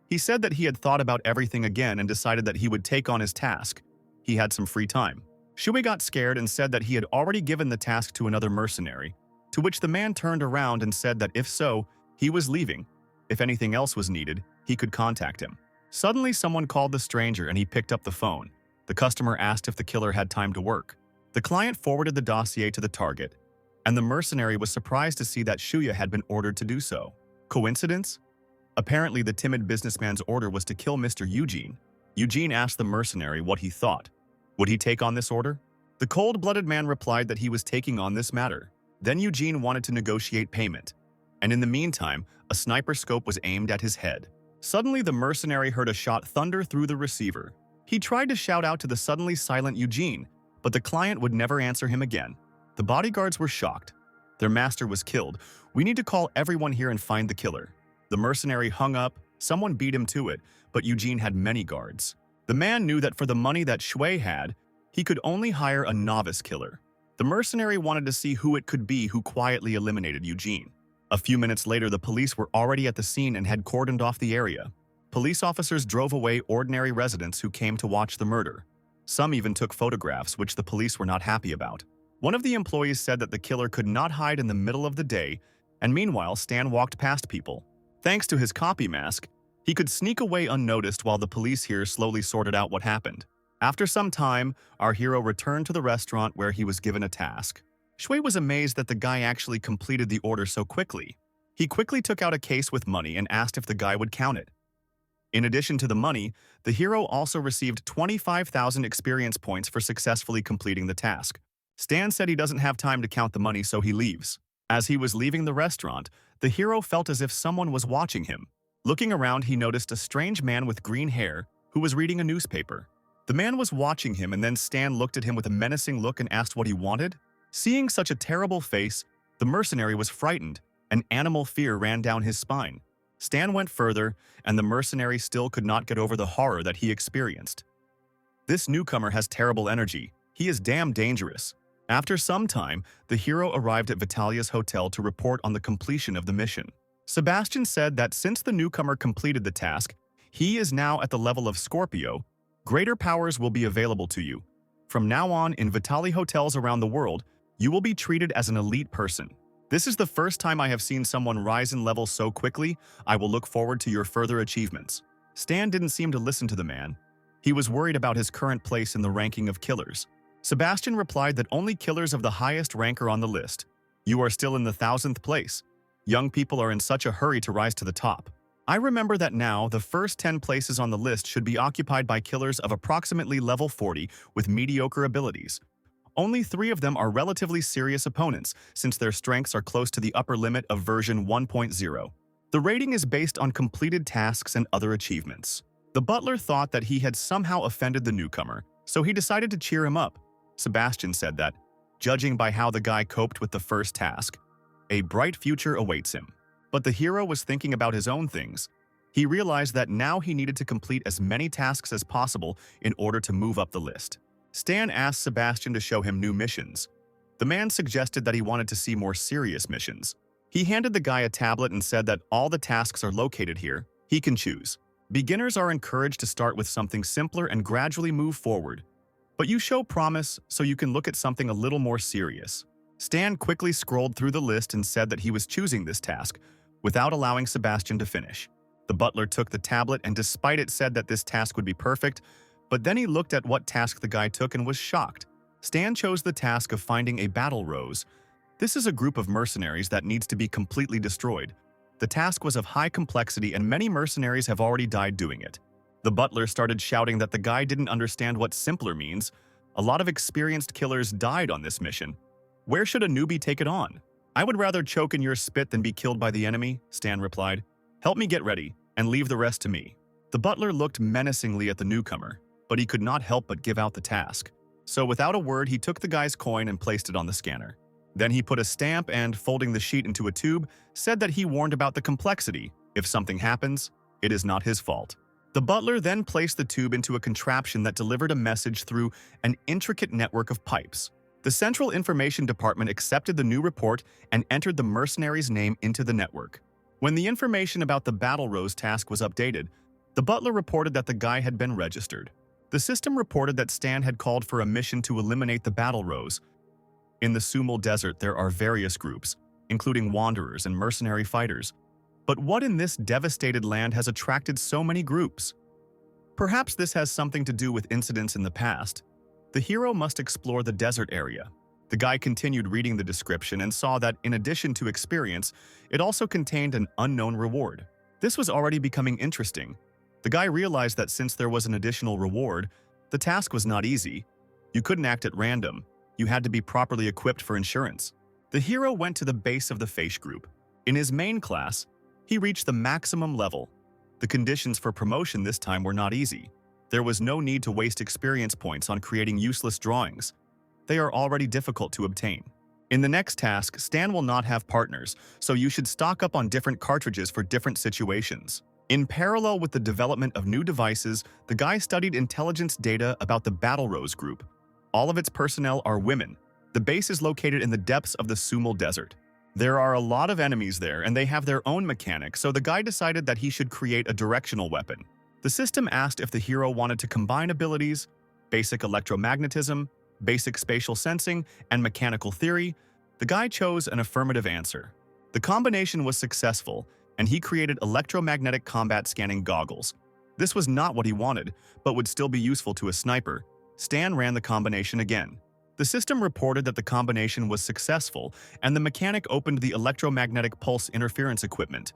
He said that he had thought about everything again and decided that he would take on his task. He had some free time. Shui got scared and said that he had already given the task to another mercenary, to which the man turned around and said that if so, he was leaving. If anything else was needed, he could contact him. Suddenly, someone called the stranger and he picked up the phone. The customer asked if the killer had time to work. The client forwarded the dossier to the target, and the mercenary was surprised to see that Shuya had been ordered to do so. Coincidence? Apparently, the timid businessman's order was to kill Mr. Eugene. Eugene asked the mercenary what he thought. Would he take on this order? The cold-blooded man replied that he was taking on this matter. Then Eugene wanted to negotiate payment, and in the meantime, a sniper scope was aimed at his head. Suddenly, the mercenary heard a shot thunder through the receiver. He tried to shout out to the suddenly silent Eugene, but the client would never answer him again. The bodyguards were shocked. Their master was killed. We need to call everyone here and find the killer. The mercenary hung up. Someone beat him to it, but Eugene had many guards. The man knew that for the money that Shui had, he could only hire a novice killer. The mercenary wanted to see who it could be who quietly eliminated Eugene. A few minutes later, the police were already at the scene and had cordoned off the area. Police officers drove away ordinary residents who came to watch the murder. Some even took photographs, which the police were not happy about. One of the employees said that the killer could not hide in the middle of the day, and meanwhile, Stan walked past people. Thanks to his copy mask, he could sneak away unnoticed while the police here slowly sorted out what happened. After some time, our hero returned to the restaurant where he was given a task. Shui was amazed that the guy actually completed the order so quickly. He quickly took out a case with money and asked if the guy would count it. In addition to the money, the hero also received 25,000 experience points for successfully completing the task. Stan said he doesn't have time to count the money, so he leaves. As he was leaving the restaurant, the hero felt as if someone was watching him. Looking around, he noticed a strange man with green hair who was reading a newspaper. The man was watching him, and then Stan looked at him with a menacing look and asked what he wanted. Seeing such a terrible face, the mercenary was frightened. An animal fear ran down his spine. Stan went further, and the mercenary still could not get over the horror that he experienced. This newcomer has terrible energy. He is damn dangerous. After some time, the hero arrived at Vitalia's hotel to report on the completion of the mission. Sebastian said that since the newcomer completed the task, he is now at the level of Scorpio. Greater powers will be available to you. From now on, in Vitali hotels around the world, you will be treated as an elite person. This is the first time I have seen someone rise in level so quickly. I will look forward to your further achievements. Stan didn't seem to listen to the man. He was worried about his current place in the ranking of killers. Sebastian replied that only killers of the highest rank are on the list. You are still in the 1000th place. Young people are in such a hurry to rise to the top. I remember that now the first 10 places on the list should be occupied by killers of approximately level 40 with mediocre abilities. Only 3 of them are relatively serious opponents, since their strengths are close to the upper limit of version 1.0. The rating is based on completed tasks and other achievements. The butler thought that he had somehow offended the newcomer, so he decided to cheer him up. Sebastian said that, judging by how the guy coped with the first task, a bright future awaits him. But the hero was thinking about his own things. He realized that now he needed to complete as many tasks as possible in order to move up the list. Stan asked Sebastian to show him new missions. The man suggested that he wanted to see more serious missions. He handed the guy a tablet and said that all the tasks are located here. He can choose. Beginners are encouraged to start with something simpler and gradually move forward. But you show promise, so you can look at something a little more serious. Stan quickly scrolled through the list and said that he was choosing this task, without allowing Sebastian to finish. The butler took the tablet and despite it said that this task would be perfect, but then he looked at what task the guy took and was shocked. Stan chose the task of finding a battle rose. This is a group of mercenaries that needs to be completely destroyed. The task was of high complexity and many mercenaries have already died doing it. The butler started shouting that the guy didn't understand what simpler means. A lot of experienced killers died on this mission. Where should a newbie take it on? I would rather choke in your spit than be killed by the enemy, Stan replied. Help me get ready, and leave the rest to me. The butler looked menacingly at the newcomer, but he could not help but give out the task. So without a word, he took the guy's coin and placed it on the scanner. Then he put a stamp and, folding the sheet into a tube, said that he warned about the complexity. If something happens, it is not his fault. The butler then placed the tube into a contraption that delivered a message through an intricate network of pipes. The Central Information Department accepted the new report and entered the mercenary's name into the network. When the information about the Battle Rose task was updated, the butler reported that the guy had been registered. The system reported that Stan had called for a mission to eliminate the Battle Rose. In the Sumal Desert, there are various groups, including wanderers and mercenary fighters. But what in this devastated land has attracted so many groups? Perhaps this has something to do with incidents in the past. The hero must explore the desert area. The guy continued reading the description and saw that, in addition to experience, it also contained an unknown reward. This was already becoming interesting. The guy realized that since there was an additional reward, the task was not easy. You couldn't act at random. You had to be properly equipped for insurance. The hero went to the base of the Feish group. In his main class, he reached the maximum level. The conditions for promotion this time were not easy. There was no need to waste experience points on creating useless drawings. They are already difficult to obtain. In the next task, Stan will not have partners, so you should stock up on different cartridges for different situations. In parallel with the development of new devices, the guy studied intelligence data about the Battle Rose group. All of its personnel are women. The base is located in the depths of the Sumal Desert. There are a lot of enemies there, and they have their own mechanics, so the guy decided that he should create a directional weapon. The system asked if the hero wanted to combine abilities, basic electromagnetism, basic spatial sensing, and mechanical theory. The guy chose an affirmative answer. The combination was successful, and he created electromagnetic combat scanning goggles. This was not what he wanted, but would still be useful to a sniper. Stan ran the combination again. The system reported that the combination was successful, and the mechanic opened the electromagnetic pulse interference equipment.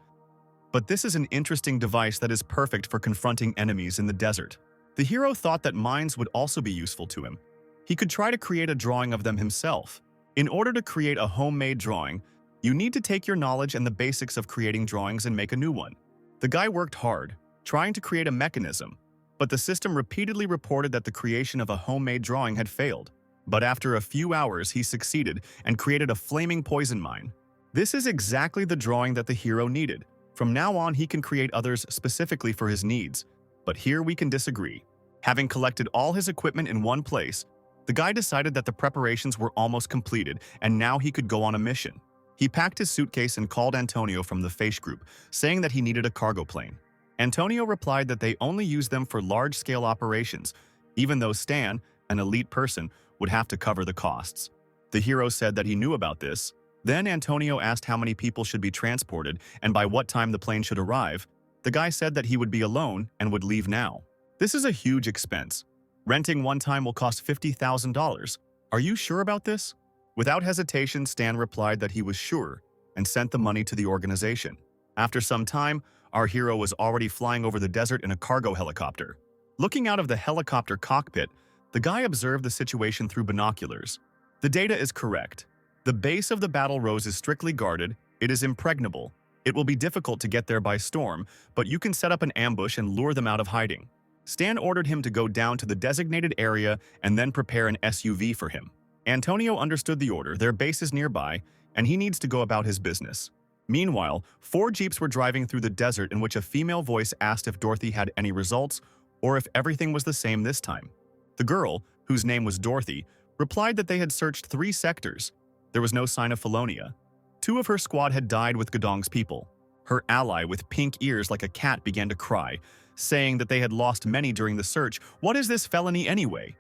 But this is an interesting device that is perfect for confronting enemies in the desert. The hero thought that mines would also be useful to him. He could try to create a drawing of them himself. In order to create a homemade drawing, you need to take your knowledge and the basics of creating drawings and make a new one. The guy worked hard, trying to create a mechanism, but the system repeatedly reported that the creation of a homemade drawing had failed. But after a few hours, he succeeded and created a flaming poison mine. This is exactly the drawing that the hero needed. From now on, he can create others specifically for his needs. But here we can disagree. Having collected all his equipment in one place, the guy decided that the preparations were almost completed and now he could go on a mission. He packed his suitcase and called Antonio from the Feish group, saying that he needed a cargo plane. Antonio replied that they only use them for large-scale operations, even though Stan, an elite person, would have to cover the costs. The hero said that he knew about this. Then Antonio asked how many people should be transported and by what time the plane should arrive. The guy said that he would be alone and would leave now. This is a huge expense. Renting one time will cost $50,000. Are you sure about this? Without hesitation, Stan replied that he was sure and sent the money to the organization. After some time, our hero was already flying over the desert in a cargo helicopter. Looking out of the helicopter cockpit, the guy observed the situation through binoculars. The data is correct. The base of the battle rose is strictly guarded, it is impregnable. It will be difficult to get there by storm, but you can set up an ambush and lure them out of hiding. Stan ordered him to go down to the designated area and then prepare an SUV for him. Antonio understood the order, their base is nearby, and he needs to go about his business. Meanwhile, 4 jeeps were driving through the desert in which a female voice asked if Dorothy had any results or if everything was the same this time. The girl, whose name was Dorothy, replied that they had searched 3 sectors. There was no sign of Felonia. 2 of her squad had died with Gadong's people. Her ally with pink ears like a cat began to cry, saying that they had lost many during the search. What is this felony anyway?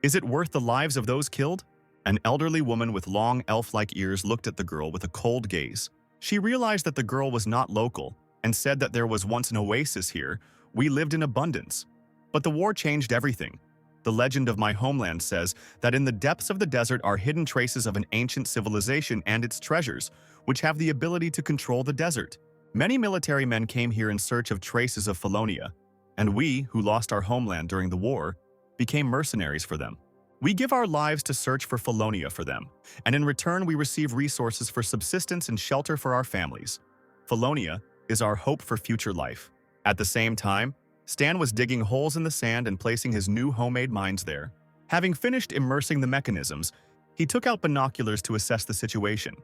Is it worth the lives of those killed? An elderly woman with long elf-like ears looked at the girl with a cold gaze. She realized that the girl was not local and said that there was once an oasis here. We lived in abundance. But the war changed everything. The legend of my homeland says that in the depths of the desert are hidden traces of an ancient civilization and its treasures, which have the ability to control the desert. Many military men came here in search of traces of Felonia, and we, who lost our homeland during the war, became mercenaries for them. We give our lives to search for Felonia for them, and in return we receive resources for subsistence and shelter for our families. Felonia is our hope for future life. At the same time, Stan was digging holes in the sand and placing his new homemade mines there. Having finished immersing the mechanisms, he took out binoculars to assess the situation.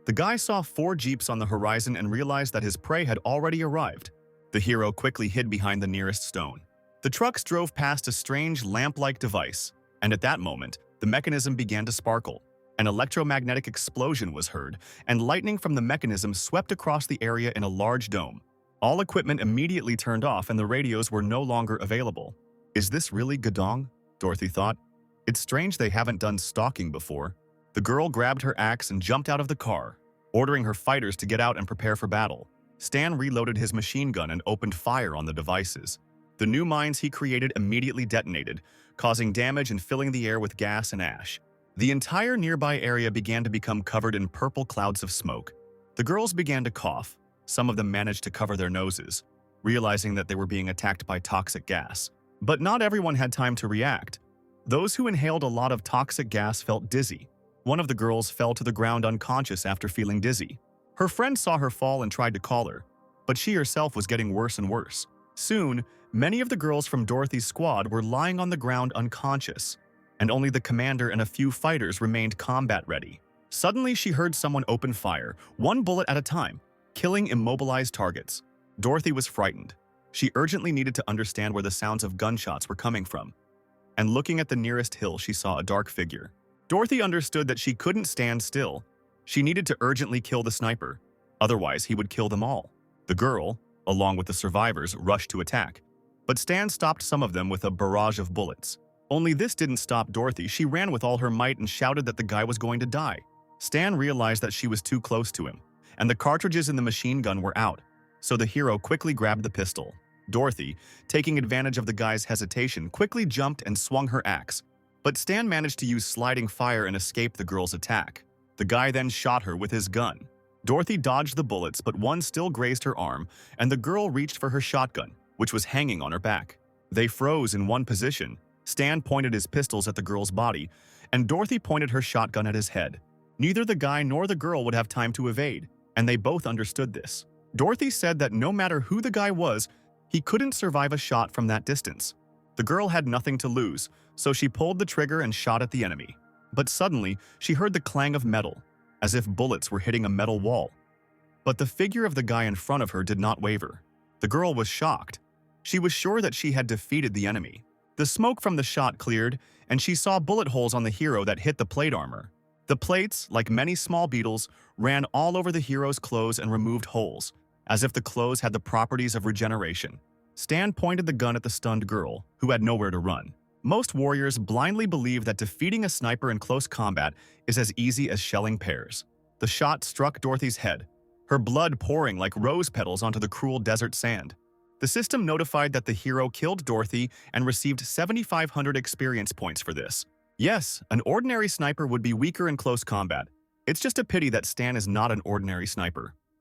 The guy saw 4 jeeps on the horizon and realized that his prey had already arrived. The hero quickly hid behind the nearest stone. The trucks drove past a strange lamp-like device, and at that moment, the mechanism began to sparkle. An electromagnetic explosion was heard, and lightning from the mechanism swept across the area in a large dome. All equipment immediately turned off and the radios were no longer available. Is this really Gadong? Dorothy thought. It's strange they haven't done stalking before. The girl grabbed her axe and jumped out of the car, ordering her fighters to get out and prepare for battle. Stan reloaded his machine gun and opened fire on the devices. The new mines he created immediately detonated, causing damage and filling the air with gas and ash. The entire nearby area began to become covered in purple clouds of smoke. The girls began to cough. Some of them managed to cover their noses, realizing that they were being attacked by toxic gas. But not everyone had time to react. Those who inhaled a lot of toxic gas felt dizzy. One of the girls fell to the ground unconscious after feeling dizzy. Her friend saw her fall and tried to call her, but she herself was getting worse and worse. Soon, many of the girls from Dorothy's squad were lying on the ground unconscious, and only the commander and a few fighters remained combat-ready. Suddenly, she heard someone open fire, 1 bullet at a time, killing immobilized targets. Dorothy was frightened. She urgently needed to understand where the sounds of gunshots were coming from. And looking at the nearest hill, she saw a dark figure. Dorothy understood that she couldn't stand still. She needed to urgently kill the sniper, otherwise he would kill them all. The girl, along with the survivors, rushed to attack, but Stan stopped some of them with a barrage of bullets. Only this didn't stop Dorothy. She ran with all her might and shouted that the guy was going to die. Stan realized that she was too close to him, and the cartridges in the machine gun were out, so the hero quickly grabbed the pistol. Dorothy, taking advantage of the guy's hesitation, quickly jumped and swung her axe, but Stan managed to use sliding fire and escape the girl's attack. The guy then shot her with his gun. Dorothy dodged the bullets, but one still grazed her arm, and the girl reached for her shotgun, which was hanging on her back. They froze in one position. Stan pointed his pistols at the girl's body, and Dorothy pointed her shotgun at his head. Neither the guy nor the girl would have time to evade, and they both understood this. Dorothy said that no matter who the guy was, he couldn't survive a shot from that distance. The girl had nothing to lose, so she pulled the trigger and shot at the enemy. But suddenly, she heard the clang of metal, as if bullets were hitting a metal wall. But the figure of the guy in front of her did not waver. The girl was shocked. She was sure that she had defeated the enemy. The smoke from the shot cleared, and she saw bullet holes on the hero that hit the plate armor. The plates, like many small beetles, ran all over the hero's clothes and removed holes, as if the clothes had the properties of regeneration. Stan pointed the gun at the stunned girl, who had nowhere to run. Most warriors blindly believe that defeating a sniper in close combat is as easy as shelling pears. The shot struck Dorothy's head, her blood pouring like rose petals onto the cruel desert sand. The system notified that the hero killed Dorothy and received 7,500 experience points for this. Yes, an ordinary sniper would be weaker in close combat. It's just a pity that Stan is not an ordinary sniper.